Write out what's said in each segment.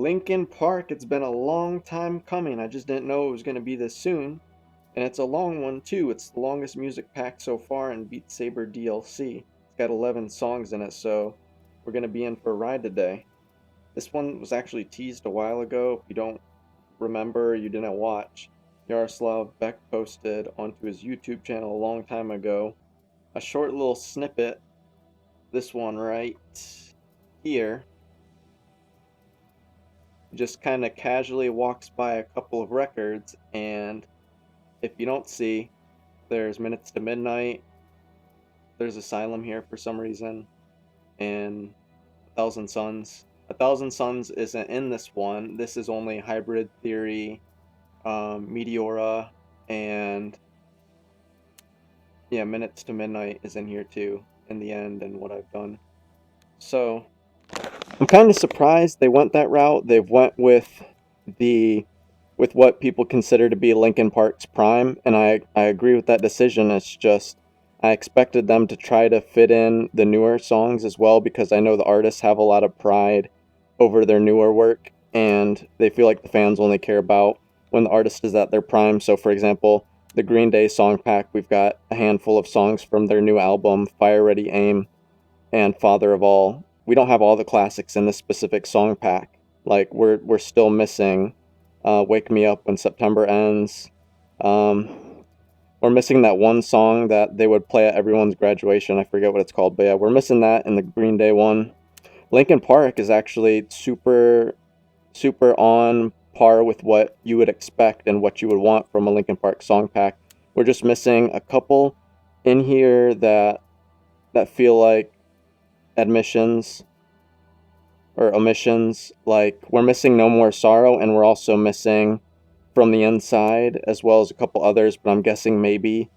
Linkin Park, it's been a long time coming. I just didn't know it was going to be this soon. And it's a long one too. It's the longest music pack so far in Beat Saber DLC. It's got 11 songs in it, so we're going to be in for a ride today. This one was actually teased a while ago. If you don't remember, you didn't watch, Yaroslav Beck posted onto his YouTube channel a long time ago a short little snippet. This one right here just kind of casually walks by a couple of records, and if you don't see, there's Minutes to Midnight, there's Asylum here for some reason, and A Thousand Suns. A Thousand Suns isn't in this one. This is only Hybrid Theory, Meteora, and yeah, Minutes to Midnight is in here too, in the end, and what I've done. So I'm kind of surprised they went that route. They've went with what people consider to be Linkin Park's prime, and I agree with that decision. It's just I expected them to try to fit in the newer songs as well, because I know the artists have a lot of pride over their newer work, and they feel like the fans only care about when the artist is at their prime. So for example, the Green Day song pack, we've got a handful of songs from their new album, Fire Ready Aim and Father of All. We don't have all the classics in this specific song pack. Like we're still missing Wake Me Up When September Ends. We're missing that one song that they would play at everyone's graduation. I forget what it's called, but yeah, we're missing that in the Green Day one. Linkin Park is actually super on par with what you would expect and what you would want from a Linkin Park song pack. We're just missing a couple in here that feel like admissions or omissions. Like we're missing No More Sorrow, and we're also missing From the Inside, as well as a couple others, but I'm guessing maybe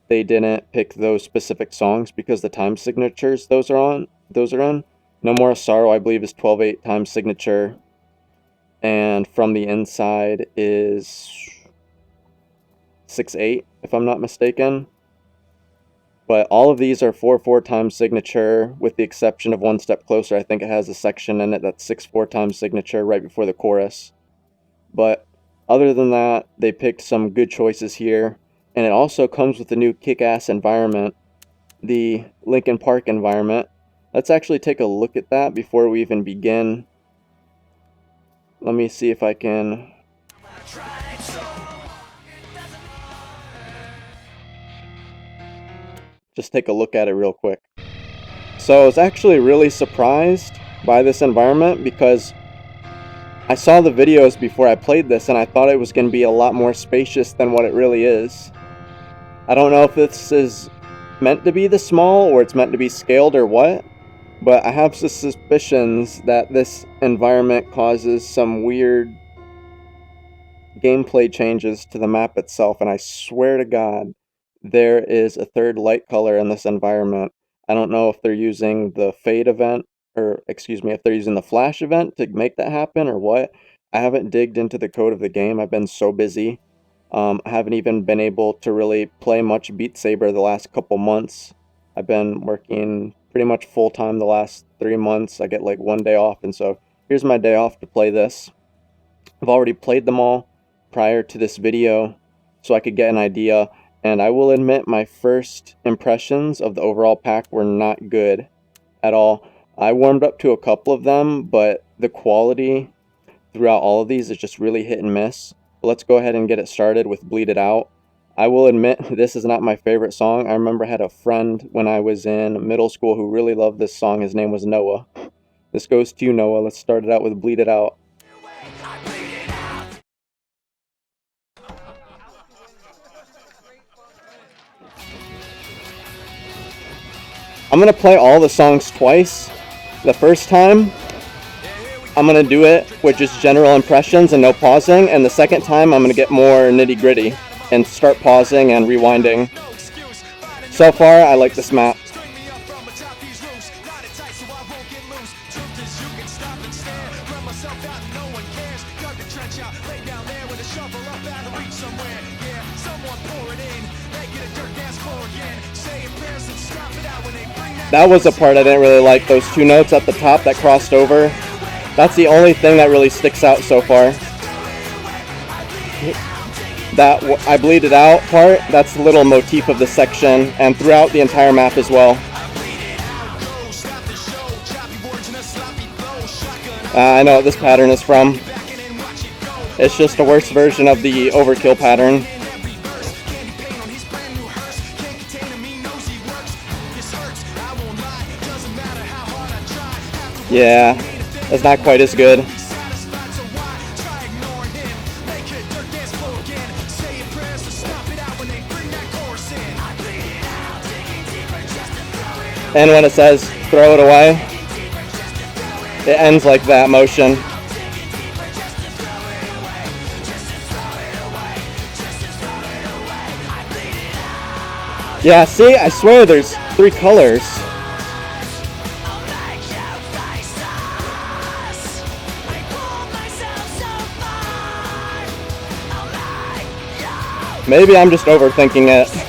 they didn't pick those specific songs because the time signatures those are in. No More Sorrow, I believe, is 12/8 time signature, and From the Inside is 6/8, if I'm not mistaken. But all of these are 4/4 time signature, with the exception of One Step Closer. I think it has a section in it that's 6/4 time signature right before the chorus. But other than that, they picked some good choices here, and it also comes with the new kick-ass environment, the Linkin Park environment. Let's actually take a look at that before we even begin. Let me see if I can just take a look at it real quick. So I was actually really surprised by this environment because I saw the videos before I played this and I thought it was going to be a lot more spacious than what it really is. I don't know if this is meant to be this small or it's meant to be scaled or what, but I have some suspicions that this environment causes some weird gameplay changes to the map itself, and I swear to God, there is a third light color in this environment. I don't know if they're using the fade event, or excuse me, if they're using the flash event to make that happen or what. I haven't digged into the code of the game. I've been so busy. I haven't even been able to really play much Beat Saber the last couple months. I've been working pretty much full-time the last 3 months. I get like one day off, and so here's my day off to play this. I've already played them all prior to this video so I could get an idea, and I will admit my first impressions of the overall pack were not good at all. I warmed up to a couple of them, but the quality throughout all of these is just really hit and miss. But let's go ahead and get it started with Bleed It Out. I will admit this is not my favorite song. I remember I had a friend when I was in middle school who really loved this song. His name was Noah. This goes to you, Noah. Let's start it out with Bleed It Out. I'm going to play all the songs twice. The first time, I'm going to do it with just general impressions and no pausing, and the second time I'm going to get more nitty-gritty and start pausing and rewinding. So far, I like this map. That was the part I didn't really like, those two notes at the top that crossed over. That's the only thing that really sticks out so far. That I bleed it out part, that's the little motif of the section, and throughout the entire map as well. I know what this pattern is from. It's just a worse version of the overkill pattern. Yeah, that's not quite as good. And when it says throw it away, it ends like that motion. Yeah, see, I swear there's 3 colors. Maybe I'm just overthinking it.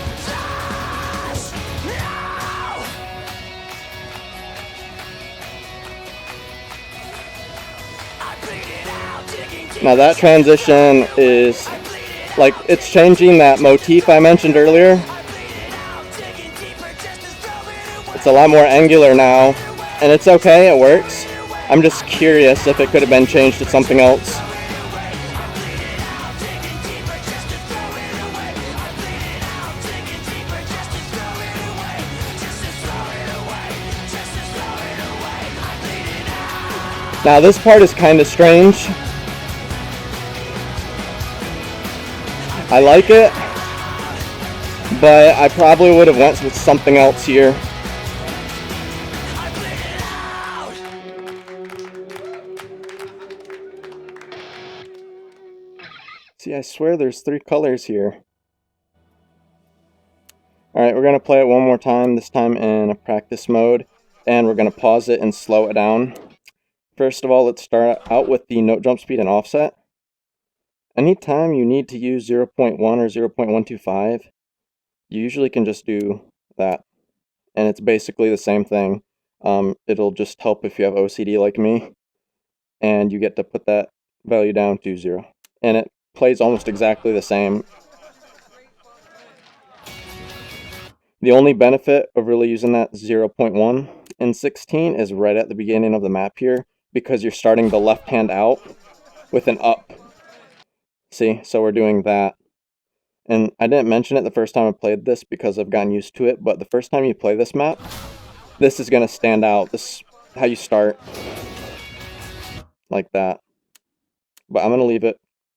Now that transition is like, it's changing that motif I mentioned earlier. It's a lot more angular now, and it's okay, it works. I'm just curious if it could have been changed to something else. Now this part is kind of strange. I like it, but I probably would have went with something else here. See, I swear there's 3 colors here. Alright, we're going to play it one more time, this time in a practice mode, and we're going to pause it and slow it down. First of all, let's start out with the note jump speed and offset. Anytime you need to use 0.1 or 0.125, you usually can just do that. And it's basically the same thing. It'll just help if you have OCD like me, and you get to put that value down to 0. And it plays almost exactly the same. The only benefit of really using that 0.1 in 16 is right at the beginning of the map here, because you're starting the left hand out with an up. See, so we're doing that. And I didn't mention it the first time I played this because I've gotten used to it, but the first time you play this map, this is going to stand out. This is how you start. Like that. But I'm going to leave it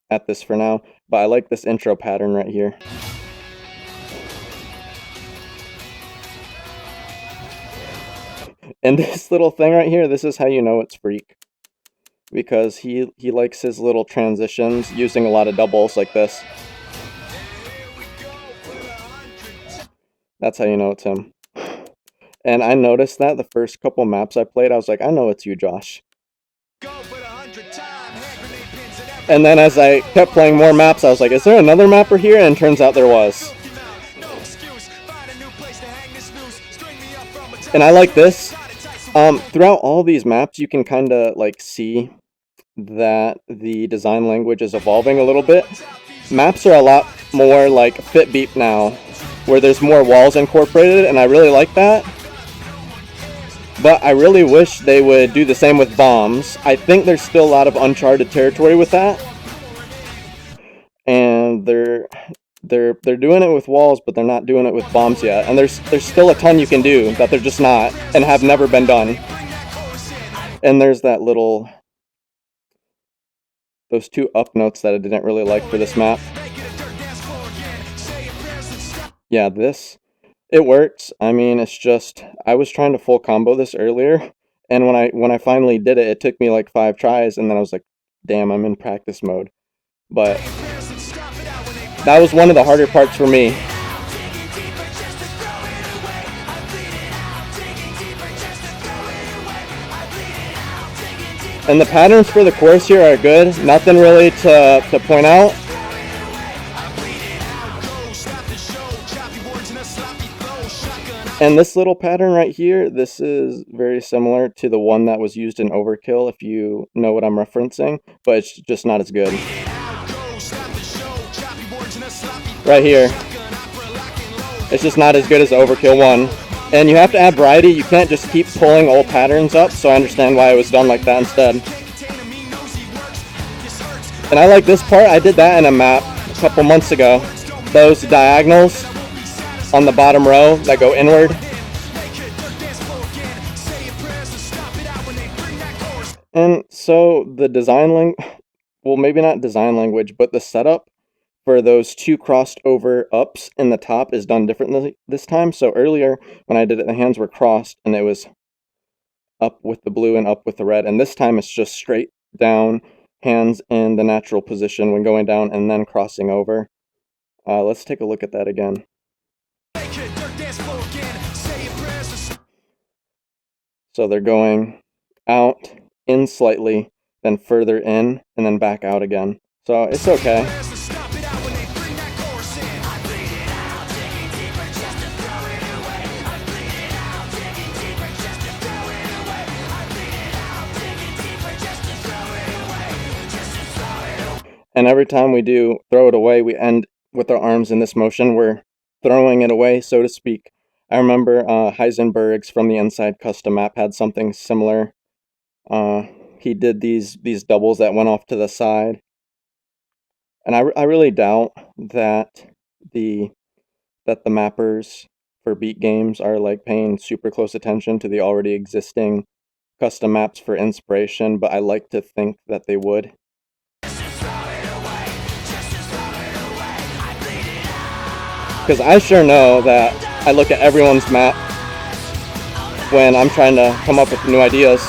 at this for now. But I like this intro pattern right here. And this little thing right here, this is how you know it's Freak. Because he likes his little transitions using a lot of doubles like this. That's how you know it's him. And I noticed that the first couple maps I played, I was like, I know it's you, Josh. And then as I kept playing more maps, I was like, is there another mapper here? And it turns out there was. And I like this. Throughout all these maps, you can kind of like see that the design language is evolving a little bit. Maps are a lot more like Fit Beep now, where there's more walls incorporated, and I really like that. But I really wish they would do the same with bombs. I think there's still a lot of uncharted territory with that. And they're doing it with walls, but they're not doing it with bombs yet. And there's still a ton you can do that they're just not and have never been done. And there's that little, those 2 up notes that I didn't really like for this map. Yeah, this, it works. I mean, it's just, I was trying to full combo this earlier, and when I finally did it, it took me like 5 tries, and then I was like, damn, I'm in practice mode. But that was one of the harder parts for me. And the patterns for the chorus here are good. Nothing really to point out. And this little pattern right here, this is very similar to the one that was used in Overkill, if you know what I'm referencing, but it's just not as good. Right here. It's just not as good as the Overkill one. And you have to add variety, you can't just keep pulling old patterns up, so I understand why it was done like that instead. And I like this part, I did that in a map a couple months ago. Those diagonals on the bottom row that go inward. And so the design well, maybe not design language, but the setup for those two crossed over ups in the top is done differently this time. So earlier when I did it, the hands were crossed and it was up with the blue and up with the red. And this time it's just straight down, hands in the natural position when going down and then crossing over. Let's take a look at that again. So they're going out, in slightly, then further in, and then back out again. So it's okay. And every time we do throw it away, we end with our arms in this motion. We're throwing it away, so to speak. I remember Heisenberg's from the Inside custom map had something similar. He did these doubles that went off to the side. And I really doubt that the mappers for beat games are like paying super close attention to the already existing custom maps for inspiration, but I like to think that they would. Because I sure know that I look at everyone's map when I'm trying to come up with new ideas.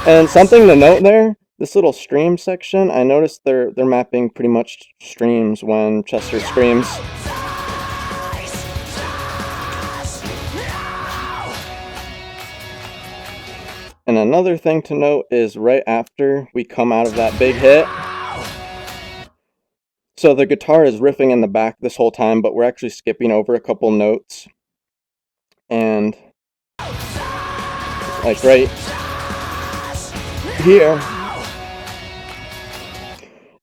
And something to note there, this little stream section, I noticed they're mapping pretty much streams when Chester screams. And another thing to note is right after we come out of that big hit, so the guitar is riffing in the back this whole time, but we're actually skipping over a couple notes. And like right here,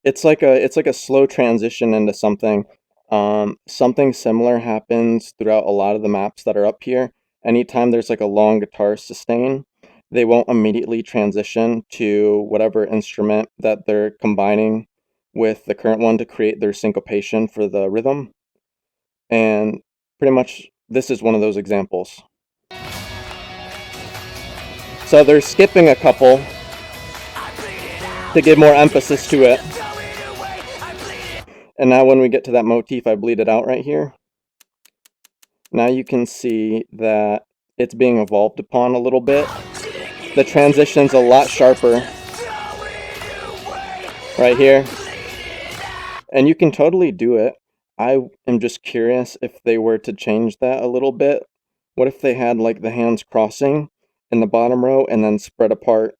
it's like a slow transition into something. Something similar happens throughout a lot of the maps that are up here. Anytime there's like a long guitar sustain, they won't immediately transition to whatever instrument that they're combining with the current one to create their syncopation for the rhythm. And pretty much this is one of those examples. So they're skipping a couple to give more emphasis to it. And now when we get to that motif, I bleed it out right here. Now you can see that it's being evolved upon a little bit. The transition's a lot sharper right here. And you can totally do it. I am just curious if they were to change that a little bit. What if they had like the hands crossing in the bottom row and then spread apart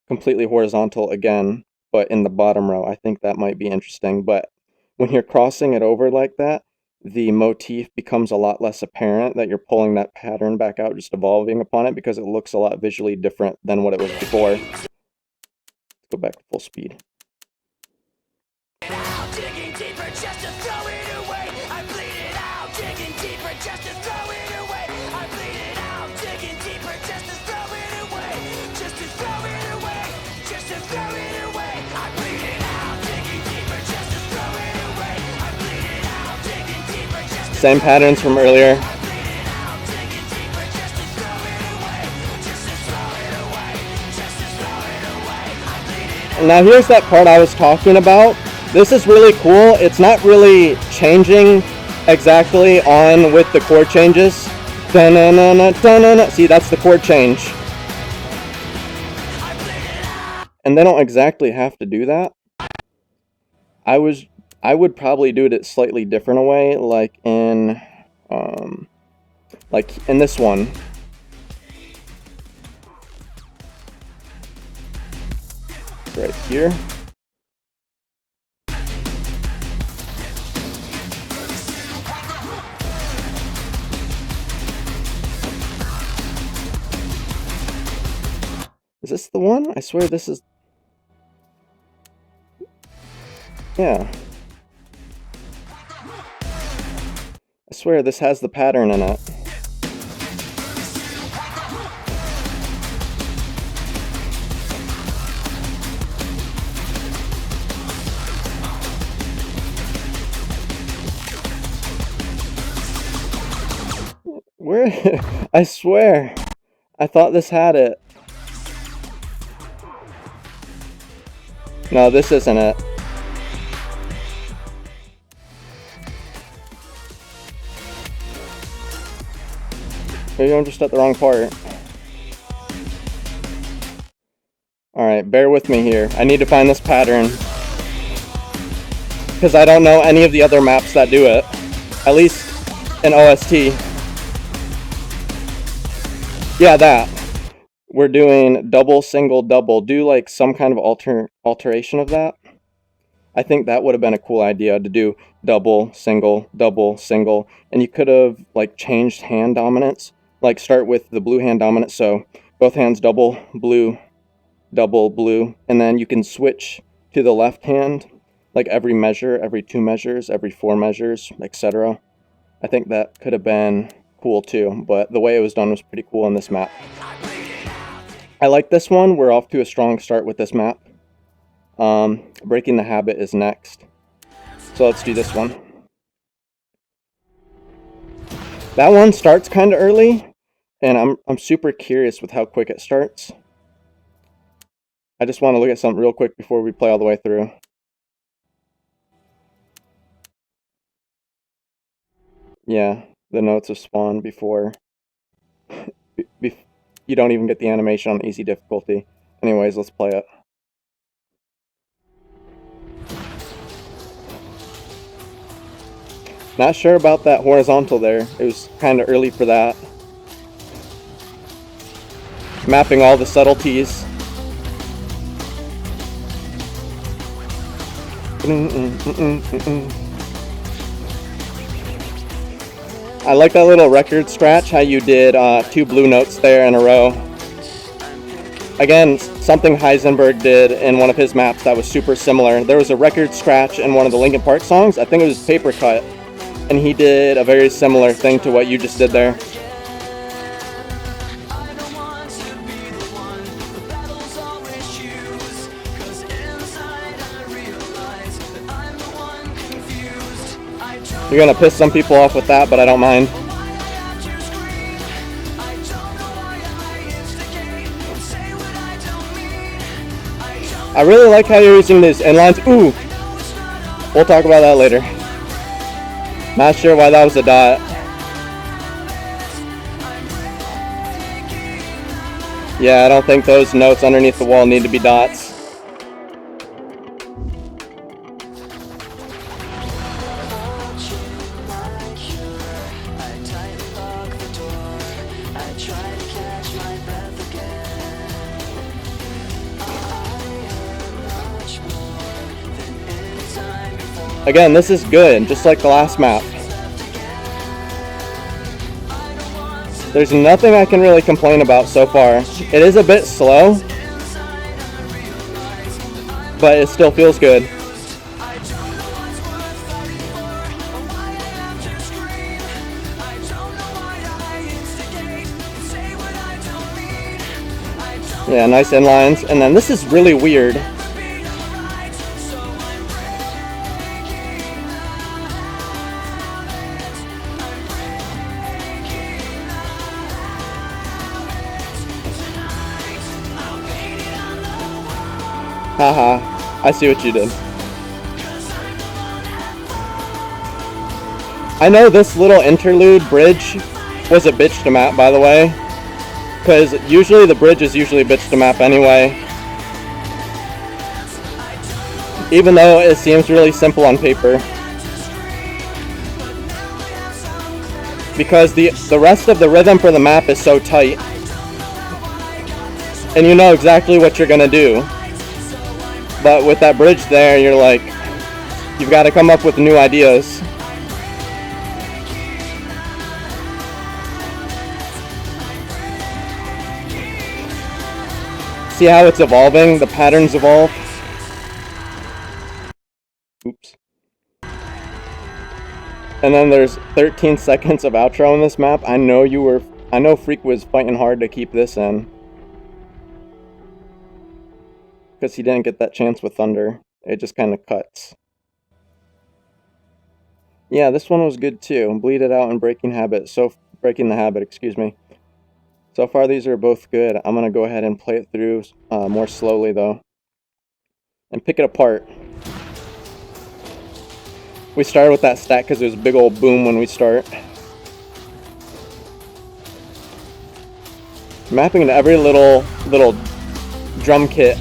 completely horizontal again, but in the bottom row? I think that might be interesting. But when you're crossing it over like that, the motif becomes a lot less apparent that you're pulling that pattern back out, just evolving upon it, because it looks a lot visually different than what it was before. Let's go back to full speed. Same patterns from earlier. Now here's that part I was talking about. This is really cool. It's not really changing exactly on with the chord changes. Da-na-na-na, da-na-na. See, that's the chord change. And they don't exactly have to do that. I would probably do it a slightly different way, like in this one. right here. Is this the one? I swear this is... Yeah. I swear this has the pattern in it. Where? I swear. I thought this had it. No, this isn't it. Maybe I'm just at the wrong part. Alright, bear with me here. I need to find this pattern. Because I don't know any of the other maps that do it. At least in OST. Yeah, that. We're doing double, single, double. Do like some kind of alteration of that. I think that would have been a cool idea to do double, single, and you could have like changed hand dominance. Like start with the blue hand dominant, so both hands double, blue, and then you can switch to the left hand, like every measure, every 2 measures, every 4 measures, etc. I think that could have been cool too, but the way it was done was pretty cool in this map. I like this one. We're off to a strong start with this map. Breaking the Habit is next. So let's do this one. That one starts kind of early, and I'm super curious with how quick it starts. I just want to look at something real quick before we play all the way through. Yeah, the notes have spawned before you don't even get the animation on easy difficulty. Anyways, let's play it. Not sure about that horizontal there. It was kind of early for that. Mapping all the subtleties. I like that little record scratch, how you did 2 blue notes there in a row. Again, something Heisenberg did in one of his maps that was super similar. There was a record scratch in one of the Linkin Park songs. I think it was Papercut. And he did a very similar thing to what you just did there. You're gonna piss some people off with that, but I don't mind. I really like how you're using these inlines. Ooh! We'll talk about that later. Not sure why that was a dot. Yeah, I don't think those notes underneath the wall need to be dots. Again, this is good, just like the last map. There's nothing I can really complain about so far. It is a bit slow, but it still feels good. Yeah, nice inlines. And then this is really weird. Haha, I see what you did. I know this little interlude bridge was a bitch to map, by the way, because usually the bridge is usually a bitch to map anyway. Even though it seems really simple on paper. Because the rest of the rhythm for the map is so tight. And you know exactly what you're gonna do. But with that bridge there, you're like, you've got to come up with new ideas. See how it's evolving? The patterns evolve. Oops. And then there's 13 seconds of outro in this map. I know Freak was fighting hard to keep this in, because he didn't get that chance with Thunder. It just kind of cuts. Yeah, this one was good too. Bleed It Out and Breaking the Habit, excuse me. So far these are both good. I'm gonna go ahead and play it through more slowly though, and pick it apart. We started with that stack because it was a big old boom when we start. Mapping into every little drum kit.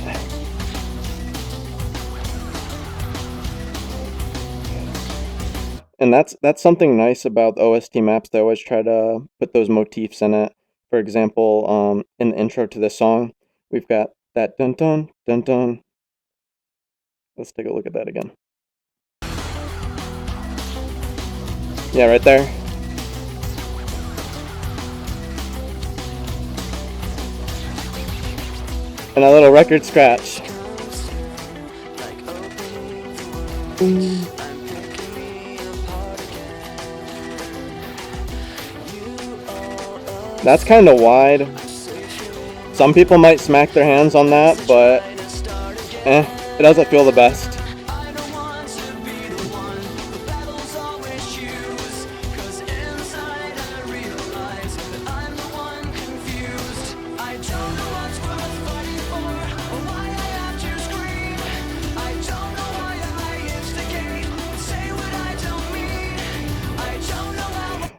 And that's something nice about the OST maps. They always try to put those motifs in it. For example, in the intro to this song, we've got that dun dun dun dun. Let's take a look at that again. Yeah, right there. And a little record scratch. That's kind of wide. Some people might smack their hands on that, but it doesn't feel the best.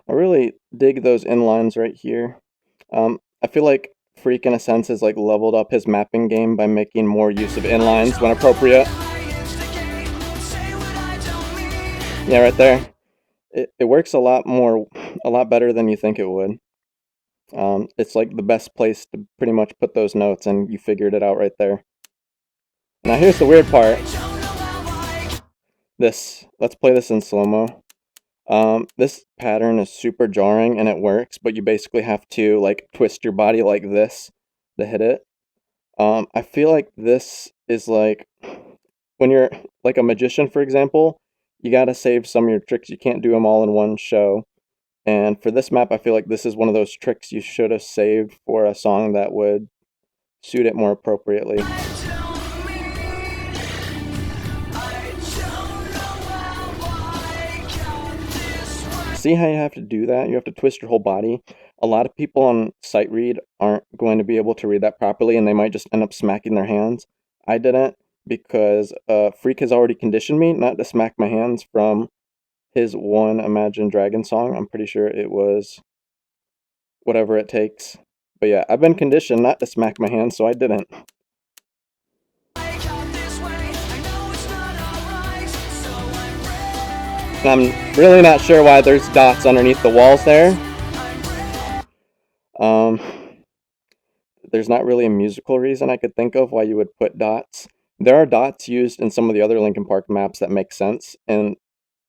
I really dig those inlines right here. I feel like Freak, in a sense, has like leveled up his mapping game by making more use of inlines when appropriate. Yeah, right there. It works a lot better than you think it would. It's like the best place to pretty much put those notes, and you figured it out right there. Now here's the weird part. Let's play this in slow-mo. This pattern is super jarring and it works, but you basically have to like twist your body like this to hit it. I feel like this is like when you're like a magician, for example, you gotta save some of your tricks. You can't do them all in one show. And for this map, I feel like this is one of those tricks you should have saved for a song that would suit it more appropriately. See how you have to do that? You have to twist your whole body. A lot of people on sight read aren't going to be able to read that properly, and they might just end up smacking their hands. I didn't, because Freak has already conditioned me not to smack my hands from his one Imagine Dragon song. I'm pretty sure it was Whatever It Takes. But yeah, I've been conditioned not to smack my hands, so I didn't. And I'm really not sure why there's dots underneath the walls there. There's not really a musical reason I could think of why you would put dots. There are dots used in some of the other Linkin Park maps that make sense, and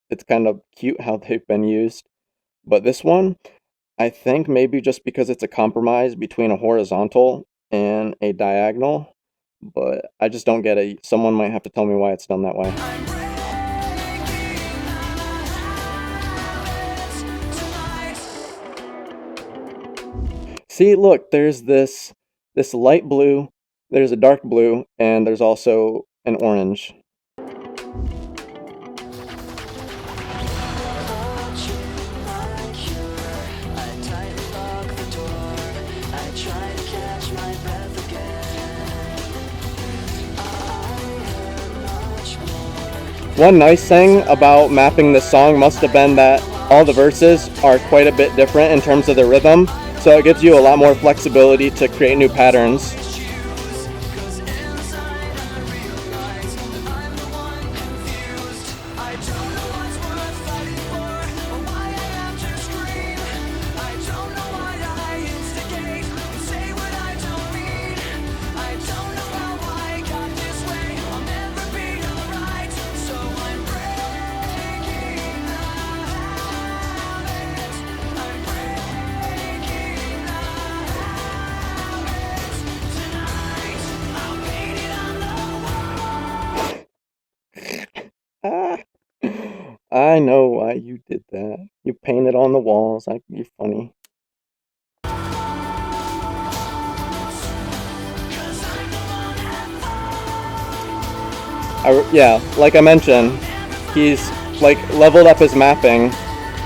it's kind of cute how they've been used. But this one, I think maybe just because it's a compromise between a horizontal and a diagonal, but I just don't get it. Someone might have to tell me why it's done that way. See, look, there's this light blue, there's a dark blue, and there's also an orange. One nice thing about mapping this song must have been that all the verses are quite a bit different in terms of the rhythm, so it gives you a lot more flexibility to create new patterns. I know why you did that. You painted on the walls. You're funny. Yeah, like I mentioned, he's like leveled up his mapping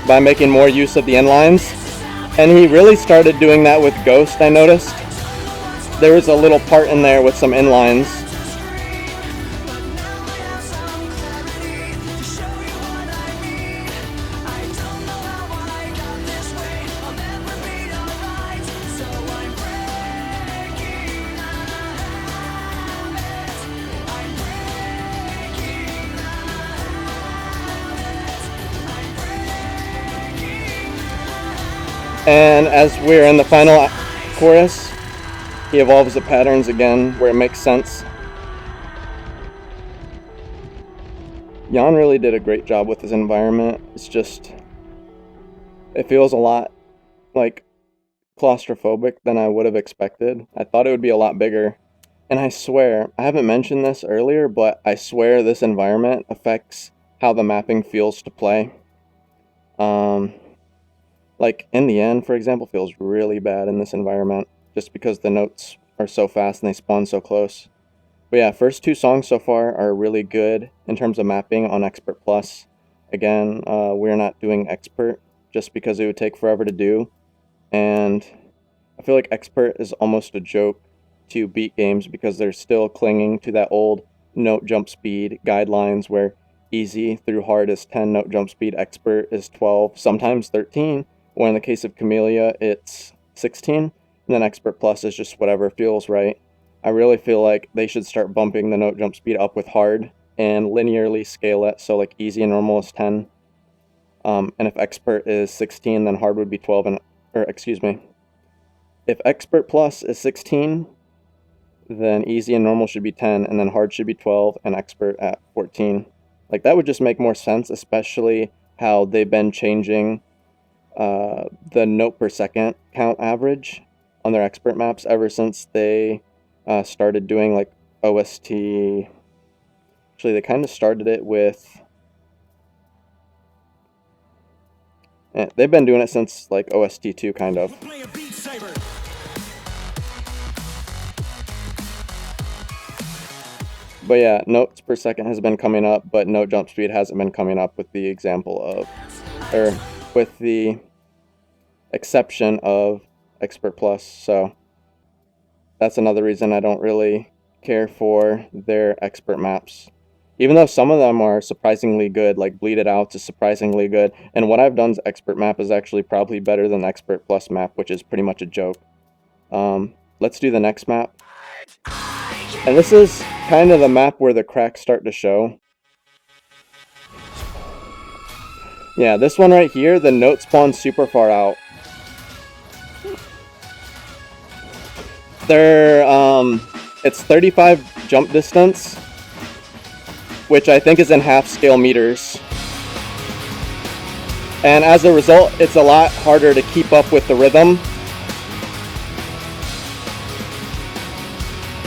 by making more use of the inlines, and he really started doing that with Ghost. I noticed there was a little part in there with some inlines. And as we're in the final chorus, he evolves the patterns again where it makes sense. Jan really did a great job with his environment. It's just, it feels a lot like claustrophobic than I would have expected. I thought it would be a lot bigger. And I swear, I haven't mentioned this earlier, but I swear this environment affects how the mapping feels to play. Like in the end, for example, feels really bad in this environment just because the notes are so fast and they spawn so close. But yeah, first two songs so far are really good in terms of mapping on Expert Plus. Again, we're not doing Expert just because it would take forever to do. And I feel like Expert is almost a joke to beat games because they're still clinging to that old note jump speed guidelines where easy through hard is 10 note jump speed, Expert is 12, sometimes 13. Or in the case of Camellia, it's 16. And then Expert Plus is just whatever feels right. I really feel like they should start bumping the note jump speed up with hard and linearly scale it. So like easy and normal is 10. And if Expert is 16, then hard would be 12 and, or excuse me. If Expert Plus is 16, then easy and normal should be 10, and then hard should be 12, and Expert at 14. Like that would just make more sense, especially how they've been changing the note per second count average on their Expert maps ever since they started doing like OST. Actually, they kind of started it with... they've been doing it since like OST 2, kind of. But yeah, notes per second has been coming up, but note jump speed hasn't been coming up with the example of... or with the exception of Expert Plus. So that's another reason I don't really care for their Expert maps. Even though some of them are surprisingly good, like Bleed It Out is surprisingly good. And what I've done's Expert map is actually probably better than the Expert Plus map, which is pretty much a joke. Let's do the next map. And this is kind of the map where the cracks start to show. Yeah, this one right here, the note spawns super far out. It's 35 jump distance, which I think is in half scale meters. And as a result, it's a lot harder to keep up with the rhythm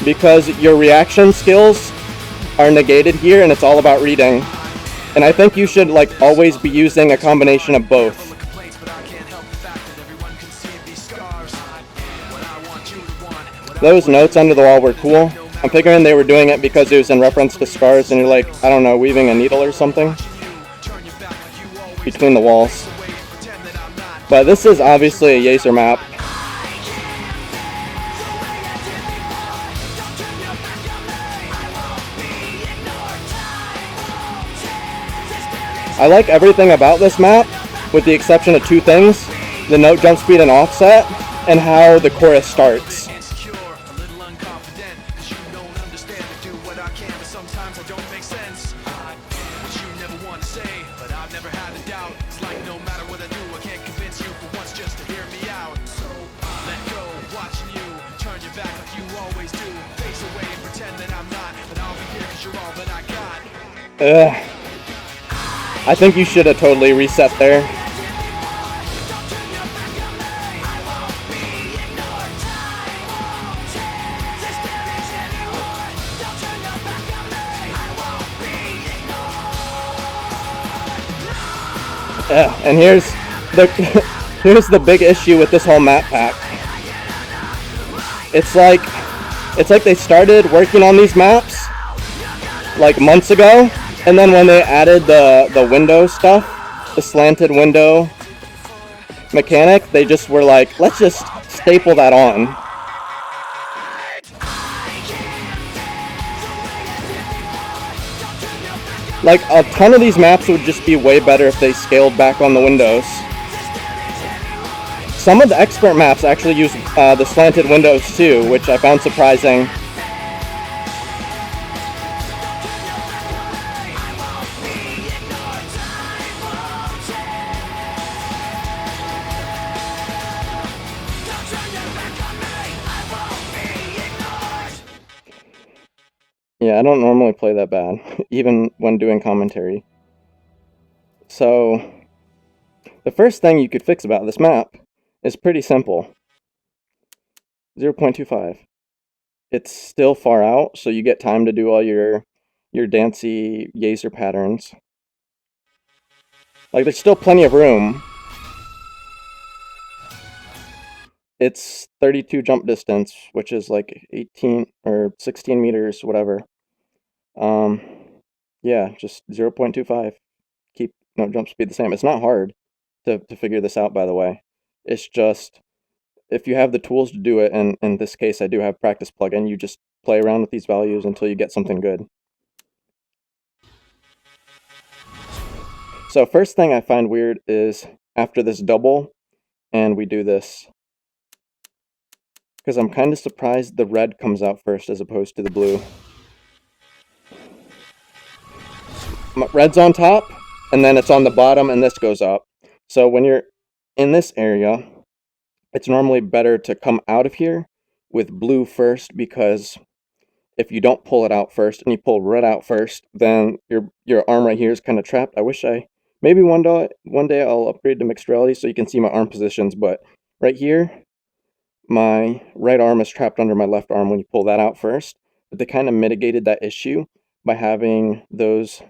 because your reaction skills are negated here and it's all about reading. And I think you should like always be using a combination of both. Those notes under the wall were cool. I'm figuring they were doing it because it was in reference to scars and you're like, I don't know, weaving a needle or something between the walls. But this is obviously a Yaser map. I like everything about this map, with the exception of two things: the note jump speed and offset, and how the chorus starts. I think you should have totally reset there. Yeah, and the here's the big issue with this whole map pack. It's like they started working on these maps like months ago, and then when they added the window stuff, the slanted window mechanic, they just were like, let's just staple that on. Like, a ton of these maps would just be way better if they scaled back on the windows. Some of the expert maps actually use the slanted windows too, which I found surprising. Yeah, I don't normally play that bad, even when doing commentary. So, the first thing you could fix about this map is pretty simple. 0.25. It's still far out, so you get time to do all your dancy Yaser patterns. Like, there's still plenty of room. It's 32 jump distance, which is like 18 or 16 meters, whatever. Yeah, just 0.25. Keep jump speed the same. It's not hard to figure this out, by the way. It's just, if you have the tools to do it, and in this case I do have practice plugin, you just play around with these values until you get something good. So first thing I find weird is after this double, and we do this, because I'm kind of surprised the red comes out first as opposed to the blue. Red's on top, and then it's on the bottom, and this goes up. So when you're in this area, it's normally better to come out of here with blue first, because if you don't pull it out first and you pull red out first, then your arm right here is kind of trapped. I wish maybe one day I'll upgrade to mixed reality so you can see my arm positions, but right here, my right arm is trapped under my left arm when you pull that out first. But they kind of mitigated that issue by having those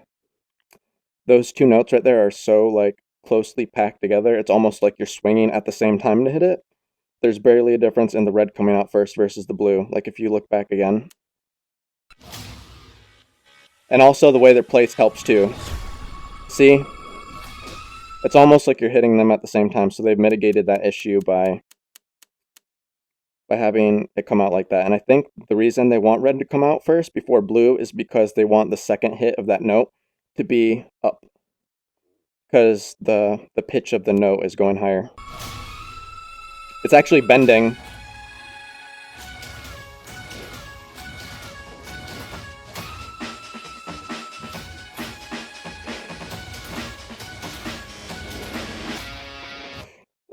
two notes right there are so like closely packed together. It's almost like you're swinging at the same time to hit it. There's barely a difference in the red coming out first versus the blue. Like if you look back again. And also the way they're placed helps too. See? It's almost like you're hitting them at the same time, so they've mitigated that issue by having it come out like that. And I think the reason they want red to come out first before blue is because they want the second hit of that note to be up, because the pitch of the note is going higher. It's actually bending.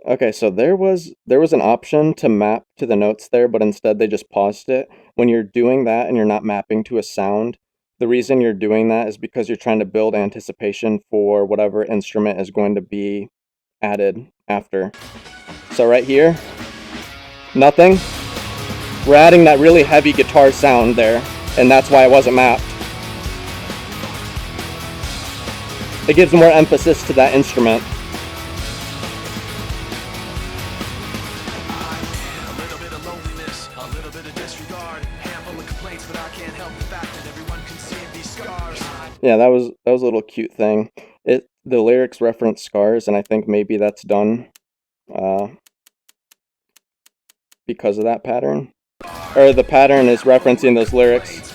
Okay, so there was an option to map to the notes there, but instead they just paused it. When you're doing that and you're not mapping to a sound, the reason you're doing that is because you're trying to build anticipation for whatever instrument is going to be added after. So right here, nothing. We're adding that really heavy guitar sound there, and that's why it wasn't mapped. It gives more emphasis to that instrument. Yeah, that was a little cute thing. The lyrics reference scars, and I think maybe that's done because of that pattern. Or the pattern is referencing those lyrics.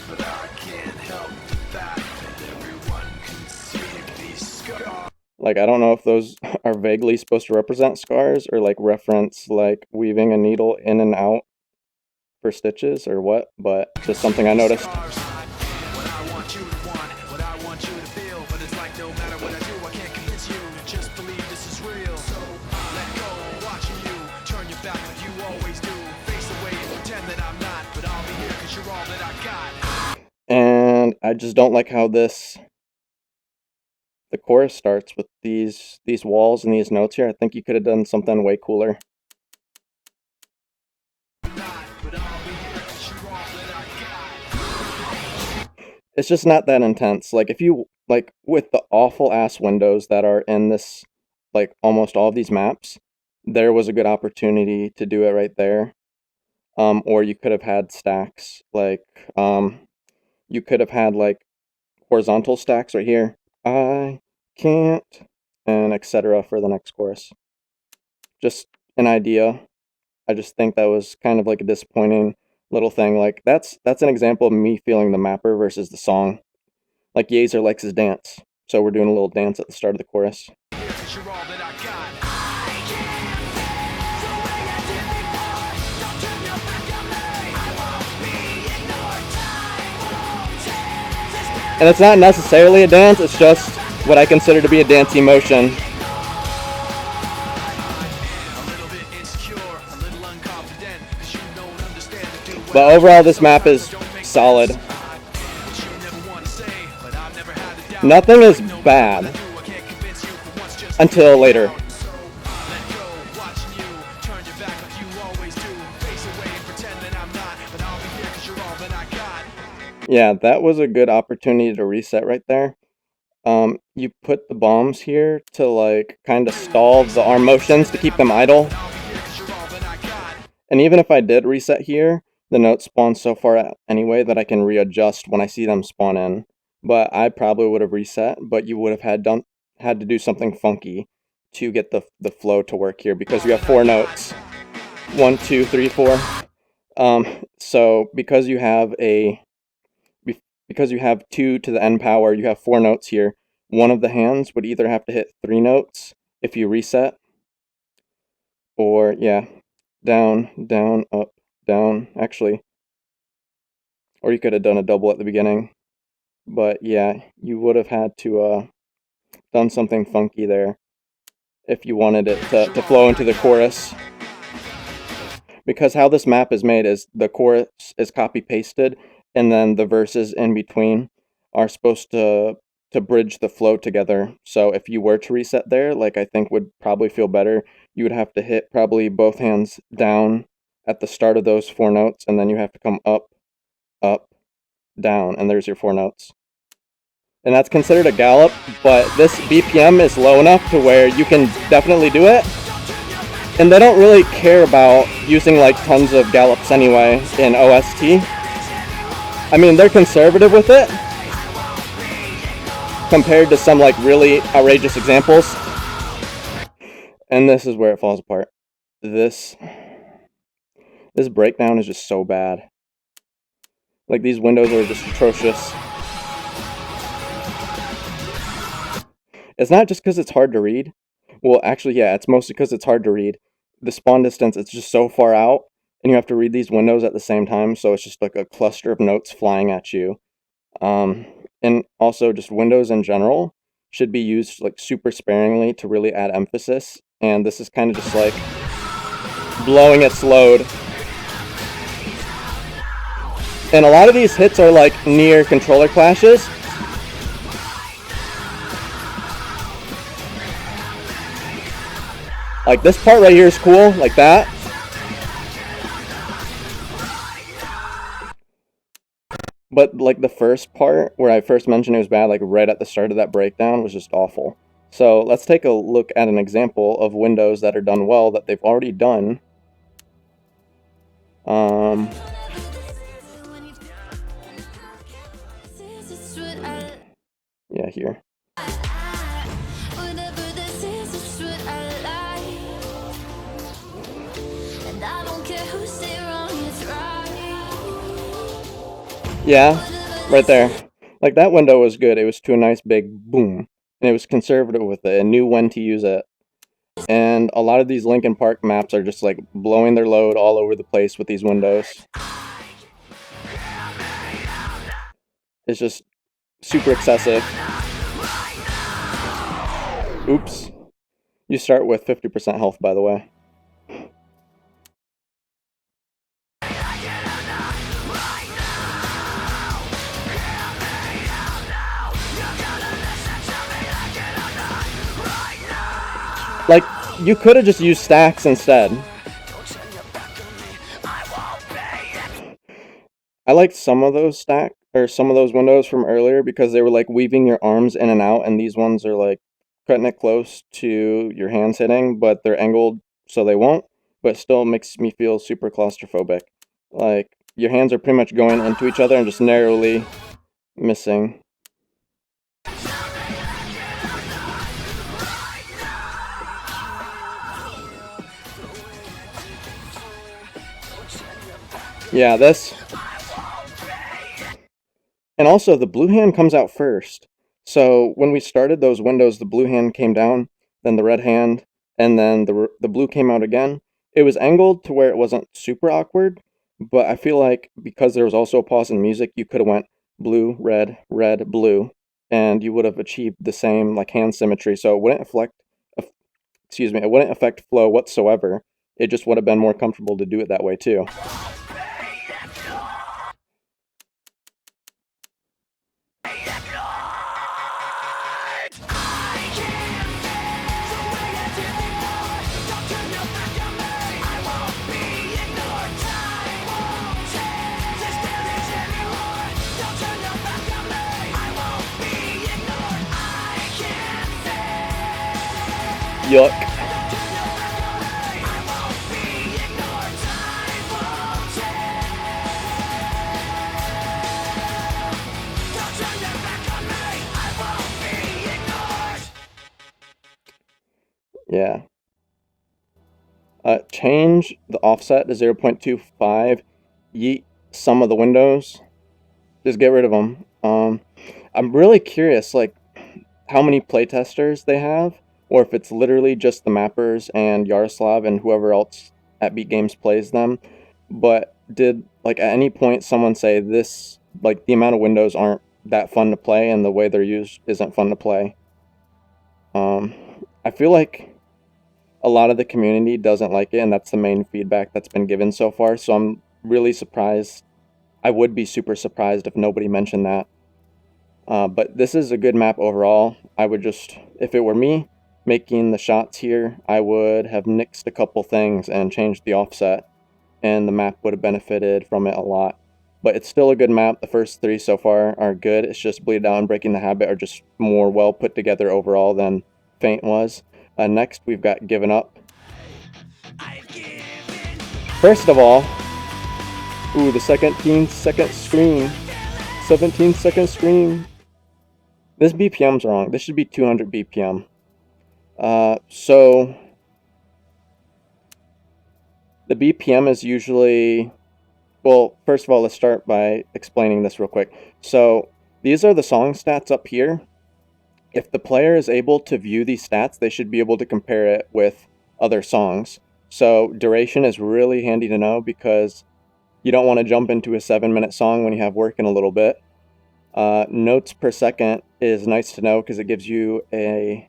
Like, I don't know if those are vaguely supposed to represent scars or like reference like weaving a needle in and out for stitches or what, but just something I noticed. And I just don't like how the chorus starts with these walls and these notes here. I think you could have done something way cooler. It's just not that intense. Like if you like with the awful ass windows that are in this like almost all of these maps, there was a good opportunity to do it right there. Or you could have had stacks, like, you could have had like horizontal stacks right here. I can't, and etc. for the next chorus. Just an idea. I just think that was kind of like a disappointing little thing. Like that's an example of me feeling the mapper versus the song. Like Yeazer likes his dance, so we're doing a little dance at the start of the chorus. And it's not necessarily a dance, it's just what I consider to be a dancey motion. But overall, this map is solid. Nothing is bad until later. Yeah, that was a good opportunity to reset right there. You put the bombs here to like kind of stall the arm motions to keep them idle. And even if I did reset here, the notes spawn so far out anyway that I can readjust when I see them spawn in. But I probably would have reset, but you would have had to do something funky to get the flow to work here because you have 4 notes. 1, 2, 3, 4. So because you have 2 to the n power, you have 4 notes here. One of the hands would either have to hit 3 notes if you reset, or yeah, down, down, up, down, actually. Or you could have done a double at the beginning. But yeah, you would have had to done something funky there if you wanted it to flow into the chorus. Because how this map is made is the chorus is copy-pasted, and then the verses in between are supposed to bridge the flow together. So if you were to reset there, like I think would probably feel better, you would have to hit probably both hands down at the start of those 4 notes, and then you have to come up, up, down, and there's your 4 notes. And that's considered a gallop, but this BPM is low enough to where you can definitely do it. And they don't really care about using like tons of gallops anyway in OST. I mean, they're conservative with it compared to some like really outrageous examples. And this is where it falls apart. This breakdown is just so bad. Like these windows are just atrocious. It's not just because it's hard to read. Well, actually, yeah, it's mostly because it's hard to read. The spawn distance, it's just so far out, and you have to read these windows at the same time, so it's just like a cluster of notes flying at you. And also, just windows in general should be used like super sparingly to really add emphasis, and this is kind of just like blowing its load. And a lot of these hits are like near controller clashes. Like this part right here is cool, like that. But like the first part, where I first mentioned it was bad, like right at the start of that breakdown, was just awful. So let's take a look at an example of windows that are done well that they've already done. Yeah, here. Yeah, right there. Like that window was good. It was to a nice big boom. And it was conservative with it and knew when to use it. And a lot of these Linkin Park maps are just like blowing their load all over the place with these windows. It's just super excessive. Oops. You start with 50% health, by the way. Like, you could have just used stacks instead. I liked some of those some of those windows from earlier because they were like weaving your arms in and out, and these ones are like cutting it close to your hands hitting, but they're angled so they won't, but still makes me feel super claustrophobic. Like, your hands are pretty much going into each other and just narrowly missing. Yeah, this. And also, the blue hand comes out first. So when we started those windows, the blue hand came down, then the red hand, and then the blue came out again. It was angled to where it wasn't super awkward, but I feel like because there was also a pause in music, you could have went blue, red, red, blue, and you would have achieved the same like hand symmetry. So it wouldn't it wouldn't affect flow whatsoever. It just would have been more comfortable to do it that way too. Yuck. Yeah. Change the offset to 0.25. Yeet some of the windows. Just get rid of them. I'm really curious, like, how many playtesters they have, or if it's literally just the mappers and Yaroslav and whoever else at Beat Games plays them. But did, like, at any point someone say this, like, the amount of windows aren't that fun to play and the way they're used isn't fun to play? I feel like a lot of the community doesn't like it, and that's the main feedback that's been given so far, so I'm really surprised. I would be super surprised if nobody mentioned that. But this is a good map overall. I would just, if it were me making the shots here, I would have nixed a couple things and changed the offset, and the map would have benefited from it a lot. But it's still a good map. The first three so far are good. It's just Bleed Out and Breaking the Habit are just more well put together overall than Faint was. Next, we've got Given Up. First of all, ooh, the 17-second scream. 17-second scream. This BPM's wrong. This should be 200 BPM. So the BPM is usually, well, first of all, let's start by explaining this real quick. So these are the song stats up here. If the player is able to view these stats, they should be able to compare it with other songs. So duration is really handy to know because you don't want to jump into a 7-minute song when you have work in a little bit. Notes per second is nice to know because it gives you a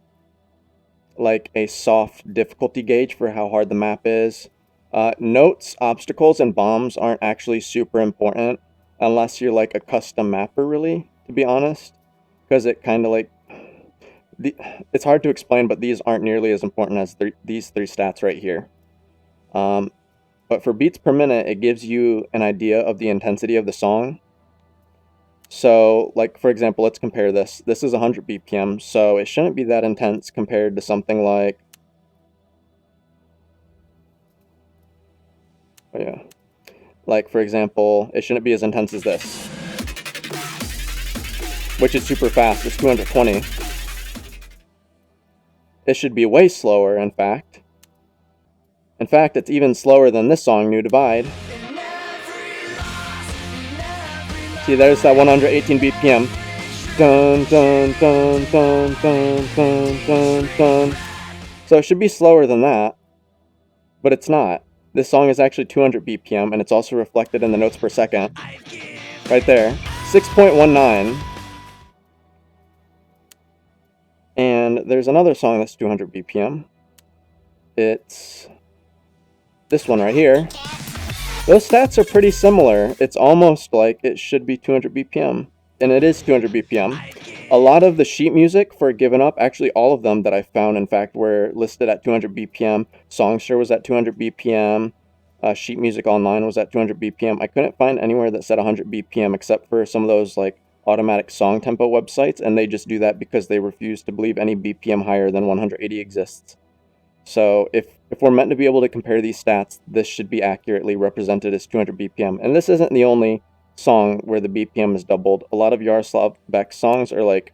soft difficulty gauge for how hard the map is. Notes, obstacles, and bombs aren't actually super important unless you're like a custom mapper, really, to be honest, because it kind of like it's hard to explain, but these aren't nearly as important as these three stats right here. But for beats per minute, it gives you an idea of the intensity of the song. So, like, for example, let's compare this. This is 100 BPM, so it shouldn't be that intense compared to something like, oh yeah, like, for example, it shouldn't be as intense as this, which is super fast. It's 220. It should be way slower, in fact. In fact, it's even slower than this song, New Divide. See, there's that 118 BPM. Dun, dun, dun, dun, dun, dun, dun, dun. So it should be slower than that, but it's not. This song is actually 200 BPM, and it's also reflected in the notes per second. Right there. 6.19. And there's another song that's 200 BPM. It's this one right here. Those stats are pretty similar. It's almost like it should be 200 BPM, and it is 200 BPM. A lot of the sheet music for Given Up, actually all of them that I found, in fact, were listed at 200 BPM. Songster was at 200 BPM. Sheet Music Online was at 200 BPM. I couldn't find anywhere that said 100 BPM except for some of those like automatic song tempo websites, and they just do that because they refuse to believe any BPM higher than 180 exists. So if we're meant to be able to compare these stats, this should be accurately represented as 200 BPM. And this isn't the only song where the BPM is doubled. A lot of Yaroslav Beck's songs are like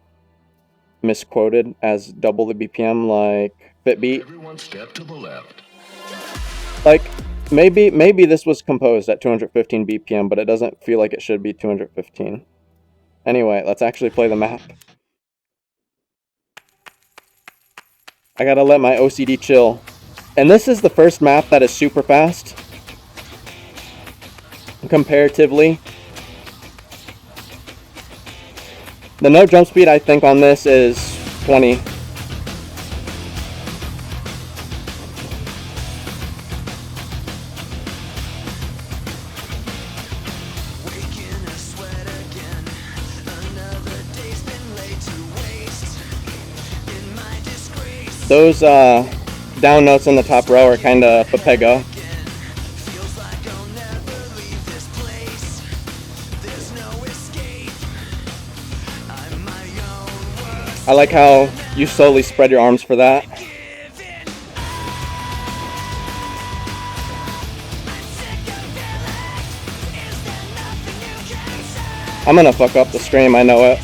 misquoted as double the BPM, like Fitbeat. Everyone step to the left. Like maybe this was composed at 215 BPM, but it doesn't feel like it should be 215. Anyway, let's actually play the map. I gotta let my OCD chill. And this is the first map that is super fast. Comparatively. The note jump speed I think on this is 20. Those down notes in the top row are kind of Papega. I like how you slowly spread your arms for that. I'm gonna fuck up the stream, I know it.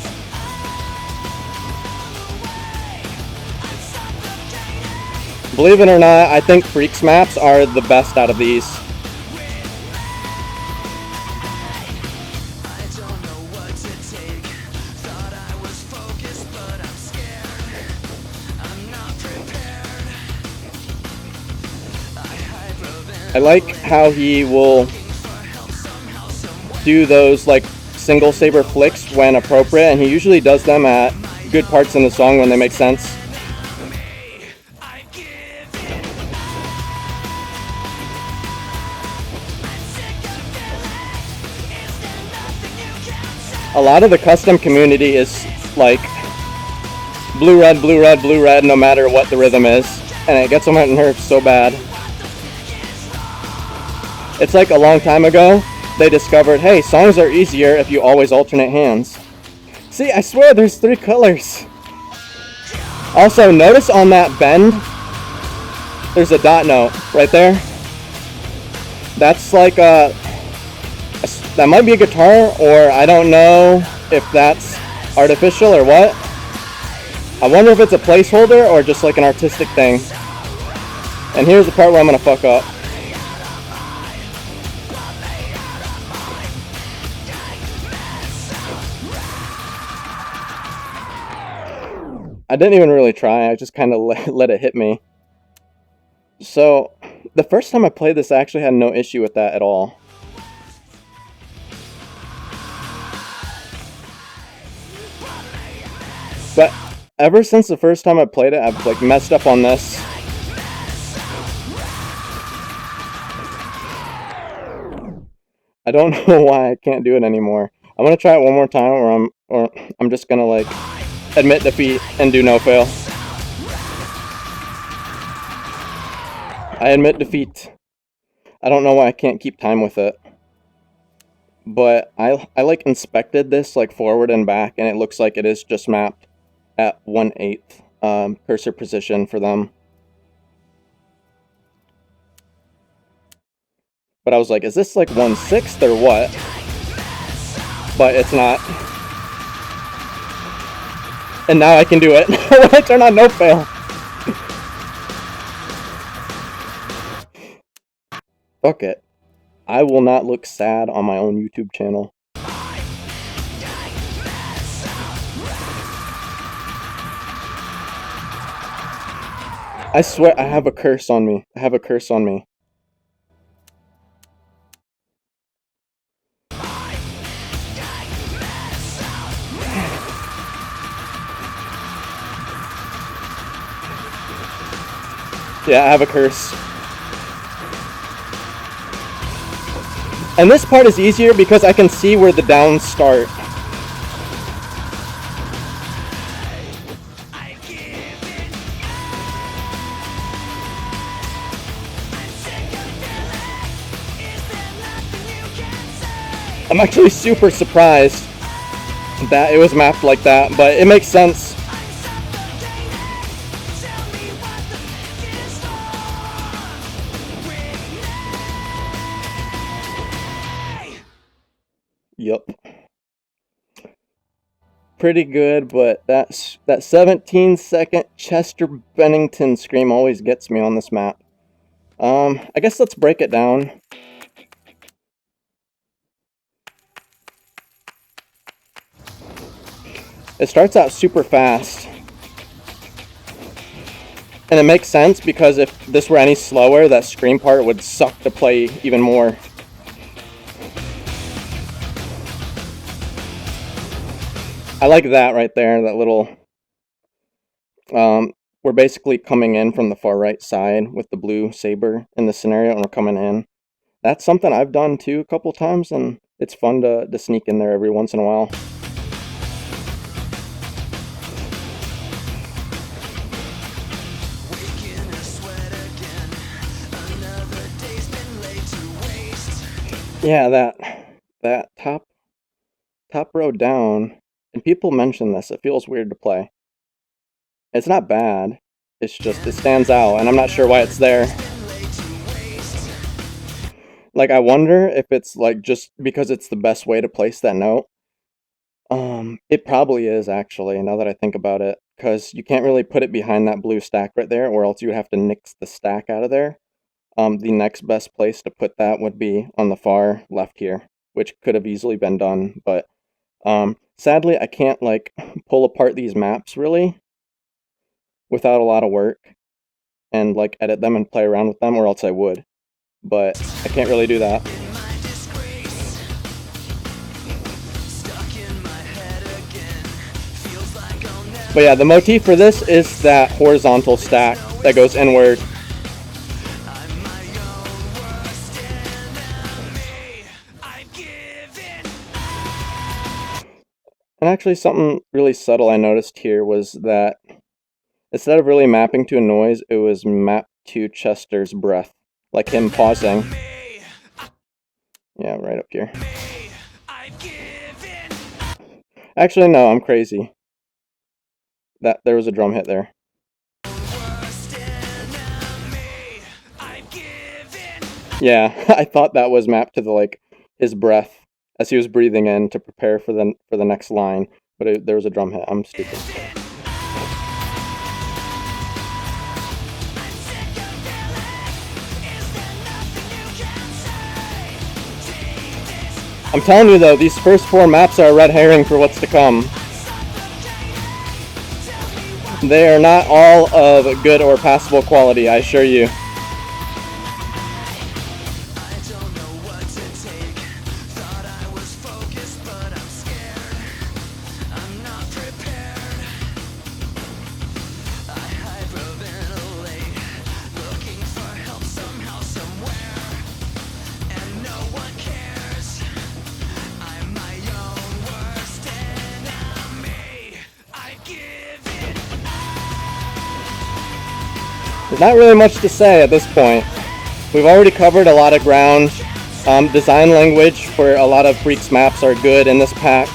Believe it or not, I think Freaks maps are the best out of these. I like how he will do those like single Saber flicks when appropriate, and he usually does them at good parts in the song when they make sense. A lot of the custom community is like blue, red, blue, red, blue, red, no matter what the rhythm is, and it gets on my nerves so bad. It's like a long time ago, they discovered, hey, songs are easier if you always alternate hands. See, I swear there's 3 colors. Also, notice on that bend, there's a dot note right there. That's like that might be a guitar, or I don't know if that's artificial or what. I wonder if it's a placeholder or just like an artistic thing. And here's the part where I'm gonna fuck up. I didn't even really try, I just kind of let it hit me. So, the first time I played this, I actually had no issue with that at all. But ever since the first time I played it, I've like messed up on this. I don't know why I can't do it anymore. I'm gonna try it one more time, or I'm just gonna like admit defeat and do no fail. I admit defeat. I don't know why I can't keep time with it. But I like inspected this like forward and back, and it looks like it is just mapped at 1/8 cursor position for them. But I was like, is this like 1/6 or what? But it's not. And now I can do it. When I turn on no fail. Fuck it. I will not look sad on my own YouTube channel. I swear I have a curse on me. I have a curse on me. Yeah, I have a curse. And this part is easier because I can see where the downs start. I'm actually super surprised that it was mapped like that, but it makes sense. Yup. Pretty good, but that 17-second Chester Bennington scream always gets me on this map. I guess let's break it down. It starts out super fast. And it makes sense because if this were any slower, that scream part would suck to play even more. I like that right there, that little... we're basically coming in from the far right side with the blue Saber in this scenario, and we're coming in. That's something I've done too a couple times, and it's fun to sneak in there every once in a while. Yeah, that top row down, and people mention this, it feels weird to play. It's not bad, it's just, it stands out, and I'm not sure why it's there. Like, I wonder if it's, like, just because it's the best way to place that note. It probably is, actually, now that I think about it, because you can't really put it behind that blue stack right there, or else you would have to nix the stack out of there. The next best place to put that would be on the far left here, which could have easily been done, but sadly I can't like pull apart these maps really without a lot of work and like edit them and play around with them, or else I would, but I can't really do that. But yeah, the motif for this is that horizontal stack that goes inward. And actually something really subtle I noticed here was that instead of really mapping to a noise, it was mapped to Chester's breath, like him pausing. Yeah, right up here. Actually, no, I'm crazy. There was a drum hit there. Yeah, I thought that was mapped to the like his breath as he was breathing in to prepare for the next line, but there was a drum hit. I'm stupid. I'm telling you though, these first 4 maps are a red herring for what's to come. They are not all of good or passable quality, I assure you. There's not really much to say at this point. We've already covered a lot of ground. Design language for a lot of Freaks maps are good in this pack.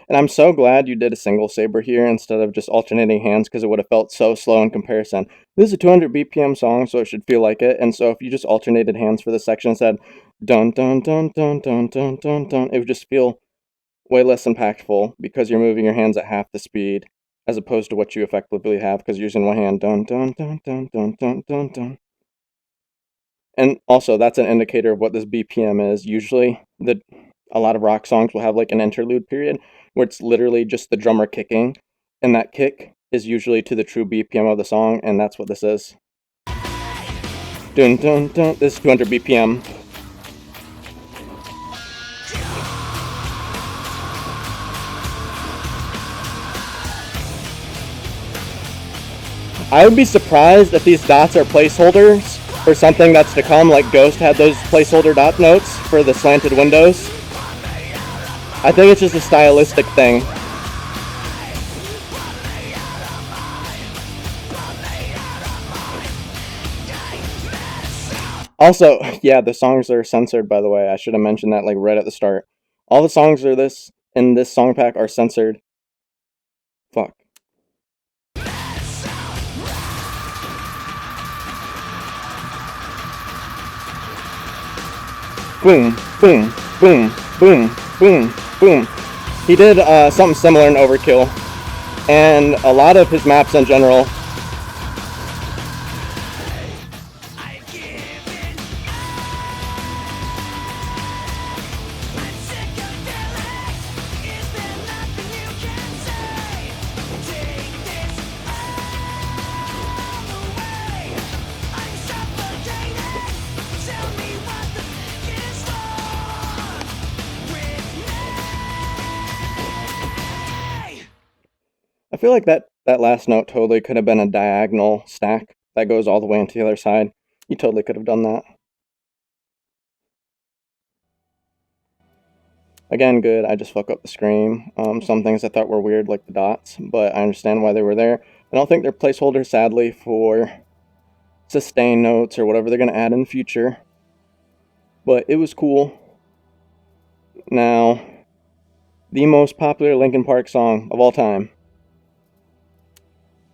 And I'm so glad you did a single Saber here instead of just alternating hands, because it would have felt so slow in comparison. This is a 200 BPM song, so it should feel like it. And so if you just alternated hands for this section and said dun dun dun dun dun dun dun dun, it would just feel way less impactful because you're moving your hands at half the speed as opposed to what you effectively have because you're using one hand dun dun dun dun dun dun dun dun. And also that's an indicator of what this BPM is. Usually a lot of rock songs will have like an interlude period where it's literally just the drummer kicking, and that kick is usually to the true BPM of the song, and that's what this is. Dun dun dun. This is 200 BPM. I would be surprised if these dots are placeholders for something that's to come, like Ghost had those placeholder dot notes for the slanted windows. I think it's just a stylistic thing. Also, yeah, the songs are censored, by the way. I should have mentioned that like right at the start. All the songs are this in this song pack are censored. Fuck. Boom, boom, boom, boom, boom, boom. He did something similar in Overkill, and a lot of his maps in general. I feel like that last note totally could have been a diagonal stack that goes all the way into the other side. You totally could have done that. Again, good. I just fuck up the scream. Some things I thought were weird, like the dots, but I understand why they were there. I don't think they're placeholders, sadly, for sustain notes or whatever they're going to add in the future. But it was cool. Now, the most popular Linkin Park song of all time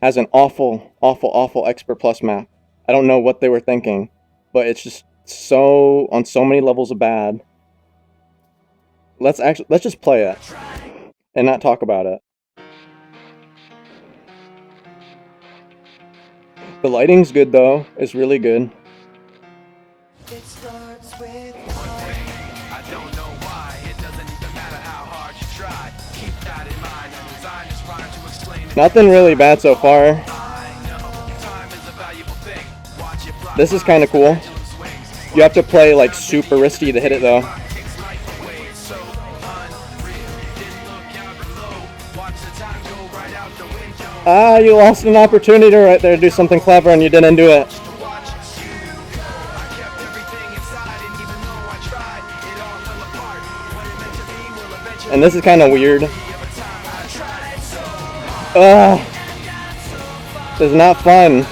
has an awful, awful, awful Expert Plus map. I don't know what they were thinking, but it's just so on so many levels of bad. Let's just play it and not talk about it. The lighting's good though. It's really good. It starts with I don't know why. It doesn't even matter how hard you try. Keep that in mind. I designed this rhyme to explain it. Nothing really bad so far. This is kind of cool. You have to play like super risky to hit it though. Ah, you lost an opportunity right there to do something clever and you didn't do it. And this is kind of weird. This is not fun.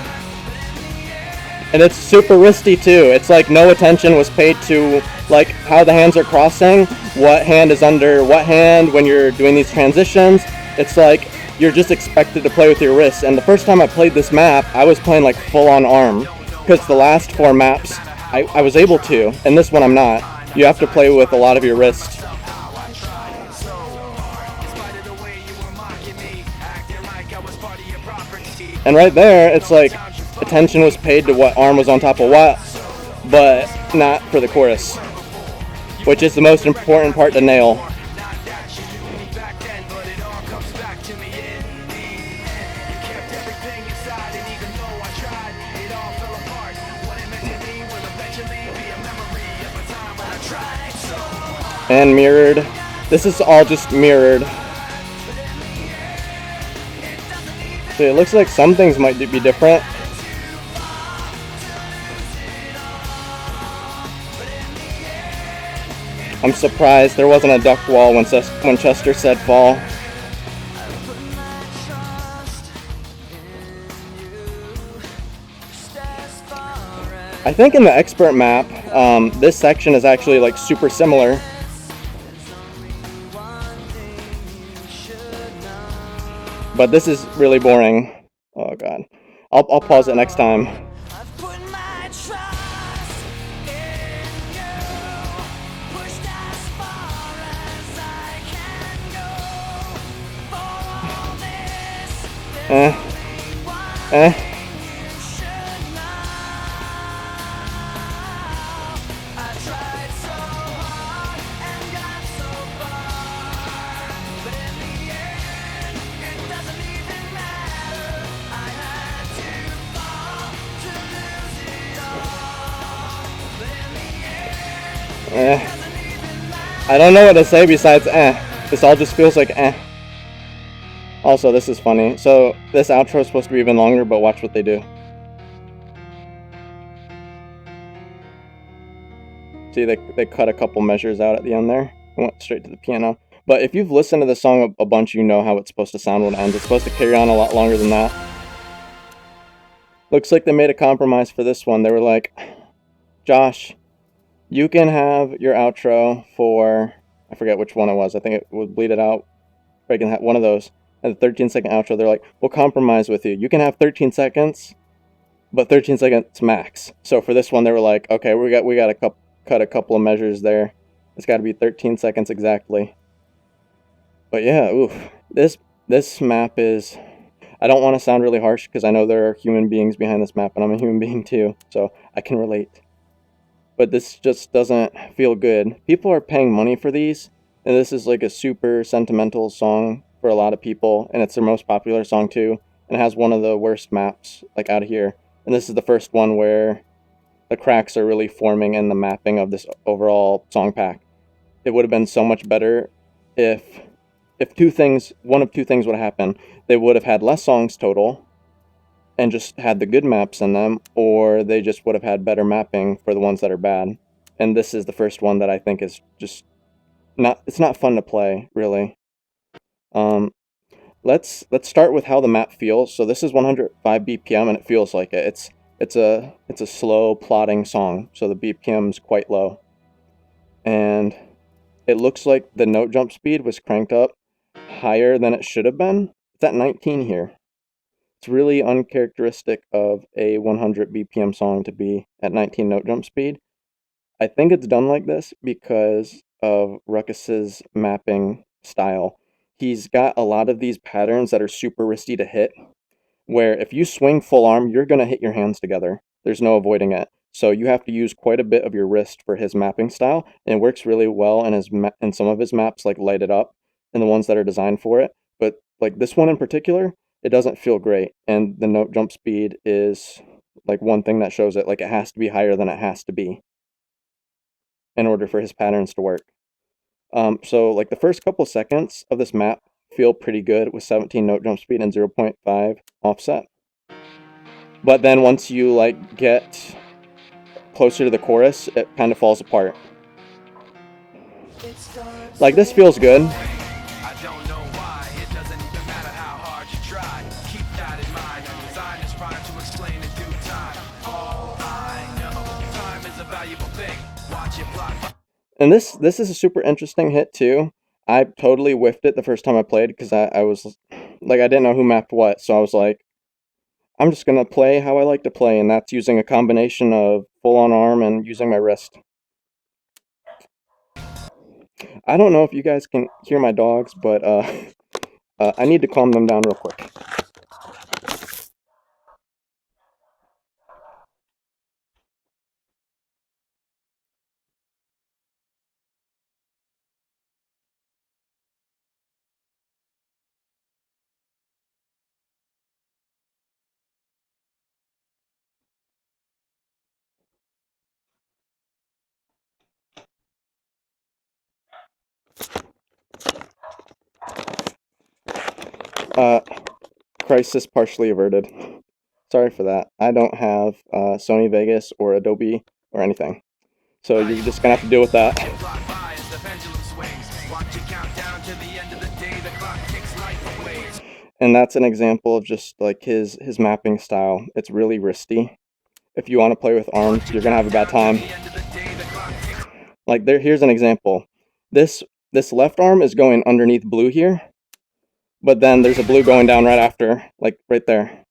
And it's super risky too. It's like no attention was paid to like how the hands are crossing, what hand is under what hand when you're doing these transitions. It's like you're just expected to play with your wrists. And the first time I played this map, I was playing like full on arm. Because the last 4 maps, I was able to. And this one I'm not. You have to play with a lot of your wrist. And right there, it's like attention was paid to what arm was on top of what, but not for the chorus, which is the most important part to nail. And mirrored. This is all just mirrored. So it looks like some things might be different. I'm surprised there wasn't a duck wall when Chester said fall. I think in the expert map, this section is actually like super similar. But this is really boring. Oh god. I'll pause it next time. I don't know what to say besides This all just feels like Also, this is funny. So, this outro is supposed to be even longer, but watch what they do. See, they cut a couple measures out at the end there. I went straight to the piano. But if you've listened to the song a bunch, you know how it's supposed to sound when it ends. It's supposed to carry on a lot longer than that. Looks like they made a compromise for this one. They were like, Josh, you can have your outro for, I forget which one it was. I think it would bleed it out. I can have one of those. And the 13-second outro, they're like, we'll compromise with you. You can have 13 seconds, but 13 seconds max. So for this one, they were like, okay, we got to cut a couple of measures there. It's got to be 13 seconds exactly. But yeah, oof. This map is, I don't want to sound really harsh because I know there are human beings behind this map and I'm a human being too, so I can relate. But this just doesn't feel good. People are paying money for these, and this is like a super sentimental song for a lot of people, and it's their most popular song too, and it has one of the worst maps like out of here. And this is the first one where the cracks are really forming in the mapping of this overall song pack. It would have been so much better if one of two things would have happened. They would have had less songs total and just had the good maps in them, or they just would have had better mapping for the ones that are bad. And this is the first one that I think is just it's not fun to play, really. Let's start with how the map feels. So this is 105 BPM and it feels like it. It's a slow plodding song, so the BPM's quite low. And it looks like the note jump speed was cranked up higher than it should have been. It's at 19 here. It's really uncharacteristic of a 100 BPM song to be at 19 note jump speed. I think it's done like this because of Ruckus's mapping style. He's got a lot of these patterns that are super risky to hit, where if you swing full arm, you're going to hit your hands together. There's no avoiding it. So you have to use quite a bit of your wrist for his mapping style, and it works really well in some of his maps, like Light It Up, and the ones that are designed for it. But like this one in particular, it doesn't feel great, and the note jump speed is like one thing that shows it. Like it has to be higher than it has to be in order for his patterns to work. So like the first couple seconds of this map feel pretty good with 17 note jump speed and 0.5 offset. But then once you like get closer to the chorus, it kind of falls apart. Like this feels good. I don't know why, it doesn't even matter how hard you try. Keep that in mind, I'm designed this rhyme to explain in due time. All I know, time is a valuable thing. Watch it fly by. And this is a super interesting hit too. I totally whiffed it the first time I played because I was like, I didn't know who mapped what, so I was like, I'm just gonna play how I like to play, and that's using a combination of full on arm and using my wrist. I don't know if you guys can hear my dogs, but I need to calm them down real quick. Crisis partially averted. Sorry for that. I don't have Sony Vegas or Adobe or anything. So you're just gonna have to deal with that. And that's an example of just like his mapping style. It's really wristy. If you want to play with arms, you're gonna have a bad time. Like here's an example. This left arm is going underneath blue here, but then there's a blue going down right after, like right there.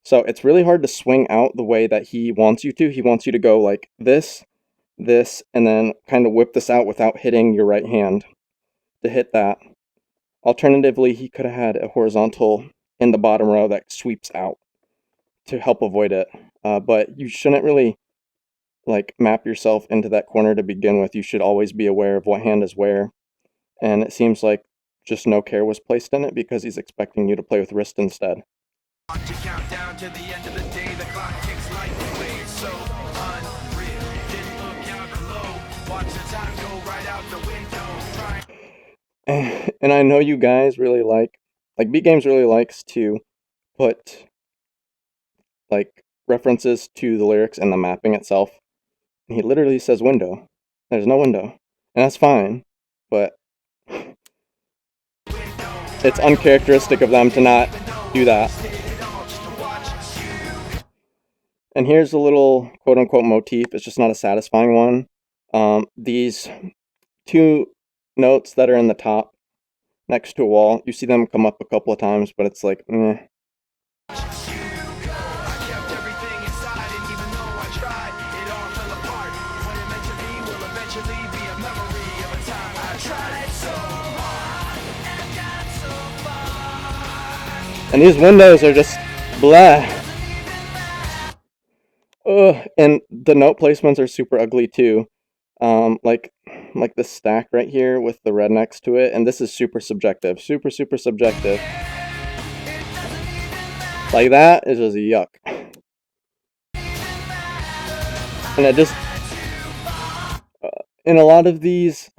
So it's really hard to swing out the way that he wants you to. He wants you to go like this, and then kind of whip this out without hitting your right hand to hit that. Alternatively, he could have had a horizontal in the bottom row that sweeps out to help avoid it. But you shouldn't really like map yourself into that corner to begin with. You should always be aware of what hand is where. And it seems like just no care was placed in it because he's expecting you to play with wrist instead. Watch it count down to the end of the day. The clock ticks like away. It's so unreal. Didn't look out below. Watch the time go right out the window. And I know you guys really like B Games really likes to put like references to the lyrics and the mapping itself. And he literally says window. There's no window. And that's fine, but it's uncharacteristic of them to not do that. And here's a little quote-unquote motif. It's just not a satisfying one. These two notes that are in the top next to a wall, you see them come up a couple of times, but it's like, eh. And these windows are just blah. Ugh. And the note placements are super ugly too. Like this stack right here with the red next to it, and this is super subjective. Super subjective. Like that is just yuck. And it just and a lot of these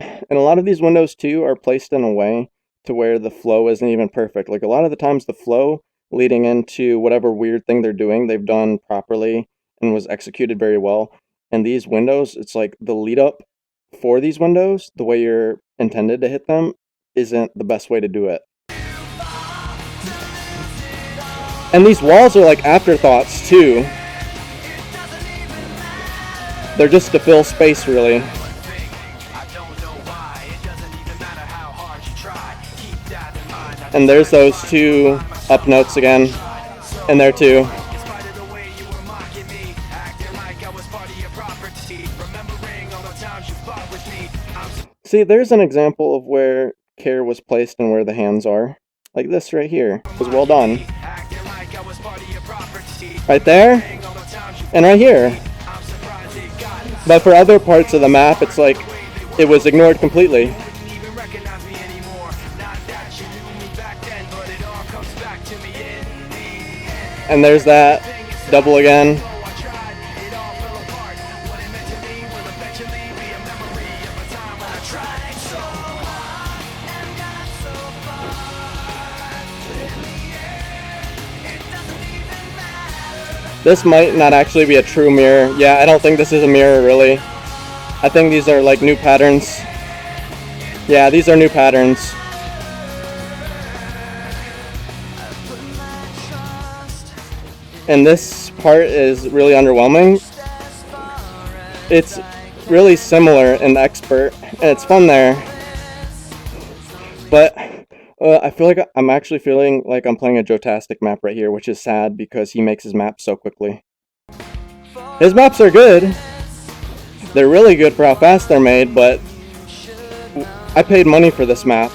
windows too are placed in a way to where the flow isn't even perfect. Like a lot of the times the flow leading into whatever weird thing they're doing, they've done properly and was executed very well. And these windows, it's like the lead up for these windows, the way you're intended to hit them, isn't the best way to do it. And these walls are like afterthoughts too. They're just to fill space, really. And there's those two up notes again, and there too. See, there's an example of where care was placed and where the hands are. Like this right here was well done. Right there, and right here. But for other parts of the map, it's like it was ignored completely. And there's that double again. This might not actually be a true mirror. Yeah, I don't think this is a mirror, really. I think these are like new patterns. Yeah, these are new patterns. And this part is really underwhelming. It's really similar in Expert, and it's fun there. But I feel like I'm actually feeling like I'm playing a Jotastic map right here, which is sad because he makes his maps so quickly. His maps are good. They're really good for how fast they're made, but I paid money for this map.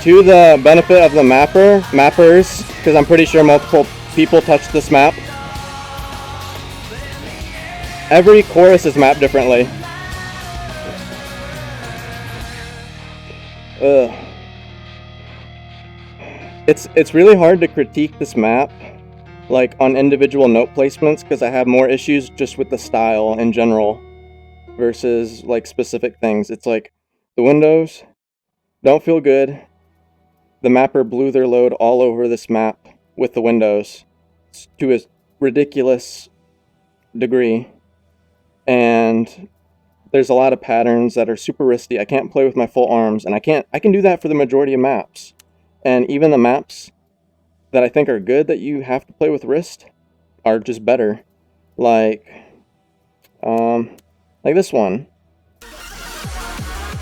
To the benefit of the mappers, because I'm pretty sure multiple people touched this map. Every chorus is mapped differently. Ugh. It's really hard to critique this map, like on individual note placements, because I have more issues just with the style in general versus like specific things. It's like the windows don't feel good. The mapper blew their load all over this map with the windows to a ridiculous degree. And there's a lot of patterns that are super wristy. I can't play with my full arms, and I can do that for the majority of maps. And even the maps that I think are good that you have to play with wrist are just better. Like this one.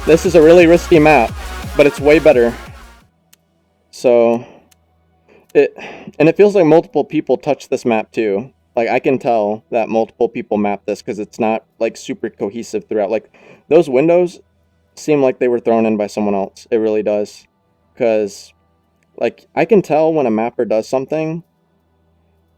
This is a really wristy map, but it's way better. So, it feels like multiple people touch this map too. Like, I can tell that multiple people map this because it's not, like, super cohesive throughout. Like, those windows seem like they were thrown in by someone else. It really does. Because, like, I can tell when a mapper does something,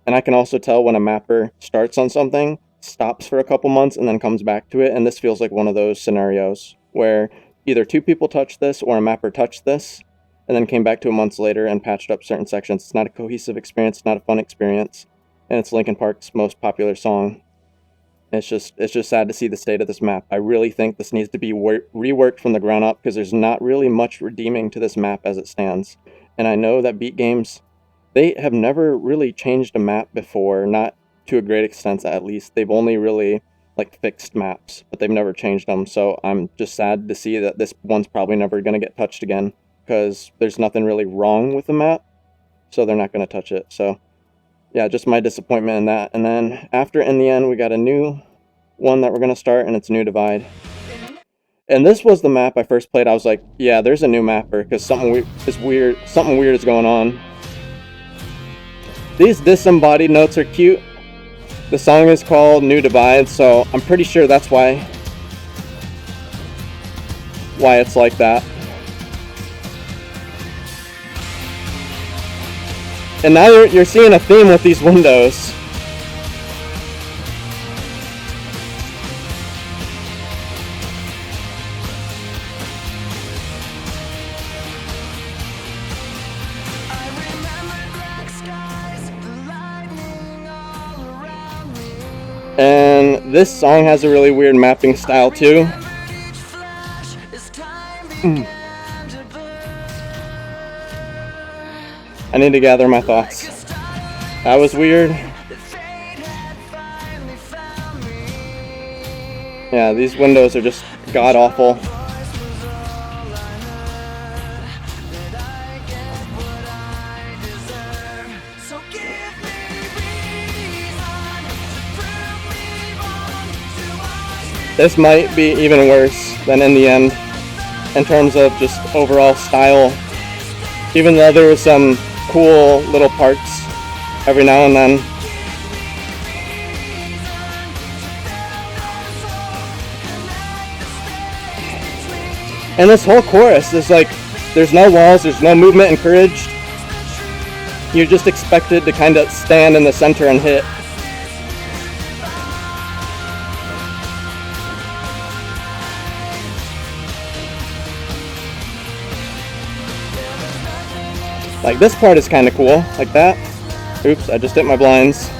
and I can also tell when a mapper starts on something, stops for a couple months, and then comes back to it. And this feels like one of those scenarios where either two people touched this or a mapper touched this, and then came back to it months later and patched up certain sections. It's not a cohesive experience, it's not a fun experience, and it's Linkin Park's most popular song. It's just sad to see the state of this map. I really think this needs to be reworked from the ground up, because there's not really much redeeming to this map as it stands. And I know that Beat Games, they have never really changed a map before, not to a great extent at least. They've only really like fixed maps, but they've never changed them. So I'm just sad to see that this one's probably never going to get touched again, because there's nothing really wrong with the map, so they're not going to touch it. So yeah, just my disappointment in that. And then after In the End, we got a new one that we're going to start, and it's New Divide. And this was the map I first played. I was like, yeah, there's a new mapper, because something weird is going on. These disembodied notes are cute. The song is called New Divide, so I'm pretty sure that's why it's like that. And now you're seeing a theme with these windows. And this song has a really weird mapping style too. I need to gather my thoughts. That was weird. Yeah, these windows are just god-awful. This might be even worse than In the End in terms of just overall style. Even though there was some cool little parts every now and then. And this whole chorus is like, there's no walls, there's no movement encouraged. You're just expected to kind of stand in the center and hit. Like, this part is kind of cool, like that. Oops, I just hit my blinds.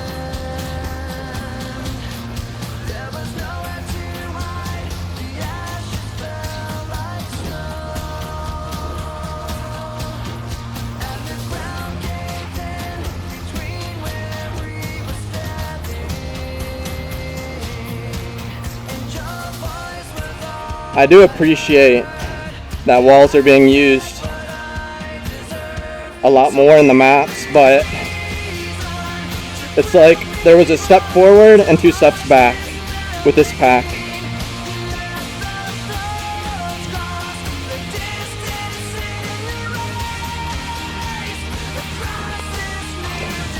I do appreciate that walls are being used a lot more in the maps, but it's like there was a step forward and 2 steps back with this pack.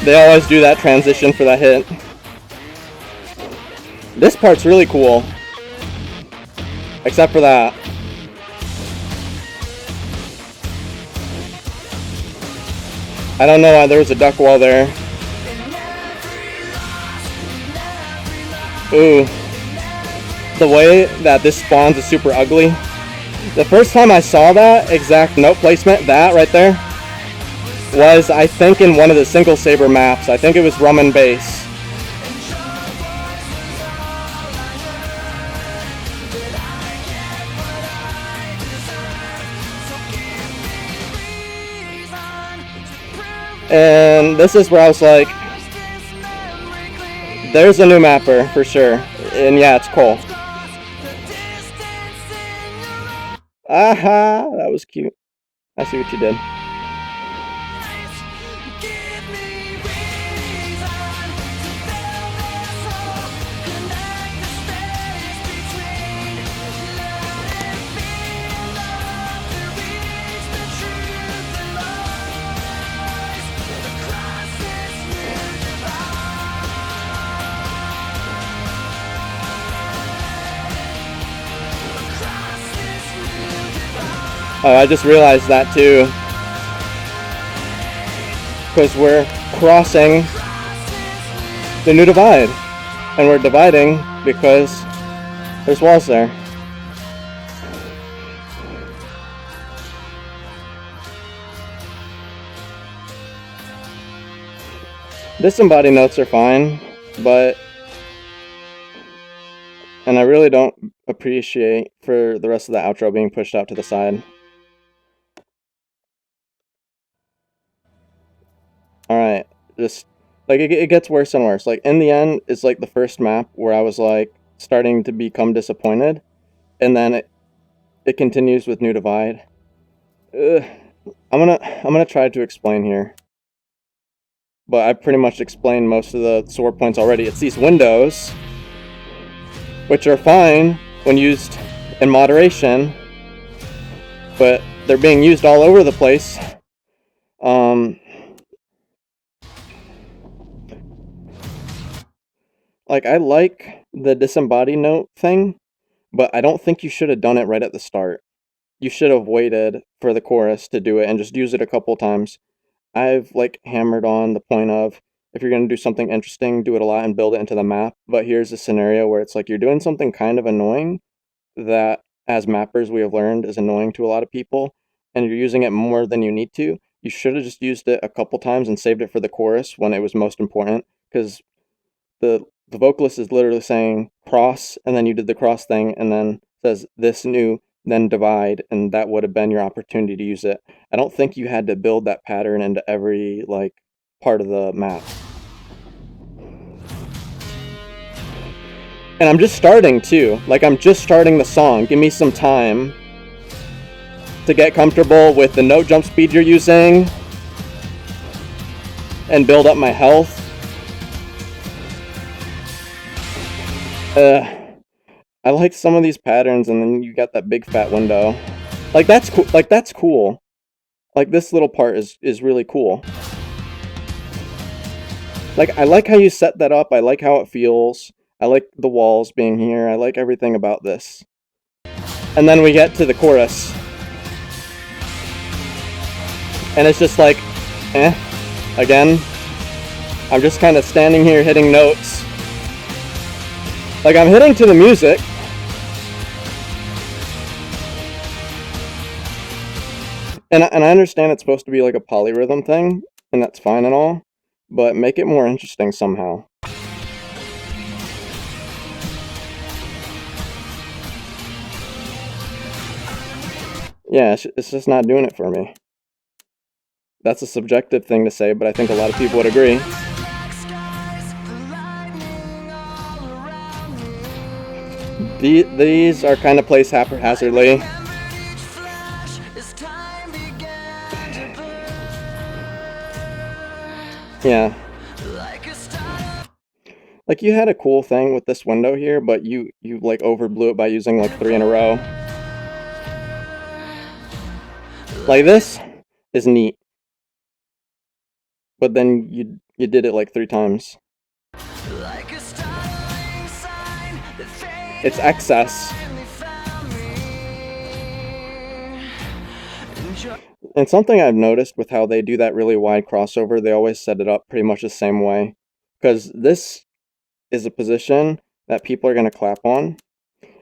They always do that transition for that hit. This part's really cool, except for that. I don't know why there was a duck wall there. Ooh. The way that this spawns is super ugly. The first time I saw that exact note placement, that right there, was I think in one of the single Saber maps. I think it was Rum and Bass. And this is where I was like, there's a new mapper for sure. And yeah, it's Cole. Aha, that was cute. I see what you did. I just realized that too, because we're crossing the New Divide, and we're dividing because there's walls there. Disembodied notes are fine, but And I really don't appreciate for the rest of the outro being pushed out to the side. Alright, just, like, it gets worse and worse. Like, in the end, it's like the first map where I was, like, starting to become disappointed. And then it continues with New Divide. Ugh. I'm gonna try to explain here. But I've pretty much explained most of the sore points already. It's these windows, which are fine when used in moderation, but they're being used all over the place. Like, I like the disembodied note thing, but I don't think you should have done it right at the start. You should have waited for the chorus to do it and just use it a couple times. I've, like, hammered on the point of, if you're going to do something interesting, do it a lot and build it into the map. But here's a scenario where it's like you're doing something kind of annoying that, as mappers, we have learned is annoying to a lot of people, and you're using it more than you need to. You should have just used it a couple times and saved it for the chorus when it was most important, because the vocalist is literally saying cross, and then you did the cross thing, and then says this new, then divide, and that would have been your opportunity to use it. I don't think you had to build that pattern into every, like, part of the map. And I'm just starting too. Like, I'm just starting the song. Give me some time to get comfortable with the note jump speed you're using and build up my health. I like some of these patterns, and then you got that big fat window. Like, that's cool. Like, that's cool. Like, this little part is really cool. Like, I like how you set that up. I like how it feels. I like the walls being here. I like everything about this. And then we get to the chorus. And it's just like, again. I'm just kind of standing here hitting notes. Like, I'm hitting to the music. And I understand it's supposed to be like a polyrhythm thing, and that's fine and all, but make it more interesting somehow. Yeah, it's just not doing it for me. That's a subjective thing to say, but I think a lot of people would agree. These are kind of placed haphazardly. Yeah. Like, you had a cool thing with this window here, but you like overblew it by using like 3 in a row. Like, this is neat. But then you did it like 3 times. It's excess. And something I've noticed with how they do that really wide crossover, they always set it up pretty much the same way. Because this is a position that people are going to clap on.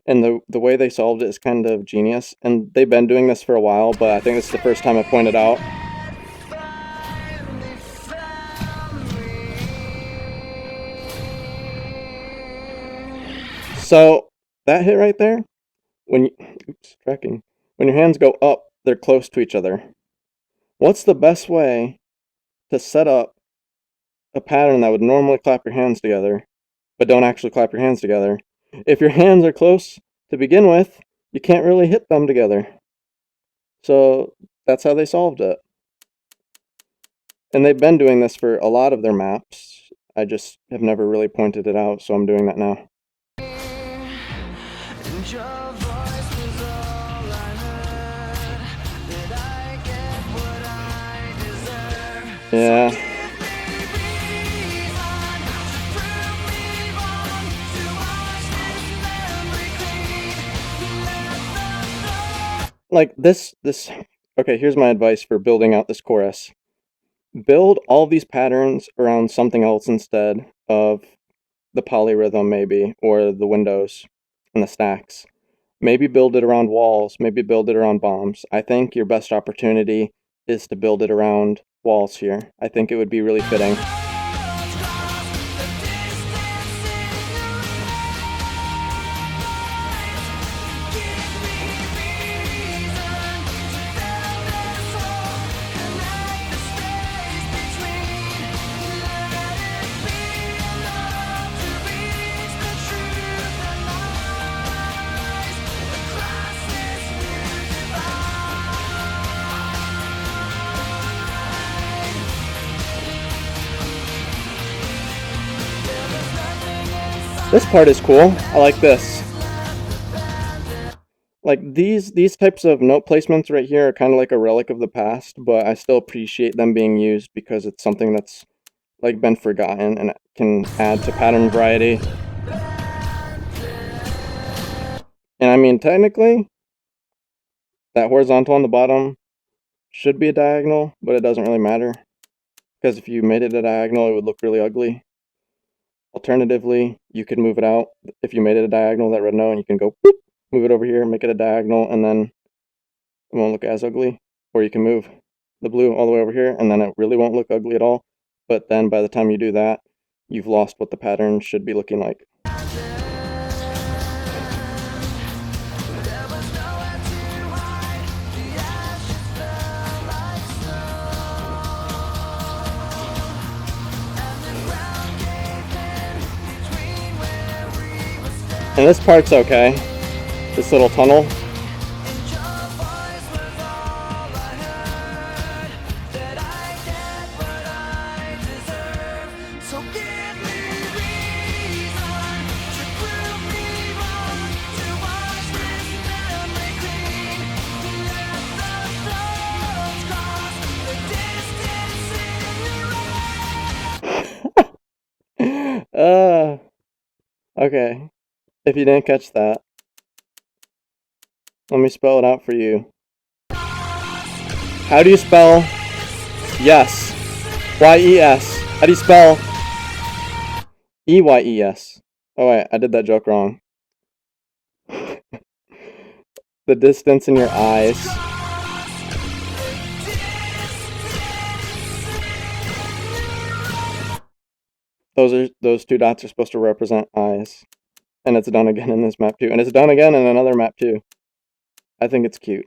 And the way they solved it is kind of genius. And they've been doing this for a while, but I think this is the first time I pointed out. So, that hit right there, when your hands go up, they're close to each other. What's the best way to set up a pattern that would normally clap your hands together, but don't actually clap your hands together? If your hands are close to begin with, you can't really hit them together. So that's how they solved it. And they've been doing this for a lot of their maps. I just have never really pointed it out, so I'm doing that now. Yeah. Like, this, okay, here's my advice for building out this chorus. Build all these patterns around something else instead of the polyrhythm, maybe, or the windows and the stacks. Maybe build it around walls, maybe build it around bombs. I think your best opportunity is to build it around walls here. I think it would be really fitting. This part is cool. I like this. Like these types of note placements right here are kind of like a relic of the past, but I still appreciate them being used because it's something that's like been forgotten and can add to pattern variety. And I mean, technically, that horizontal on the bottom should be a diagonal, but it doesn't really matter because if you made it a diagonal, it would look really ugly. Alternatively, you could move it out. If you made it a diagonal, that red note, and you can go boop, move it over here, make it a diagonal, and then it won't look as ugly. Or you can move the blue all the way over here, and then it really won't look ugly at all. But then by the time you do that, you've lost what the pattern should be looking like. And this part's okay. This little tunnel. Okay. If you didn't catch that, let me spell it out for you. How do you spell yes? Y-E-S. How do you spell E-Y-E-S? Oh wait, I did that joke wrong. The distance in your eyes. Those two dots are supposed to represent eyes. And it's done again in this map too. And it's done again in another map too. I think it's cute.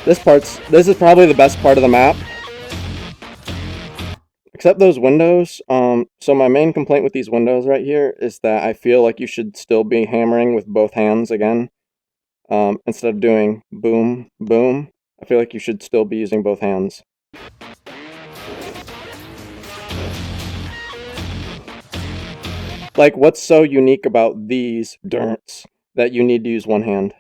This is probably the best part of the map. Except those windows. So my main complaint with these windows right here is that I feel like you should still be hammering with both hands again. Instead of doing boom, boom. I feel like you should still be using both hands. Like, what's so unique about these dirts that you need to use one hand?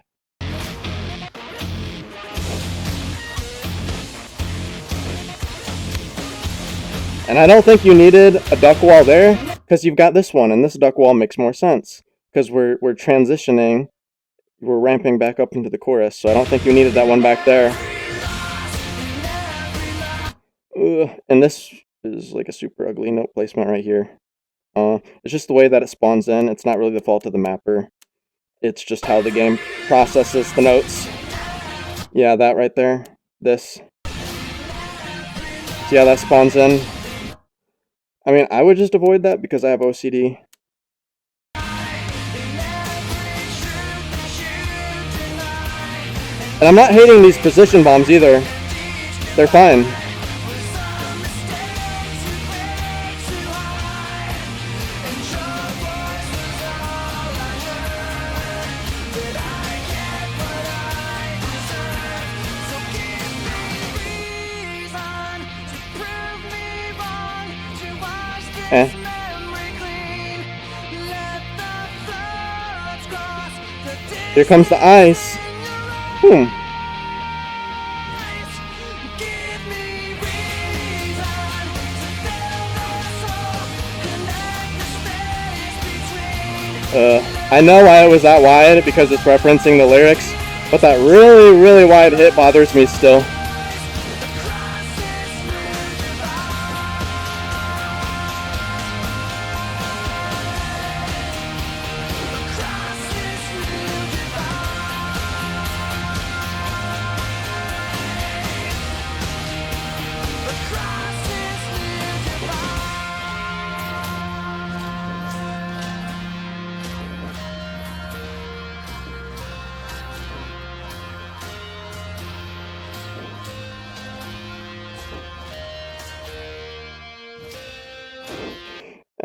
And I don't think you needed a duck wall there, because you've got this one, and this duck wall makes more sense. Because we're transitioning, we're ramping back up into the chorus, so I don't think you needed that one back there. And this is like a super ugly note placement right here. It's just the way that it spawns in. It's not really the fault of the mapper. It's just how the game processes the notes. Yeah, that right there. This. See how that spawns in? I mean, I would just avoid that because I have OCD. And I'm not hating these position bombs either. They're fine. Here comes the ice. I know why it was that wide, because it's referencing the lyrics, but that really, really wide hit bothers me still.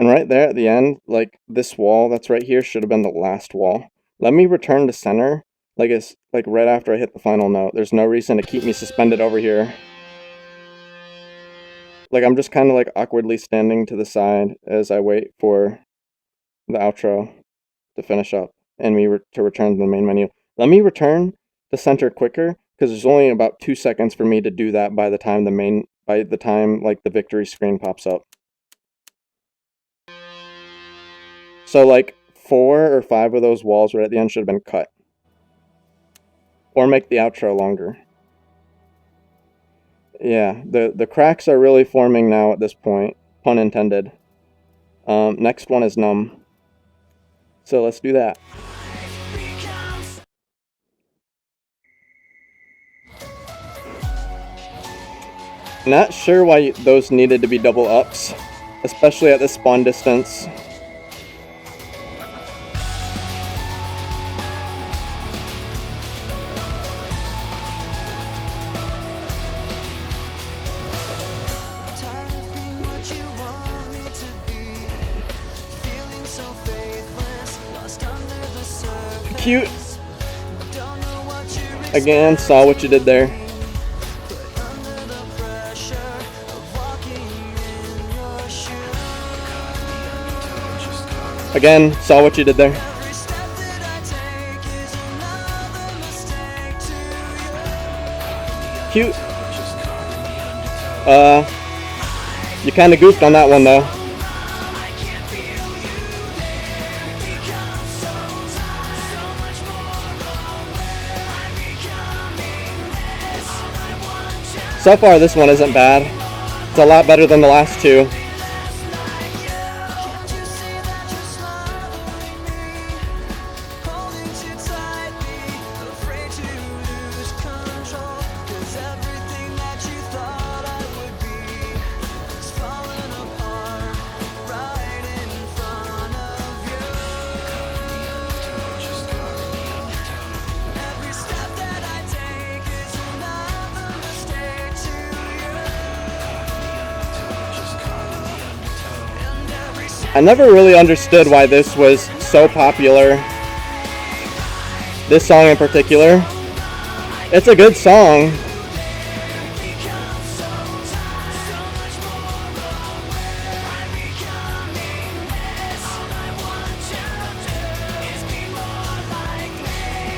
And right there at the end, like this wall that's right here should have been the last wall. Let me return to center, like it's like right after I hit the final note. There's no reason to keep me suspended over here. like I'm just kind of like awkwardly standing to the side as I wait for the outro to finish up and to return to the main menu. Let me return to center quicker because there's only about 2 seconds for me to do that by the time like the victory screen pops up. So like 4 or 5 of those walls right at the end should have been cut. Or make the outro longer. Yeah, the cracks are really forming now at this point. Pun intended. Next one is Numb. So let's do that. Not sure why those needed to be double ups, especially at the spawn distance. Cute. Again, saw what you did there. Again, saw what you did there. Cute. You kind of goofed on that one though. So far, this one isn't bad. It's a lot better than the last two. I never really understood why this was so popular. This song in particular. It's a good song.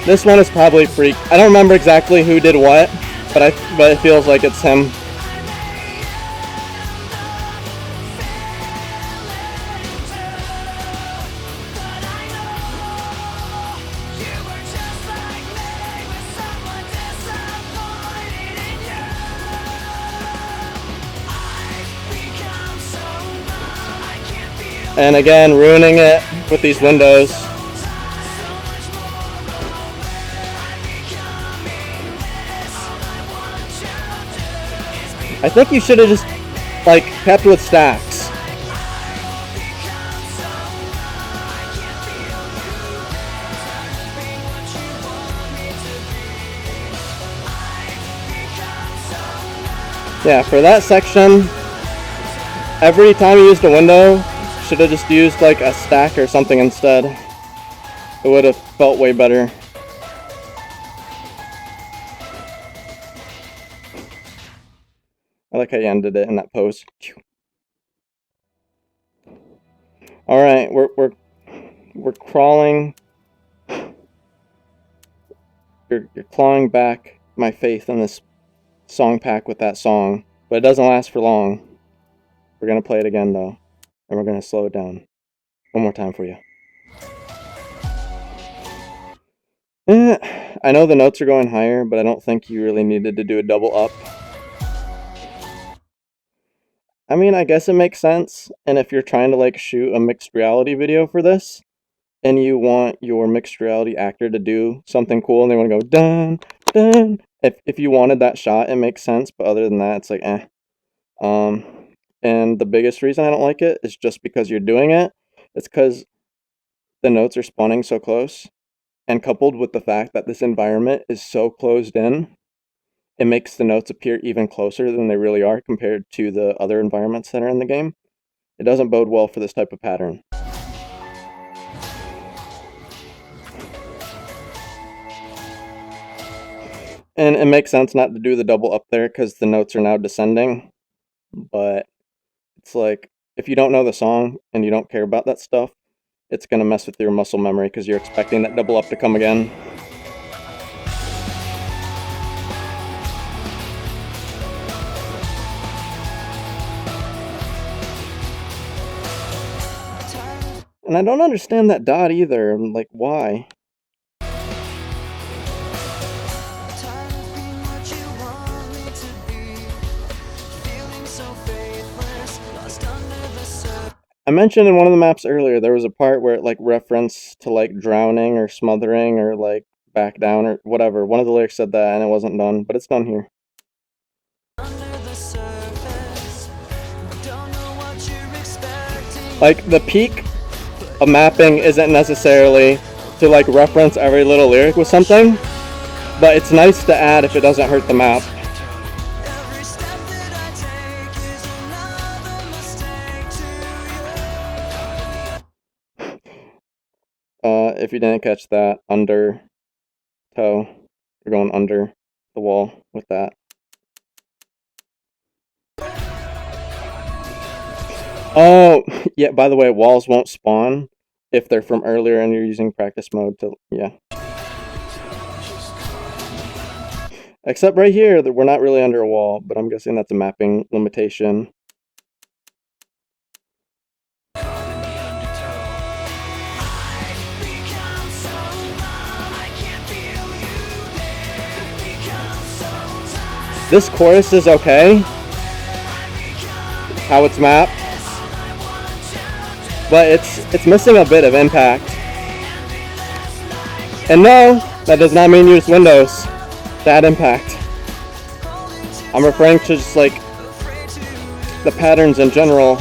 This one is probably Freak. I don't remember exactly who did what, but it feels like it's him. And again, ruining it with these windows. I think you should have just, like, kept with stacks. Yeah, for that section, every time you used a window, should have just used like a stack or something instead. It would have felt way better. I like how you ended it in that pose. All right, we're crawling. You're clawing back my faith in this song pack with that song, but it doesn't last for long. We're gonna play it again though, and we're gonna slow it down one more time for you. I know the notes are going higher, but I don't think you really needed to do a double up. I mean, I guess it makes sense, and if you're trying to like shoot a mixed reality video for this, and you want your mixed reality actor to do something cool, and they want to go dun dun. If you wanted that shot, it makes sense, but other than that, it's like eh. And the biggest reason I don't like it is just because you're doing it. It's because the notes are spawning so close, and coupled with the fact that this environment is so closed in, it makes the notes appear even closer than they really are compared to the other environments that are in the game. It doesn't bode well for this type of pattern. And it makes sense not to do the double up there because the notes are now descending. but it's like if you don't know the song and you don't care about that stuff, it's gonna mess with your muscle memory because you're expecting that double up to come again. And I don't understand that dot either. I'm like, why? I mentioned in one of the maps earlier there was a part where it like referenced to like drowning or smothering or like back down or whatever. One of the lyrics said that and it wasn't done, but it's done here. Like the peak of mapping isn't necessarily to like reference every little lyric with something, but it's nice to add if it doesn't hurt the map. If you didn't catch that, under toe, you're going under the wall with that. Oh, yeah, by the way, walls won't spawn if they're from earlier and you're using practice mode to, yeah. Except right here, that we're not really under a wall, but I'm guessing that's a mapping limitation. This chorus is okay, how it's mapped, but it's missing a bit of impact. And no, that does not mean use Windows to add impact. I'm referring to just like the patterns in general.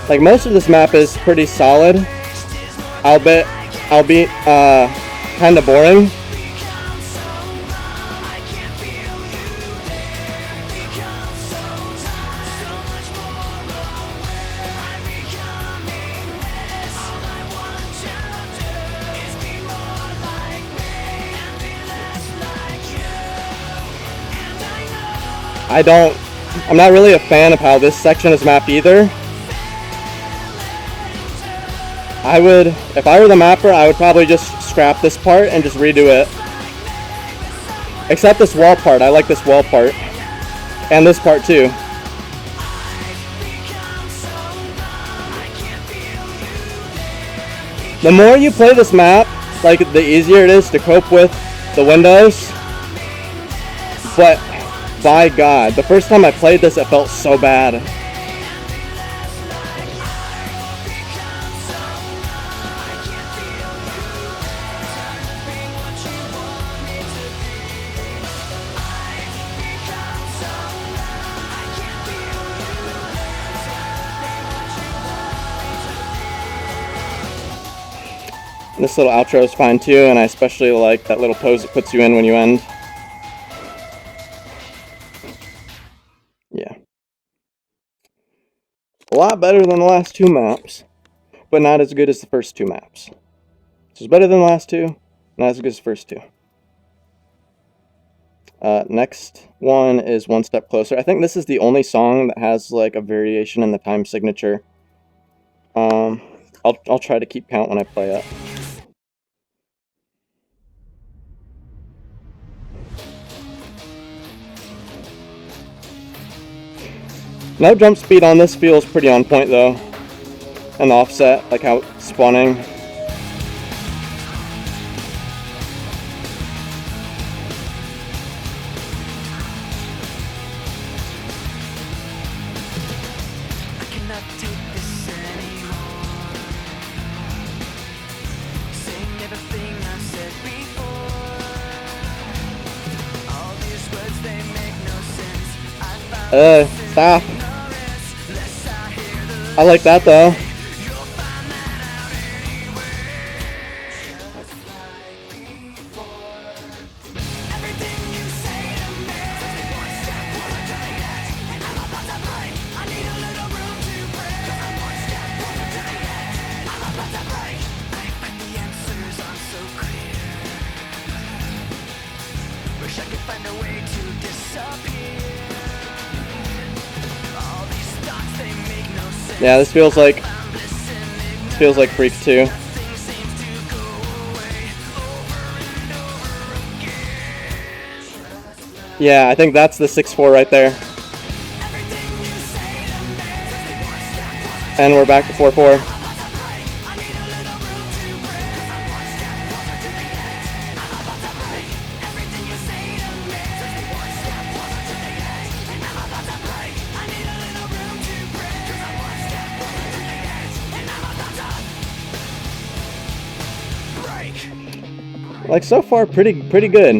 Like most of this map is pretty solid, albeit kind of boring. I'm not really a fan of how this section is mapped either. If I were the mapper, I would probably just scrap this part and just redo it. Except this wall part, I like this wall part. And this part too. The more you play this map, like the easier it is to cope with the windows. But, by God, the first time I played this, it felt so bad. This little outro is fine too, and I especially like that little pose it puts you in when you end. Yeah. A lot better than the last two maps, but not as good as the first two maps. So it's better than the last two, not as good as the first two. Next one is One Step Closer. I think this is the only song that has like a variation in the time signature. I'll try to keep count when I play it. No jump speed on this feels pretty on point though. And the offset, like how it's spawning. Stop. I like that though. Yeah, this feels like Freak 2. Yeah, I think that's the 6/4 right there. And we're back to 4/4. Like, so far, pretty good.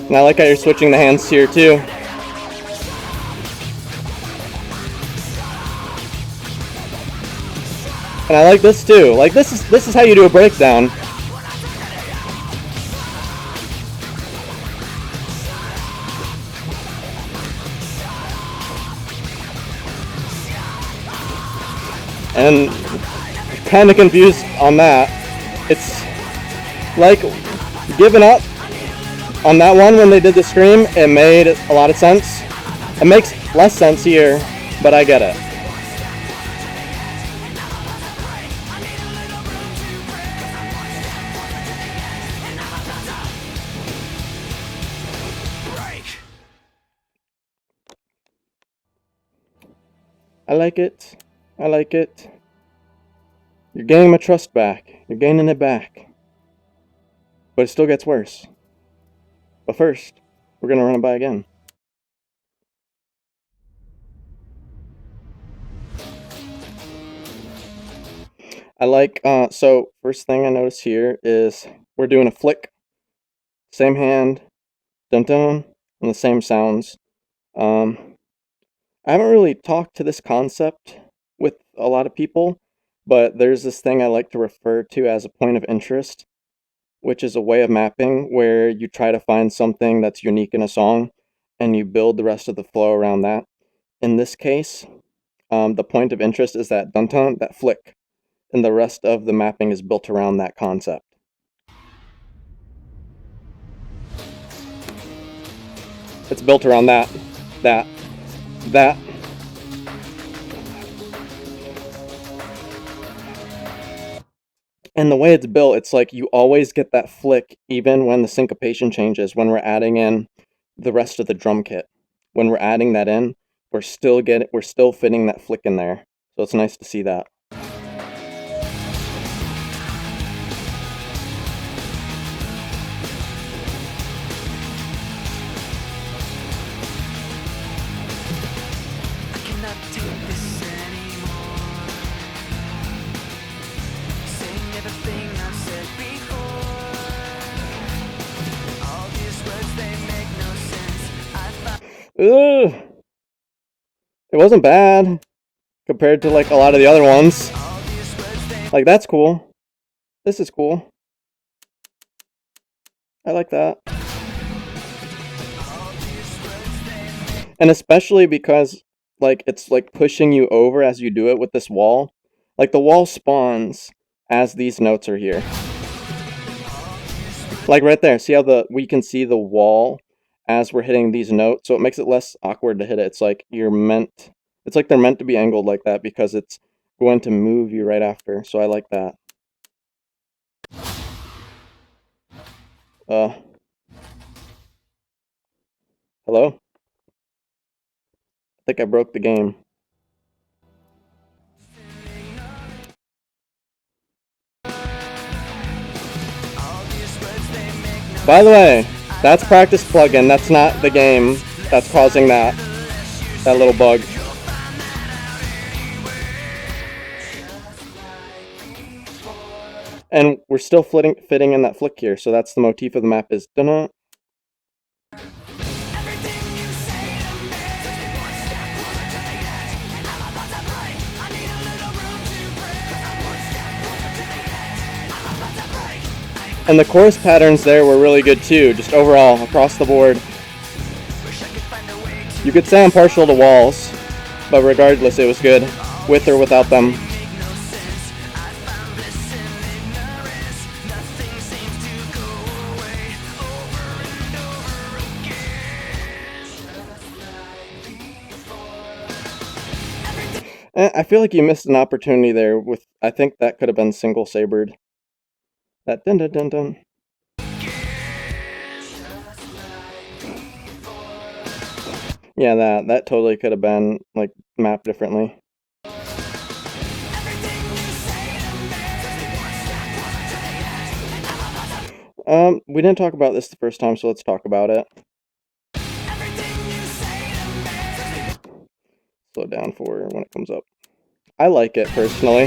And I like how you're switching the hands here too. And I like this too. Like, this is how you do a breakdown. And kind of confused on that. It's like giving up on that one when they did the scream. It made a lot of sense. It makes less sense here, but I get it. I like it. I like it. You're gaining my trust back. You're gaining it back. But it still gets worse. But first, we're going to run it by again. I like, so first thing I notice here is we're doing a flick. Same hand, dun-dun, and the same sounds. I haven't really talked to this concept with a lot of people, but there's this thing I like to refer to as a point of interest, which is a way of mapping where you try to find something that's unique in a song and you build the rest of the flow around that. In this case, the point of interest is that dun-dun, that flick, and the rest of the mapping is built around that concept. It's built around that. And the way it's built, it's like you always get that flick even when the syncopation changes, when we're adding in the rest of the drum kit. When we're adding that in, we're still fitting that flick in there. So it's nice to see that. Ugh. It wasn't bad compared to like a lot of the other ones. Like, that's cool. This is cool. I like that. And especially because like it's like pushing you over as you do it with this wall. Like, the wall spawns as these notes are here. Like right there, see how we can see the wall as we're hitting these notes, so it makes it less awkward to hit it. It's like they're meant to be angled like that because it's going to move you right after. So I like that. Hello? I think I broke the game. By the way, that's practice plugin. That's not the game that's causing that little bug. And we're still fitting in that flick here, so that's the motif of the map is dun-dun. And the chorus patterns there were really good too, just overall, across the board. You could say I'm partial to walls, but regardless, it was good, with or without them. I feel like you missed an opportunity there with, I think that could have been single sabered. That dun dun dun dun. Yeah, that totally could have been like mapped differently. We didn't talk about this the first time, so let's talk about it. Slow down for when it comes up. I like it personally.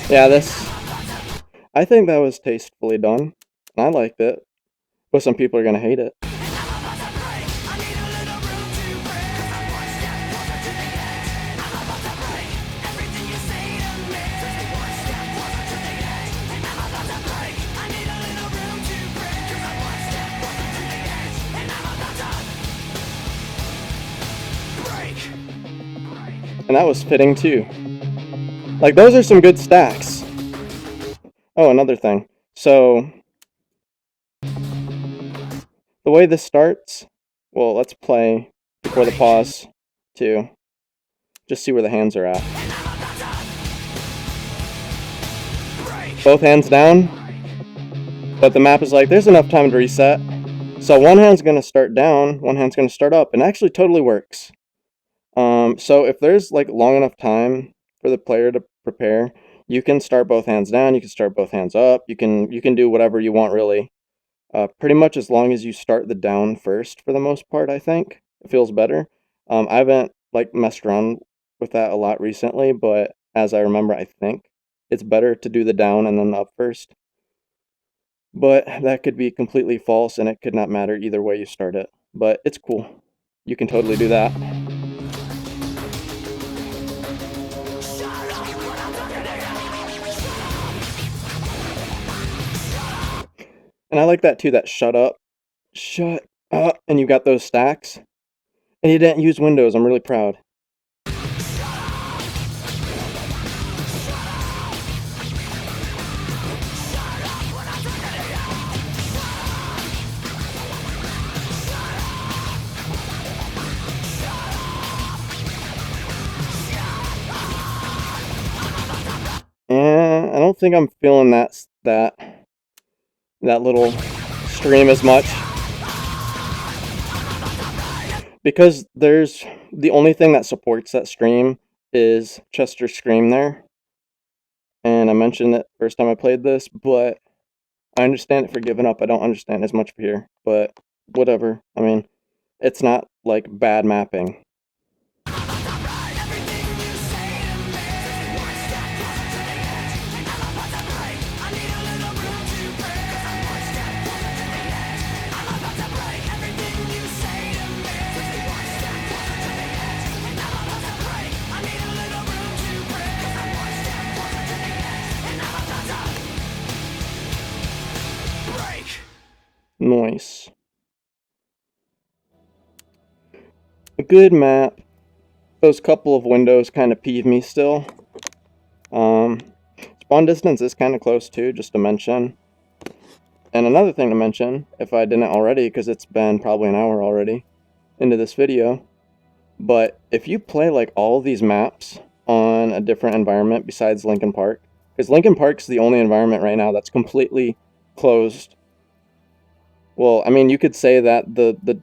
Yeah, I think that was tastefully done. I liked it, but some people are gonna hate it. And that was fitting too. Like, those are some good stacks. Oh, another thing. So, the way this starts, well, let's play before the pause to just see where the hands are at. Both hands down, but the map is like, there's enough time to reset. So one hand's going to start down, one hand's going to start up, and it actually totally works. So if there's like long enough time for the player to prepare, you can start both hands down, you can start both hands up, you can do whatever you want really. Pretty much as long as you start the down first for the most part, I think. It feels better. I haven't like messed around with that a lot recently, but as I remember, I think it's better to do the down and then the up first. But that could be completely false and it could not matter either way you start it. But it's cool. You can totally do that. And I like that too, that shut up, and you got those stacks. And you didn't use Windows, I'm really proud. And I don't think I'm feeling that little stream as much. Because there's the only thing that supports that stream is Chester's Scream there. And I mentioned it first time I played this, but I understand it for giving up. I don't understand as much for here, but whatever. I mean, it's not like bad mapping. Nice. A good map. Those couple of windows kind of peeve me still. Spawn distance is kind of close too, just to mention. And another thing to mention, if I didn't already, because it's been probably an hour already into this video, but if you play like all of these maps on a different environment besides Linkin Park, because Linkin Park's the only environment right now that's completely closed. Well, I mean, you could say that the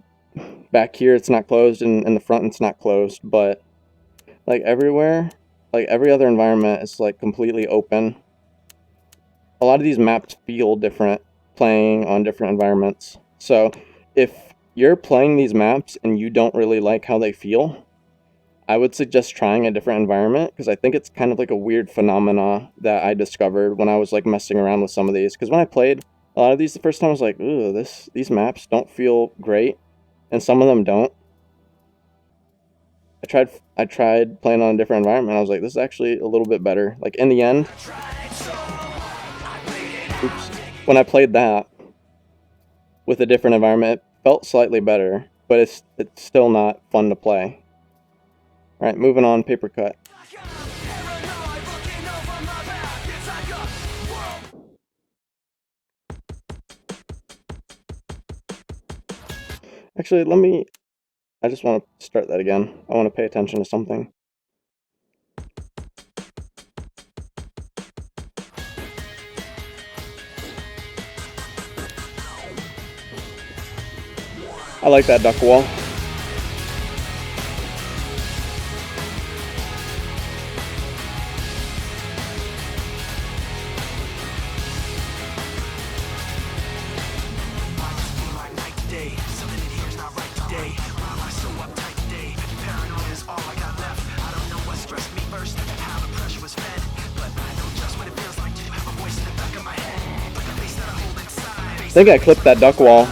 back here it's not closed and in the front it's not closed, but like everywhere, like every other environment is like completely open. A lot of these maps feel different playing on different environments. So if you're playing these maps and you don't really like how they feel, I would suggest trying a different environment, because I think it's kind of like a weird phenomena that I discovered when I was like messing around with some of these. Because when I played a lot of these the first time, I was like, ooh, these maps don't feel great, and some of them don't. I tried playing on a different environment. I was like, this is actually a little bit better. Like in the end, oops, when I played that with a different environment, it felt slightly better, but it's still not fun to play. All right, moving on, Papercut. Actually, let me I just want to start that again. I want to pay attention to something. I like that duck wall. I think I clipped that duck wall.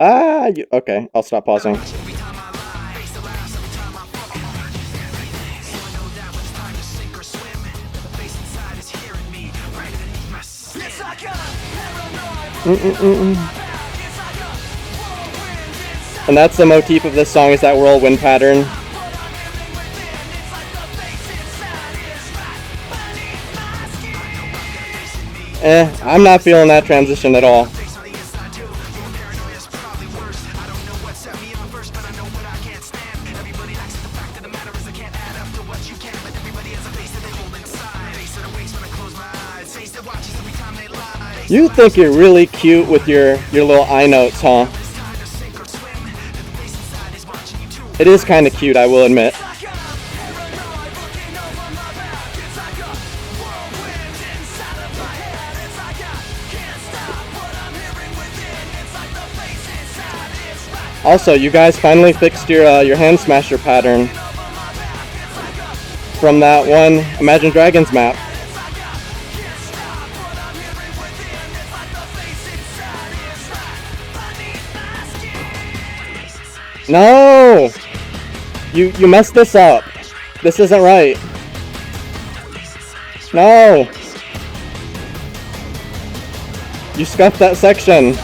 Ah, okay, I'll stop pausing. And that's the motif of this song, is that whirlwind pattern. I'm not feeling that transition at all. You think you're really cute with your little eye notes, huh? It is kind of cute, I will admit. Also, you guys finally fixed your hand smasher pattern from that one Imagine Dragons map. No! You messed this up. This isn't right. No! You scuffed that section.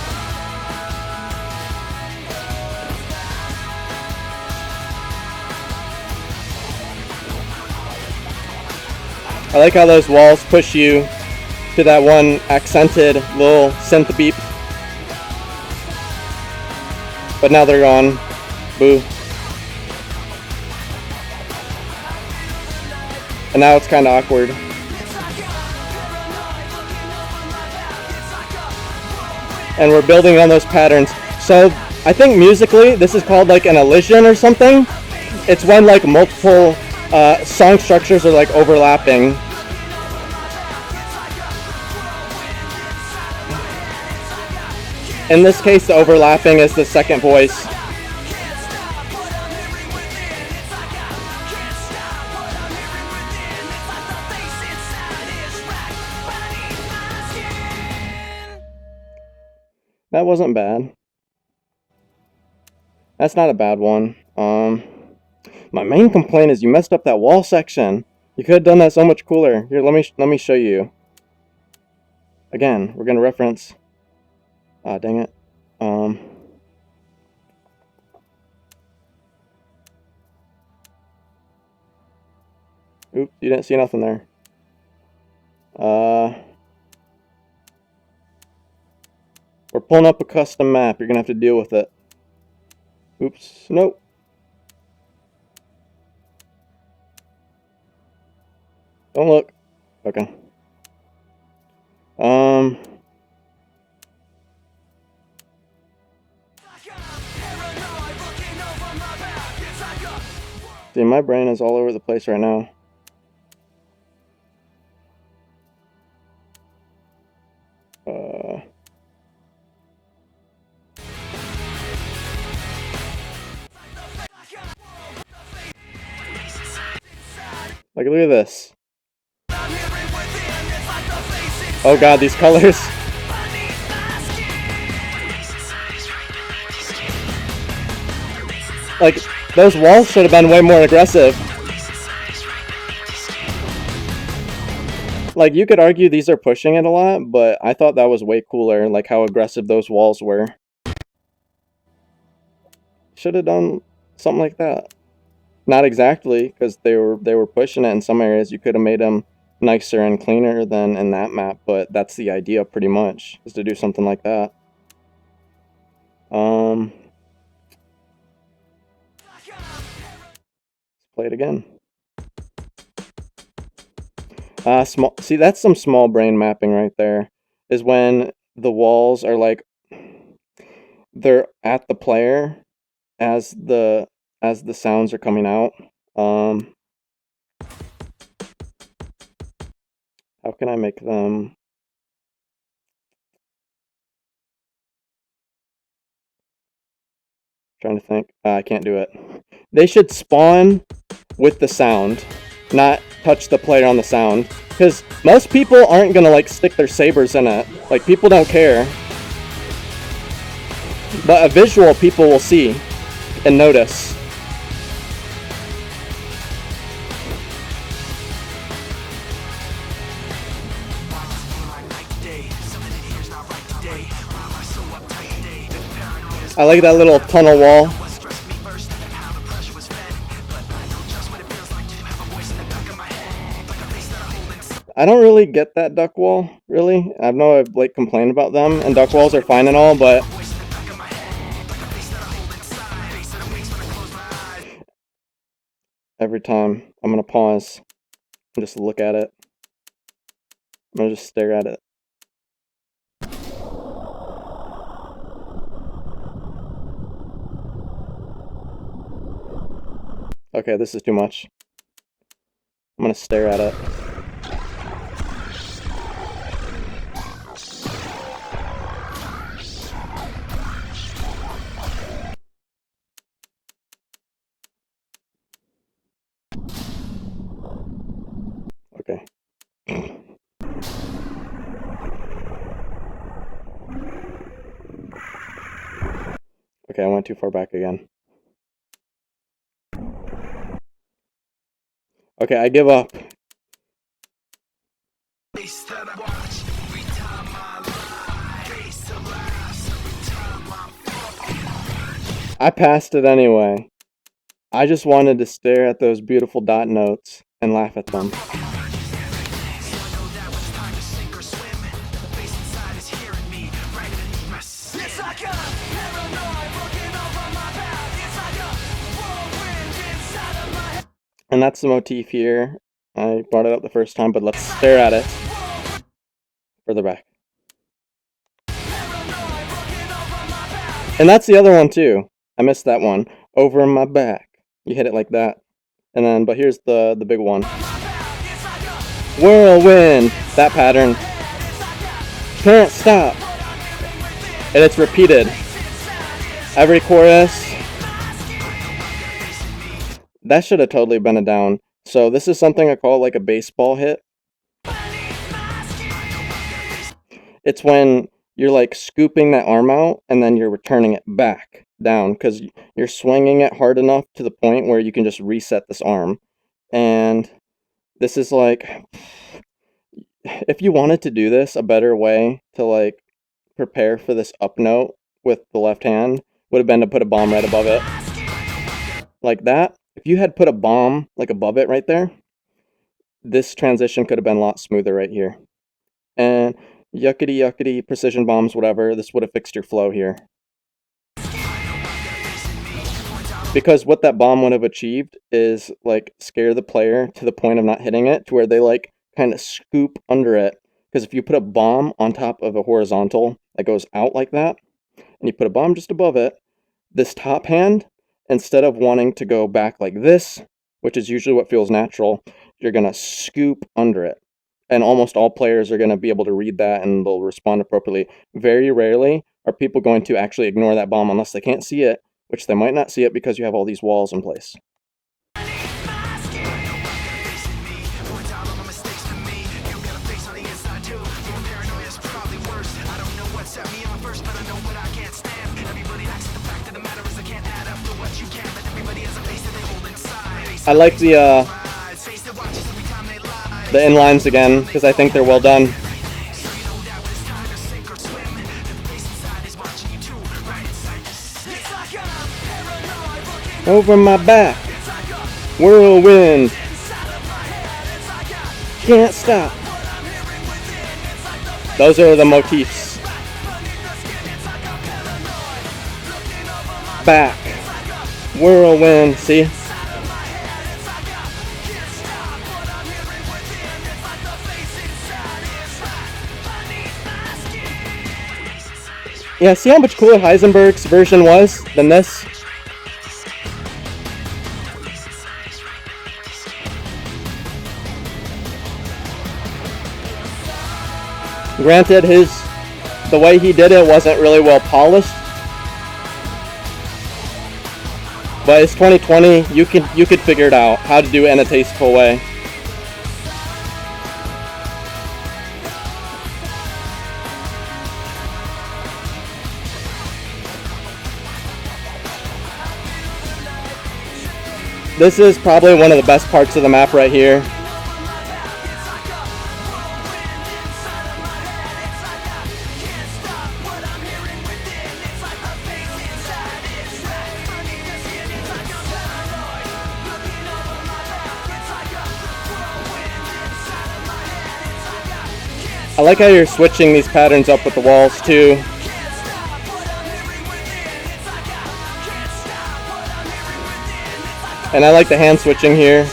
I like how those walls push you to that one accented little synth beep. But now they're gone. Boo. And now it's kind of awkward. And we're building on those patterns. So I think musically this is called like an elision or something. It's when like multiple song structures are like overlapping. In this case, the overlapping is the second voice. That wasn't bad. That's not a bad one. My main complaint is you messed up that wall section. You could have done that so much cooler. Here, let me show you. Again, we're gonna reference. Ah, dang it. Oops, you didn't see nothing there. We're pulling up a custom map. You're gonna have to deal with it. Oops, nope. Don't look. Okay. See, my brain is all over the place right now. Like, look at this. Oh god, these colors. Like, those walls should have been way more aggressive. Like, you could argue these are pushing it a lot, but I thought that was way cooler, like how aggressive those walls were. Should have done something like that. Not exactly, because they were pushing it in some areas. You could have made them nicer and cleaner than in that map, but that's the idea pretty much, is to do something like that. play it again. Small. See, that's some small brain mapping right there. Is when the walls are like they're at the player as the sounds are coming out. How can I make them? Trying to think. I can't do it. They should spawn with the sound, not touch the player on the sound, because most people aren't gonna like stick their sabers in it. Like, people don't care, but a visual people will see and notice. I like that little tunnel wall. I don't really get that duck wall, really. I know I've like complained about them, and duck walls are fine and all, but every time I'm gonna pause and just look at it. I'm gonna just stare at it. Okay, this is too much. I'm gonna stare at it. Okay. Okay, I went too far back again. Okay, I give up. I passed it anyway. I just wanted to stare at those beautiful dot notes and laugh at them. And that's the motif here. I brought it up the first time, but let's stare at it. Further back. And that's the other one too. I missed that one. Over my back. You hit it like that. And then, but here's the big one. Whirlwind. That pattern. Can't stop. And it's repeated. Every chorus. That should have totally been a down. So this is something I call like a baseball hit. It's when you're like scooping that arm out and then you're returning it back down because you're swinging it hard enough to the point where you can just reset this arm. And this is like, if you wanted to do this, a better way to like prepare for this up note with the left hand would have been to put a bomb right above it. Like that. If you had put a bomb like above it right there, this transition could have been a lot smoother right here. And yuckity, precision bombs, whatever, this would have fixed your flow here. Because what that bomb would have achieved is like scare the player to the point of not hitting it, to where they like kind of scoop under it. Because if you put a bomb on top of a horizontal that goes out like that, and you put a bomb just above it, this top hand, instead of wanting to go back like this, which is usually what feels natural, you're going to scoop under it. And almost all players are going to be able to read that and they'll respond appropriately. Very rarely are people going to actually ignore that bomb unless they can't see it, which they might not see it because you have all these walls in place. I like the inlines again because I think they're well done. Over my back, whirlwind, can't stop. Those are the motifs. Back, whirlwind, see? Yeah, see how much cooler Heisenberg's version was than this? Granted, the way he did it wasn't really well polished, but it's 2020. You could figure it out how to do it in a tasteful way. This is probably one of the best parts of the map right here. I like how you're switching these patterns up with the walls too. And I like the hand switching here.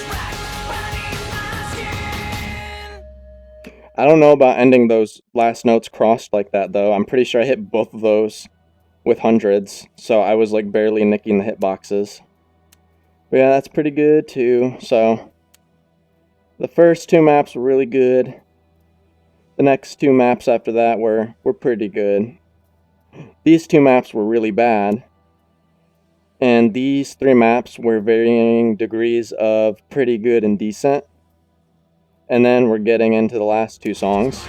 I don't know about ending those last notes crossed like that though. I'm pretty sure I hit both of those with hundreds, so I was like barely nicking the hitboxes. But yeah, that's pretty good too. So the first two maps were really good. The next two maps after that were pretty good. These two maps were really bad. And these three maps were varying degrees of pretty good and decent. And then we're getting into the last two songs.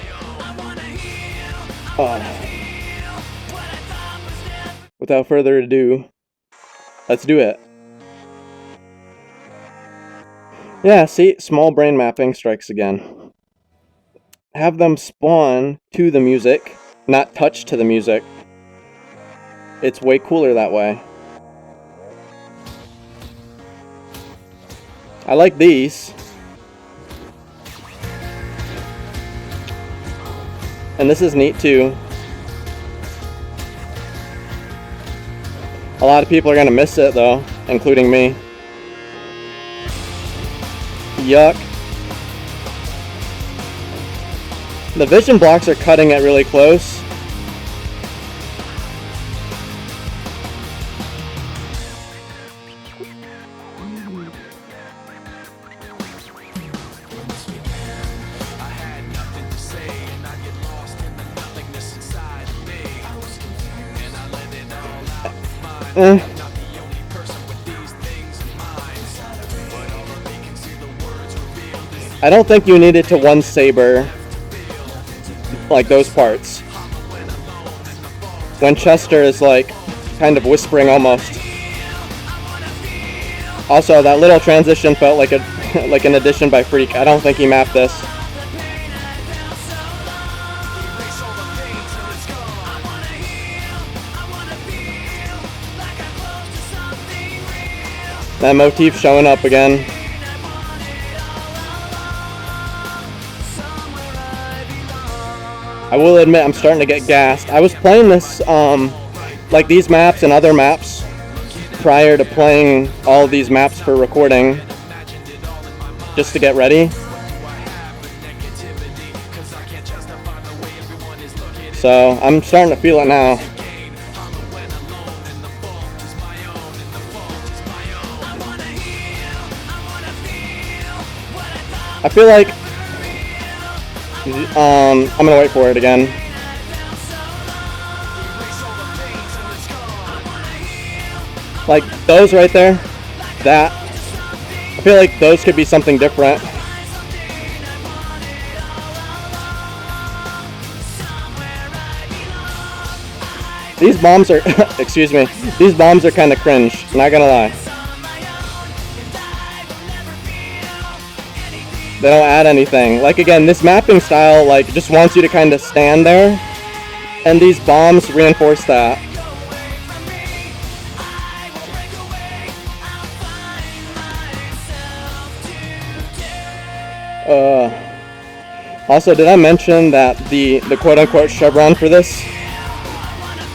Without further ado, let's do it. Yeah, see, small brain mapping strikes again. Have them spawn to the music, not touch to the music. It's way cooler that way. I like these. And this is neat too. A lot of people are gonna miss it though, including me. Yuck. The vision blocks are cutting it really close. I don't think you needed to one Saber like those parts. When Chester is like kind of whispering almost. Also, that little transition felt like like an addition by Freak. I don't think he mapped this. That motif showing up again. I will admit I'm starting to get gassed. I was playing this, like these maps and other maps, prior to playing all of these maps for recording, just to get ready. So I'm starting to feel it now. I feel like I'm gonna wait for it again. Like those right there, that I feel like those could be something different. These bombs are excuse me, these bombs are kind of cringe, not gonna lie. They don't add anything. Like again, this mapping style like just wants you to kind of stand there, and these bombs reinforce that. Also, did I mention that the quote-unquote chevron for this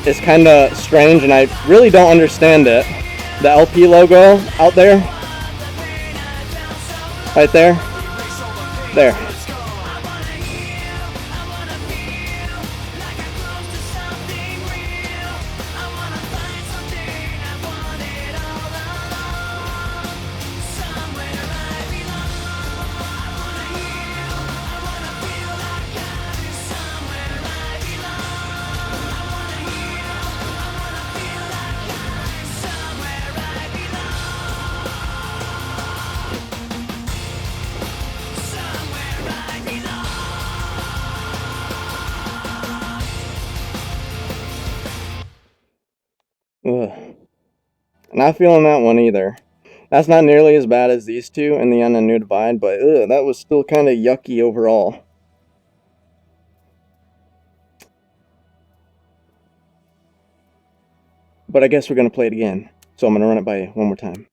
is kind of strange, and I really don't understand it. The LP logo out there, right there. There. Not feeling that one either. That's not nearly as bad as these two in the End and New Divide, but that was still kind of yucky overall. But I guess we're going to play it again. So I'm going to run it by you one more time.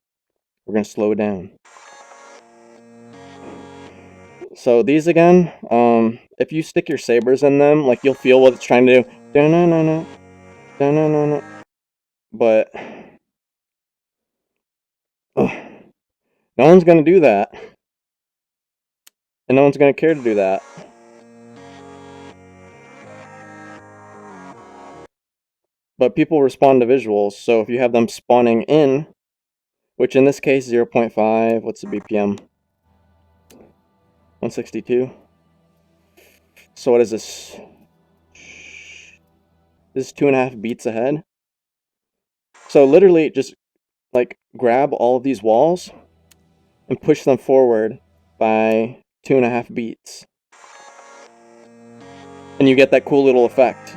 We're going to slow it down. So these again, if you stick your sabers in them, like you'll feel what it's trying to do. Da-na-na-na, da-na-na-na. But no one's going to do that. And no one's going to care to do that. But people respond to visuals, so if you have them spawning in, which in this case 0.5, what's the BPM? 162. So what is this? This is 2.5 beats ahead. So literally just like grab all of these walls and push them forward by 2.5 beats. And you get that cool little effect.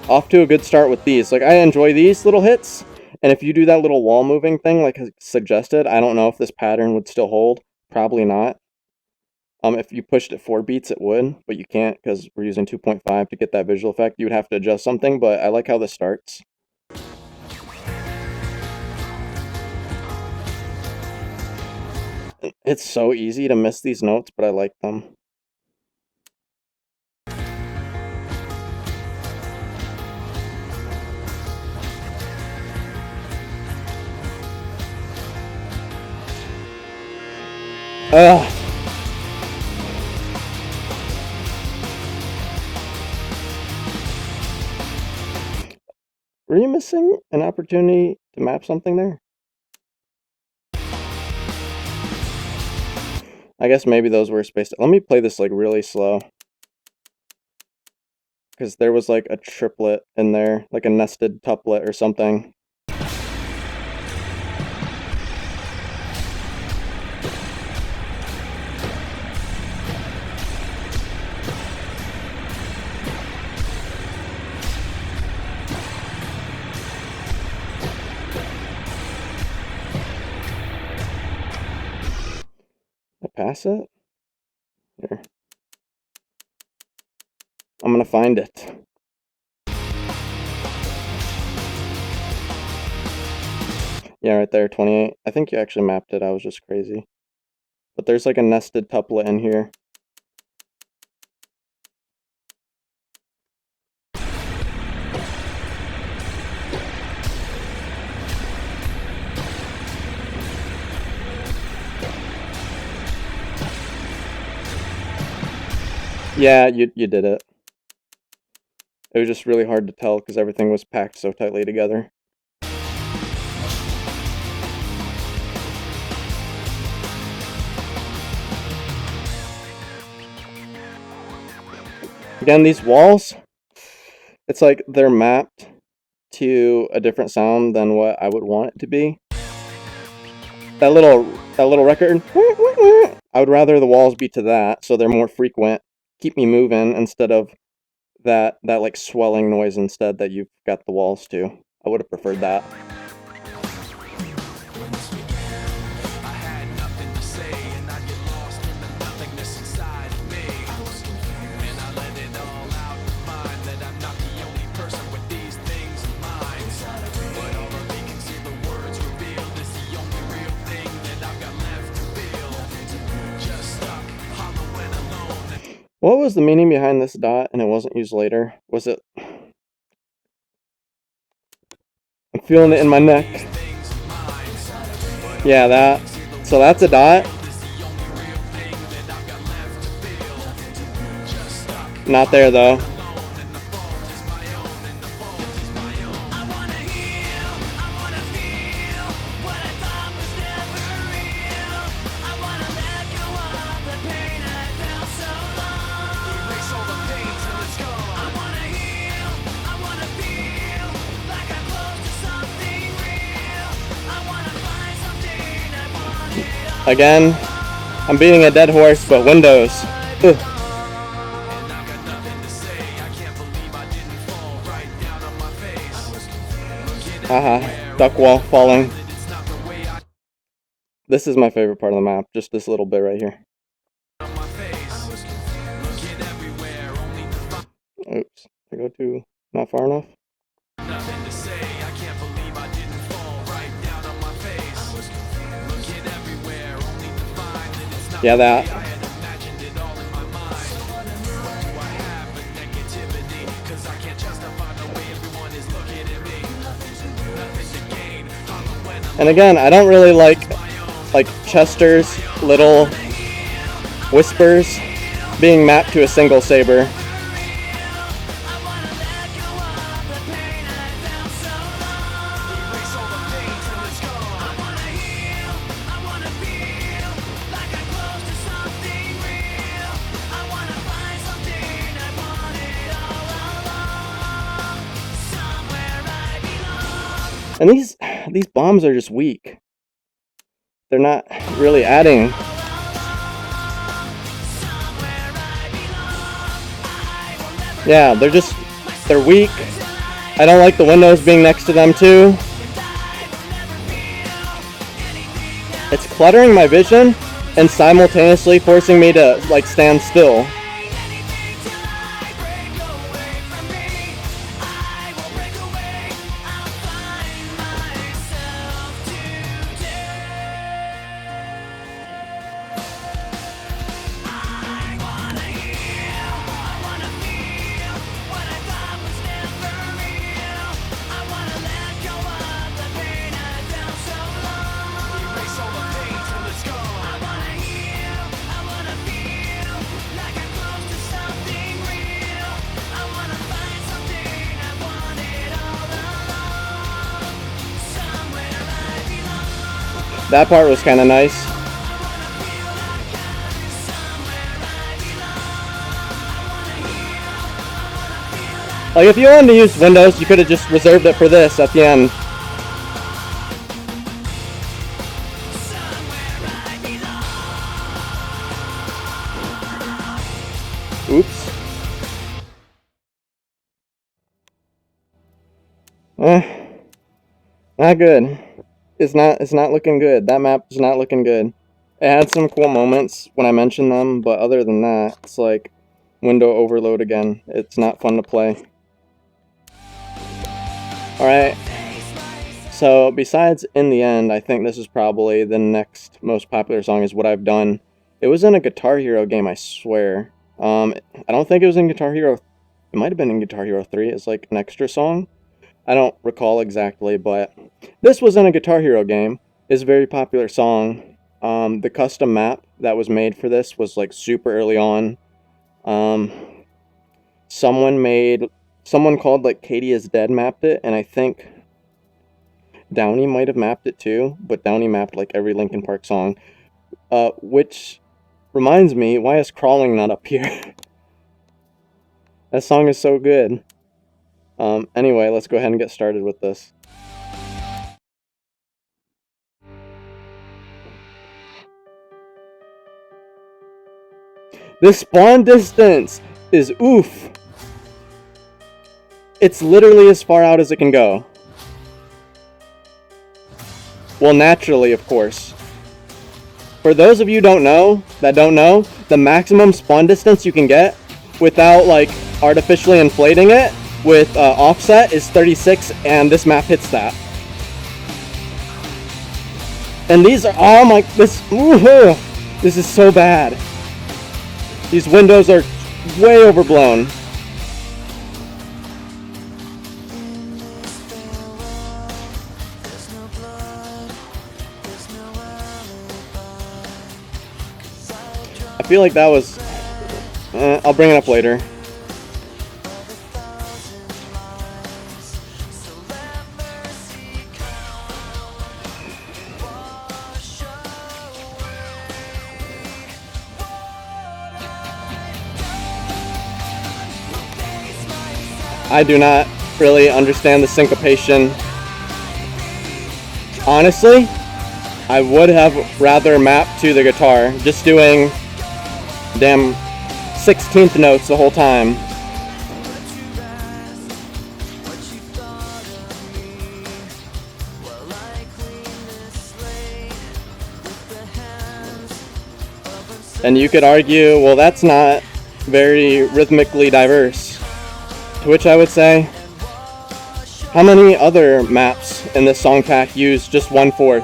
Off to a good start with these. Like, I enjoy these little hits, and if you do that little wall moving thing like I suggested, I don't know if this pattern would still hold. Probably not. If you pushed it 4 beats, it would, but you can't because we're using 2.5 to get that visual effect. You would have to adjust something, but I like how this starts. It's so easy to miss these notes, but I like them. Ugh. Were you missing an opportunity to map something there? I guess maybe those were spaced. Let me play this like really slow. Because there was like a triplet in there, like a nested tuplet or something. Pass it? Here. I'm gonna find it. Yeah, right there, 28. I think you actually mapped it, I was just crazy. But there's like a nested tuplet in here. Yeah, you did it. It was just really hard to tell because everything was packed so tightly together. Again, these walls, it's like they're mapped to a different sound than what I would want it to be. That little record, I would rather the walls be to that so they're more frequent, keep me moving instead of that like swelling noise instead that you've got the walls to. I would have preferred that. What was the meaning behind this dot and it wasn't used later? Was it... I'm feeling it in my neck. Yeah, that. So that's a dot. Not there though. Again, I'm beating a dead horse, but Windows. Ugh. Haha, duck wall falling. This is my favorite part of the map, just this little bit right here. Oops, I go too not far enough. Nothing to say, I can't believe I didn't fall right down on my face. Looking everywhere, only to find that it's not yeah, that. the way I had imagined it all in my mind. Do I have a negativity? Cause I can't justify the way everyone is looking at me. Nothing to gain, when I'm And again, I don't really like Chester's little whispers being mapped to a single Saber. And these bombs are just weak. They're not really adding. Yeah, they're weak. I don't like the windows being next to them too. It's cluttering my vision and simultaneously forcing me to like stand still. That part was kind of nice. Like, if you wanted to use windows, you could have just reserved it for this at the end. Oops. Not good. It's not looking good. That map is not looking good. It had some cool moments when I mentioned them, but other than that, it's like window overload again. It's not fun to play. Alright. So besides In the End, I think this is probably the next most popular song is What I've Done. It was in a Guitar Hero game, I swear. I don't think it was in Guitar Hero. It might have been in Guitar Hero 3. It's like an extra song. I don't recall exactly, but this was in a Guitar Hero game. It's a very popular song. The custom map that was made for this was like super early on. Someone called like Katie is Dead mapped it, and I think Downey might have mapped it too, but Downey mapped like every Linkin Park song. Which reminds me, why is Crawling not up here? That song is so good. Anyway, let's go ahead and get started with this. The spawn distance is oof. It's literally as far out as it can go. Well, naturally, of course. For those of you that don't know, the maximum spawn distance you can get without like artificially inflating it with offset is 36, and this map hits that. And these are all my this is so bad. These windows are way overblown. I feel like that was I'll bring it up later. I do not really understand the syncopation. Honestly, I would have rather mapped to the guitar, just doing damn 16th notes the whole time. And you could argue, well, that's not very rhythmically diverse. To which I would say, how many other maps in this song pack use just 1/4?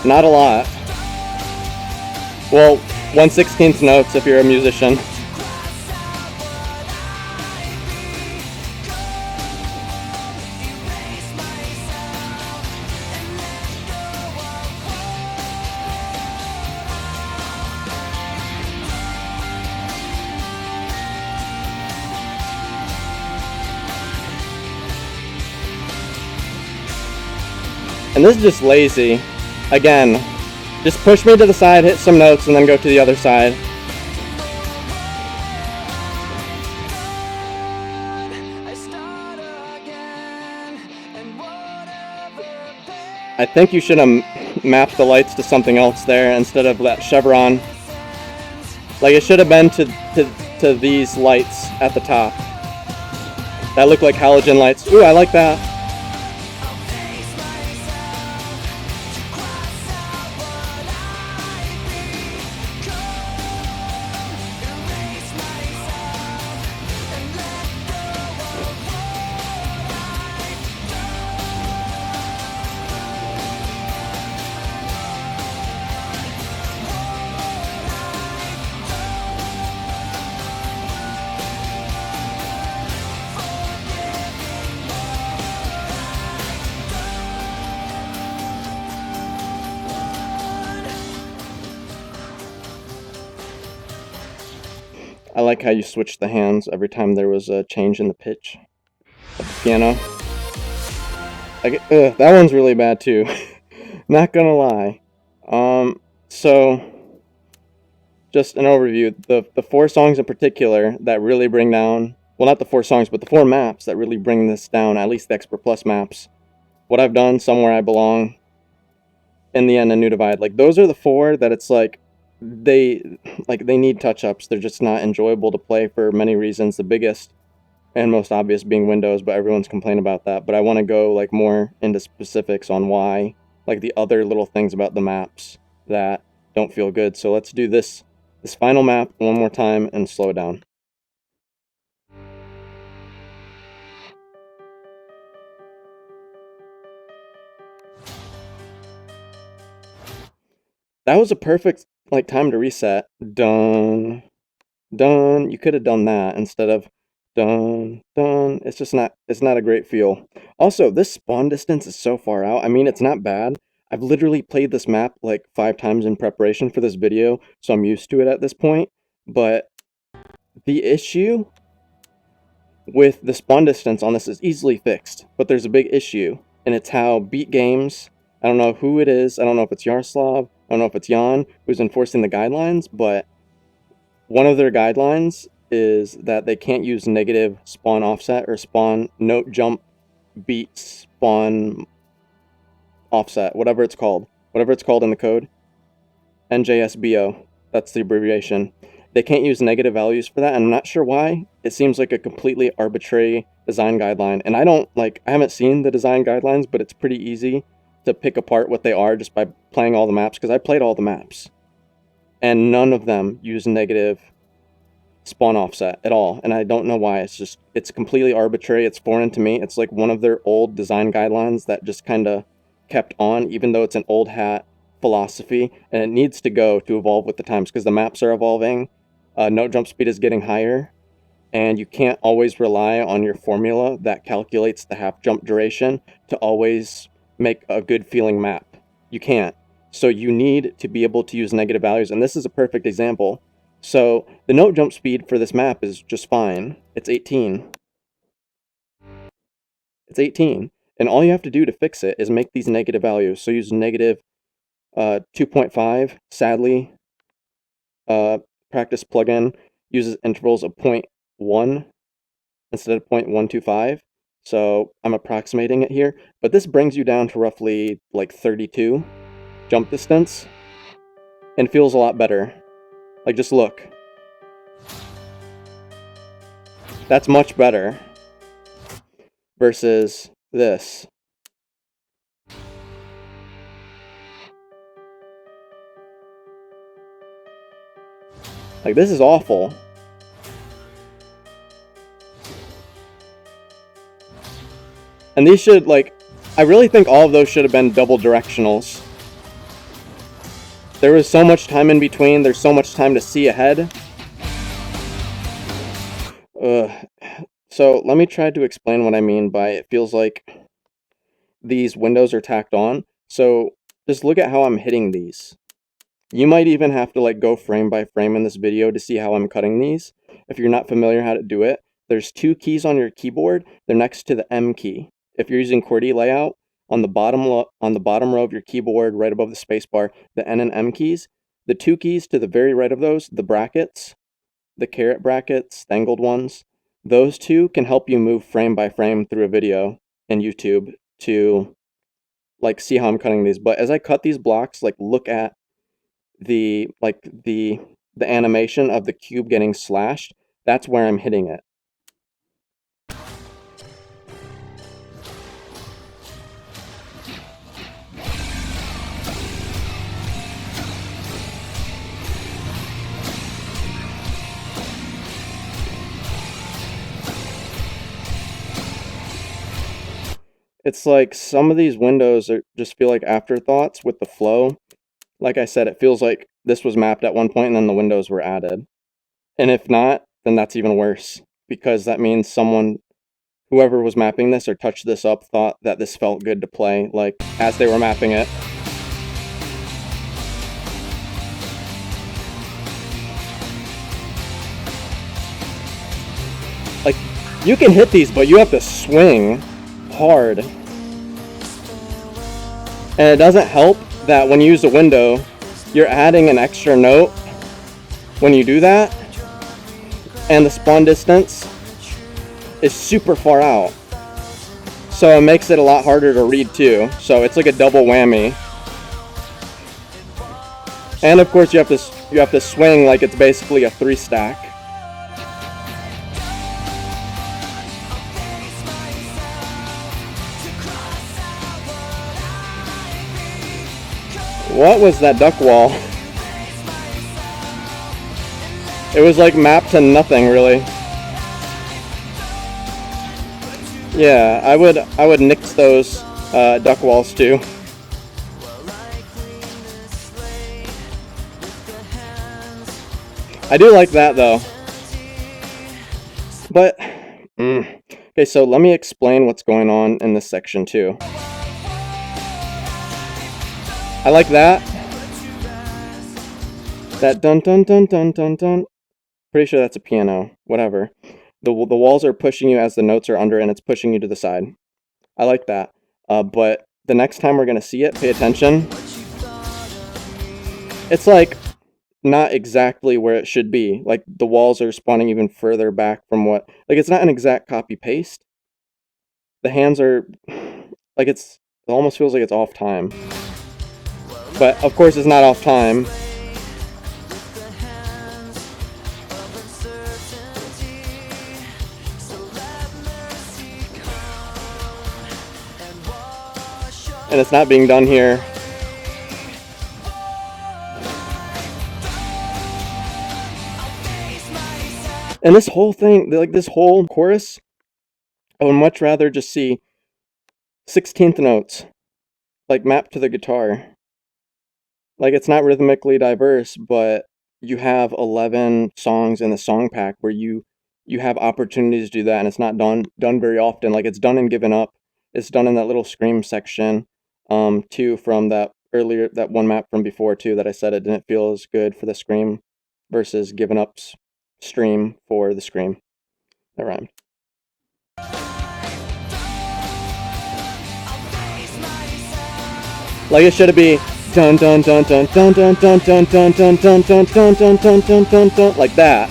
Not a lot. Well, 1/16 notes if you're a musician. And this is just lazy. Again, just push me to the side, hit some notes, and then go to the other side. I think you should have mapped the lights to something else there instead of that chevron. Like, it should have been to these lights at the top. That look like halogen lights. Ooh, I like that. I like how you switched the hands every time there was a change in the pitch of the piano. That one's really bad too. Not gonna lie. So just an overview. The 4 songs in particular that really bring down, well, not the 4 songs, but the 4 maps that really bring this down, at least the Expert Plus maps. What I've Done, Somewhere I Belong, In the End, A New Divide. Like, those are the 4 that it's like they need touch-ups. They're just not enjoyable to play for many reasons. The biggest and most obvious being Windows, but everyone's complaining about that. But I want to go like more into specifics on why, like the other little things about the maps that don't feel good. So let's do this final map one more time and slow it down. That was a perfect like time to reset. Done. Done. You could have done that instead of done. Done. It's just not, it's not a great feel. Also, this spawn distance is so far out. I mean, it's not bad. I've literally played this map like 5 times in preparation for this video, so I'm used to it at this point. But the issue with the spawn distance on this is easily fixed. But there's a big issue, and it's how Beat Games, I don't know who it is, I don't know if it's Yaroslav, I don't know if it's Jan who's enforcing the guidelines, but one of their guidelines is that they can't use negative spawn offset or spawn note jump beat spawn offset, whatever it's called in the code. NJSBO, that's the abbreviation. They can't use negative values for that, and I'm not sure why. It seems like a completely arbitrary design guideline, and I haven't seen the design guidelines, but it's pretty easy to pick apart what they are just by playing all the maps, because I played all the maps. And none of them use negative spawn offset at all, and I don't know why. It's completely arbitrary. It's foreign to me. It's like one of their old design guidelines that just kind of kept on, even though it's an old hat philosophy, and it needs to go to evolve with the times because the maps are evolving. Note jump speed is getting higher, and you can't always rely on your formula that calculates the half jump duration to always make a good feeling map. You can't. So you need to be able to use negative values, and this is a perfect example. So the note jump speed for this map is just fine. It's 18. It's 18. And all you have to do to fix it is make these negative values. So use negative 2.5. Sadly, practice plugin uses intervals of 0.1 instead of 0.125. So I'm approximating it here. But this brings you down to roughly like 32 jump distance and feels a lot better. Like, just look. That's much better versus this. Like, this is awful. And these should, like, I really think all of those should have been double directionals. There was so much time in between. There's so much time to see ahead. So let me try to explain what I mean by it feels like these windows are tacked on. So just look at how I'm hitting these. You might even have to like go frame by frame in this video to see how I'm cutting these. If you're not familiar how to do it, there's two keys on your keyboard. They're next to the M key. If you're using QWERTY layout, on the bottom row of your keyboard, right above the spacebar, the N and M keys, the two keys to the very right of those, the brackets, the caret brackets, the angled ones, those two can help you move frame by frame through a video in YouTube to like see how I'm cutting these. But as I cut these blocks, like look at the animation of the cube getting slashed. That's where I'm hitting it. It's like some of these windows just feel like afterthoughts with the flow. Like I said, it feels like this was mapped at one point and then the windows were added. And if not, then that's even worse, because that means whoever was mapping this or touched this up thought that this felt good to play, like, as they were mapping it. Like, you can hit these, but you have to swing hard. And it doesn't help that when you use a window, you're adding an extra note when you do that, and the spawn distance is super far out. So it makes it a lot harder to read too. So it's like a double whammy. And of course you have to swing like it's basically a 3-stack. What was that duck wall? It was like mapped to nothing really. Yeah, I would nix those duck walls too. I do like that though. But okay, so let me explain what's going on in this section too. I like that. That dun dun dun dun dun dun. Pretty sure that's a piano. Whatever. The walls are pushing you as the notes are under, and it's pushing you to the side. I like that. But the next time we're gonna see it, pay attention. It's like not exactly where it should be. Like the walls are spawning even further back from what. Like it's not an exact copy paste. The hands are like it almost feels like it's off time. But of course it's not off time. And it's not being done here. And this whole thing, like this whole chorus, I would much rather just see 16th notes, like mapped to the guitar. Like it's not rhythmically diverse, but you have 11 songs in the song pack where you have opportunities to do that, and it's not done very often. Like it's done in Given Up. It's done in that little Scream section. Too, from that one map from before too, that I said it didn't feel as good for the Scream versus Given Up's stream for the Scream. That rhymed. Like it should be dun dun dun dun dun dun dun dun dun dun dun dun dun dun dun dun dun dun like that.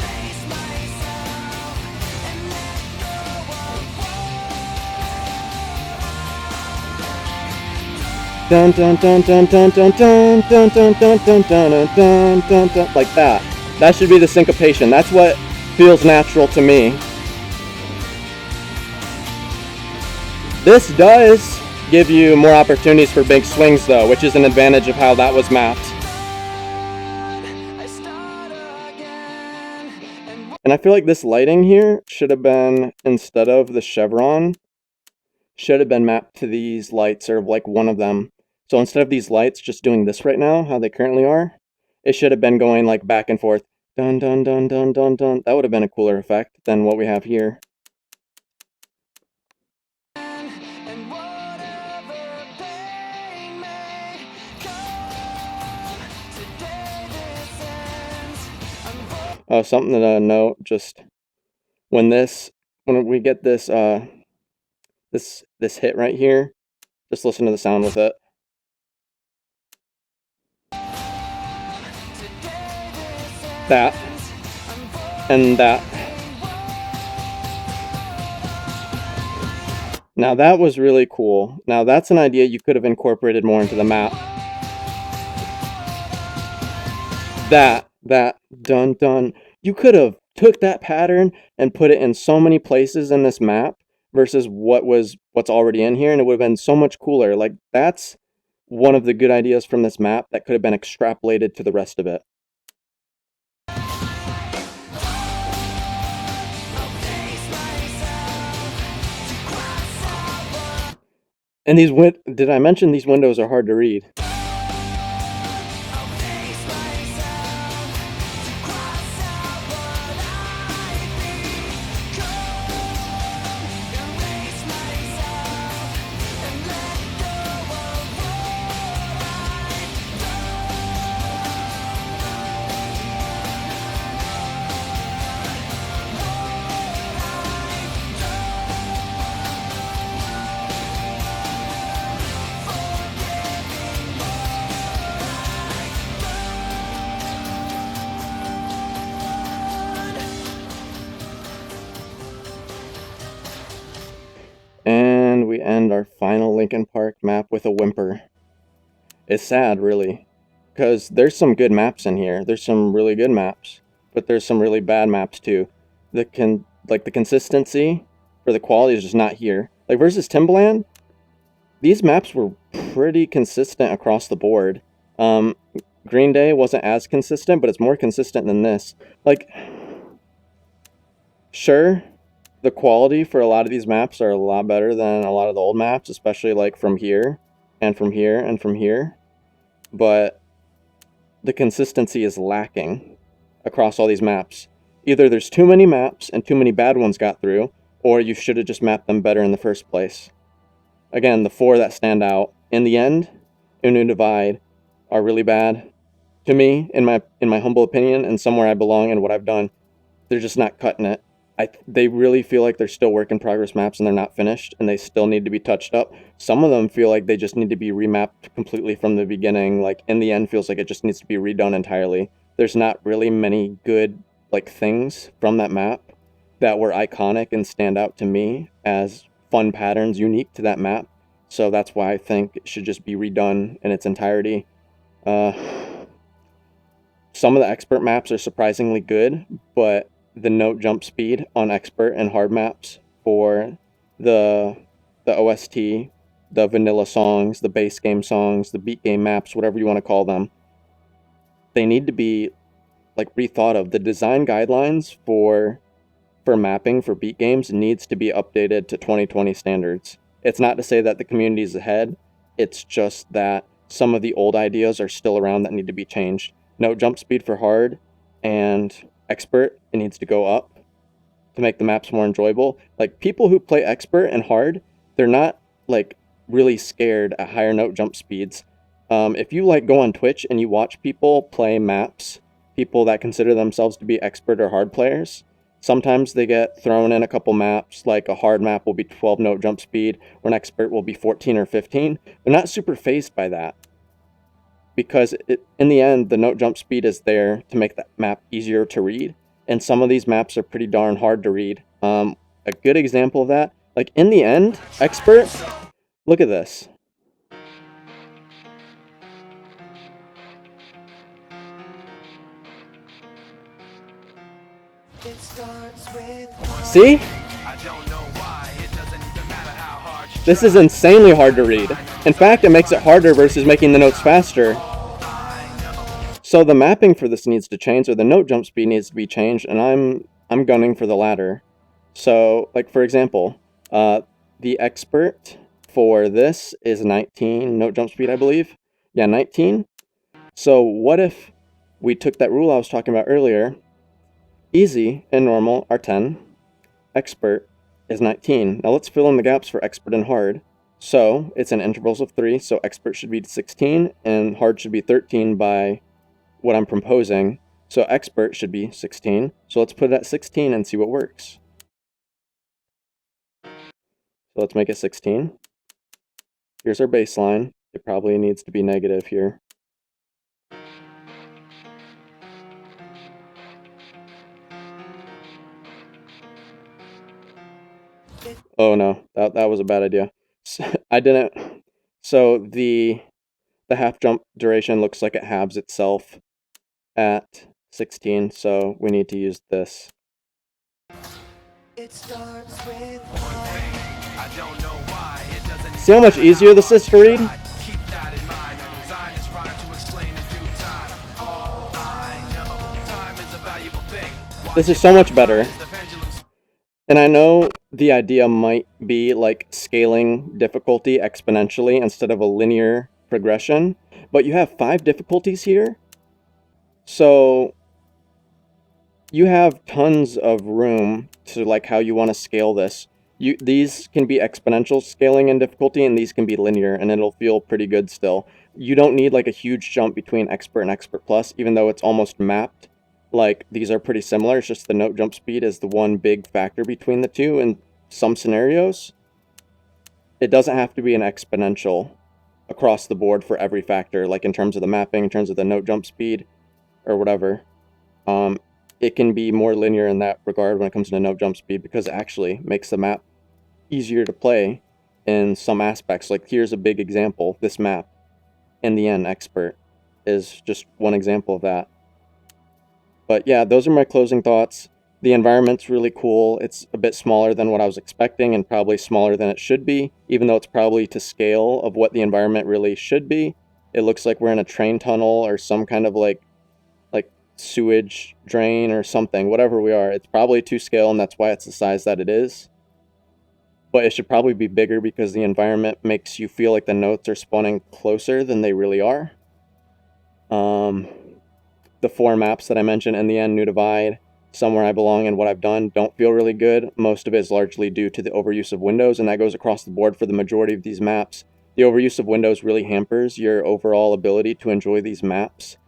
Dun dun dun dun dun dun dun dun dun dun dun dun dun dun dun like that. That should be the syncopation. That's what feels natural to me. This does give you more opportunities for big swings though, which is an advantage of how that was mapped. And I feel like this lighting here should have been, instead of the chevron, should have been mapped to these lights, or like one of them. So instead of these lights just doing this right now, how they currently are, it should have been going like back and forth. Dun dun dun dun dun dun. That would have been a cooler effect than what we have here. Oh, something to note, just when we get this this hit right here, just listen to the sound with it. That and that. Now that was really cool. Now that's an idea you could have incorporated more into the map. That dun dun. You could have took that pattern and put it in so many places in this map versus what's already in here, and it would have been so much cooler. Like, that's one of the good ideas from this map that could have been extrapolated to the rest of it. And did I mention these windows are hard to read? And we end our final Linkin Park map with a whimper. It's sad, really, because there's some good maps in here. There's some really good maps, but there's some really bad maps too. The consistency or the quality is just not here. Like versus Timbaland, these maps were pretty consistent across the board. Green Day wasn't as consistent, but it's more consistent than this. Like, sure, the quality for a lot of these maps are a lot better than a lot of the old maps, especially like from here and from here and from here. But the consistency is lacking across all these maps. Either there's too many maps and too many bad ones got through, or you should have just mapped them better in the first place. Again, the 4 that stand out in the end, Unu Divide, are really bad to me, in my humble opinion, and somewhere I belong and what I've done. They're just not cutting it. They really feel like they're still work in progress maps and they're not finished and they still need to be touched up. Some of them feel like they just need to be remapped completely from the beginning. Like, in the end, feels like it just needs to be redone entirely. There's not really many good like things from that map that were iconic and stand out to me as fun patterns unique to that map. So that's why I think it should just be redone in its entirety. Some of the expert maps are surprisingly good, but the note jump speed on expert and hard maps for the OST, the vanilla songs, the base game songs, the beat game maps, whatever you want to call them, they need to be like rethought of. The design guidelines for mapping for beat games needs to be updated to 2020 standards. It's not to say that the community is ahead, it's just that some of the old ideas are still around that need to be changed. Note jump speed for hard and expert, it needs to go up to make the maps more enjoyable. Like, people who play expert and hard, they're not like really scared at higher note jump speeds. If you like go on Twitch and you watch people play maps, people that consider themselves to be expert or hard players, sometimes they get thrown in a couple maps, like a hard map will be 12 note jump speed, or an expert will be 14 or 15. They're not super phased by that, because in the end, the note jump speed is there to make that map easier to read, and some of these maps are pretty darn hard to read. A good example of that, like in the end, expert, look at this. See? This is insanely hard to read. In fact, it makes it harder versus making the notes faster. So the mapping for this needs to change, or the note jump speed needs to be changed, and I'm I'm gunning for the latter. So, like for example, the expert for this is 19 note jump speed, I believe. Yeah, 19. So what if we took that rule I was talking about earlier? Easy and normal are 10. Expert is 19. Now let's fill in the gaps for expert and hard. So it's in intervals of 3, so expert should be 16 and hard should be 13 by what I'm proposing. So expert should be 16. So let's put it at 16 and see what works. So let's make it 16. Here's our baseline. It probably needs to be negative here. Oh no, that was a bad idea. I didn't. So the half jump duration looks like it halves itself at 16, so we need to use this. See how much easier this is to read? This is so much better. And I know the idea might be like scaling difficulty exponentially instead of a linear progression, but you have 5 difficulties here. So you have tons of room to like how you want to scale this. These can be exponential scaling in difficulty, and these can be linear, and it'll feel pretty good still. You don't need like a huge jump between expert and expert plus, even though it's almost mapped. Like these are pretty similar. It's just the note jump speed is the one big factor between the two in some scenarios. It doesn't have to be an exponential across the board for every factor, like in terms of the mapping, in terms of the note jump speed, or whatever. It can be more linear in that regard when it comes to note jump speed, because it actually makes the map easier to play in some aspects. Like here's a big example. This map, in the end, expert, is just one example of that. But yeah, those are my closing thoughts. The environment's really cool. It's a bit smaller than what I was expecting, and probably smaller than it should be, even though it's probably to scale of what the environment really should be. It looks like we're in a train tunnel or some kind of like sewage drain or something. Whatever we are, it's probably to scale, and that's why it's the size that it is. But it should probably be bigger because the environment makes you feel like the notes are spawning closer than they really are. The 4 maps that I mentioned in the end, New Divide, Somewhere I Belong, and What I've Done, don't feel really good. Most of it is largely due to the overuse of windows, and that goes across the board for the majority of these maps. The overuse of windows really hampers your overall ability to enjoy these maps.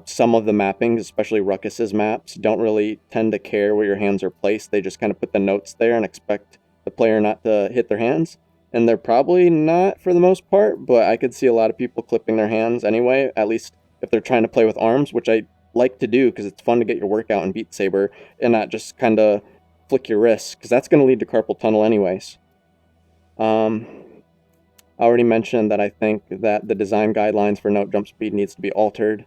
Some of the mappings, especially Ruckus's maps, don't really tend to care where your hands are placed. They just kind of put the notes there and expect the player not to hit their hands. And they're probably not for the most part, but I could see a lot of people clipping their hands anyway, at least if they're trying to play with arms, which I like to do because it's fun to get your workout in Beat Saber and not just kind of flick your wrists, because that's going to lead to carpal tunnel anyways. I already mentioned that I think that the design guidelines for note jump speed needs to be altered.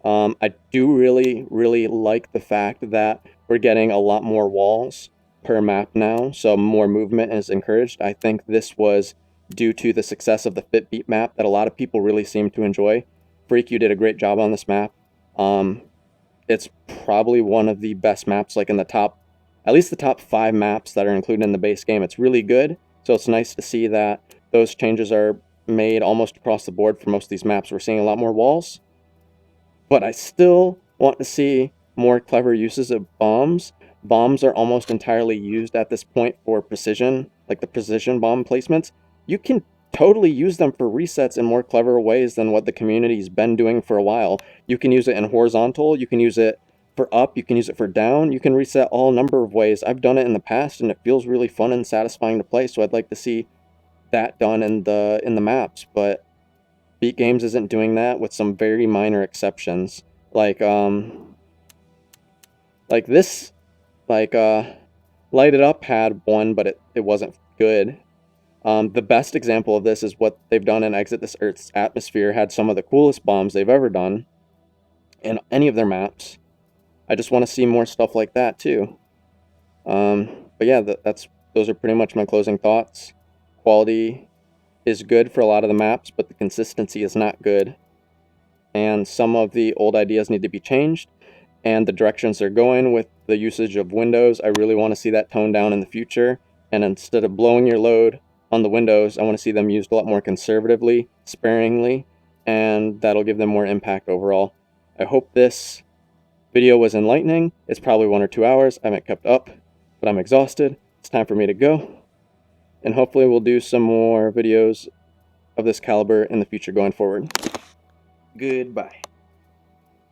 I do really like the fact that we're getting a lot more walls per map now, so more movement is encouraged. I think this was due to the success of the Fit Beat map that a lot of people really seem to enjoy. Freak, you did a great job on this map. It's probably one of the best maps, like in the top, at least the top 5 maps that are included in the base game. It's really good, so it's nice to see that those changes are made almost across the board for most of these maps. We're seeing a lot more walls. But I still want to see more clever uses of bombs. Bombs are almost entirely used at this point for precision, like the precision bomb placements. You can totally use them for resets in more clever ways than what the community's been doing for a while. You can use it in horizontal, you can use it for up, you can use it for down, you can reset all number of ways. I've done it in the past and it feels really fun and satisfying to play, so I'd like to see that done in the maps, but Beat Games isn't doing that, with some very minor exceptions. Like this, Light It Up had one, but it wasn't good. The best example of this is what they've done in Exit This Earth's Atmosphere. Had some of the coolest bombs they've ever done in any of their maps. I just want to see more stuff like that too. But yeah, those are pretty much my closing thoughts. Quality is good for a lot of the maps, but the consistency is not good. And some of the old ideas need to be changed, and the directions they're going with the usage of windows. I really want to see that toned down in the future, and instead of blowing your load on the windows, I want to see them used a lot more conservatively, sparingly, and that'll give them more impact overall. I hope this video was enlightening. It's probably 1 or 2 hours. I haven't kept up, but I'm exhausted. It's time for me to go, and hopefully we'll do some more videos of this caliber in the future going forward. Goodbye.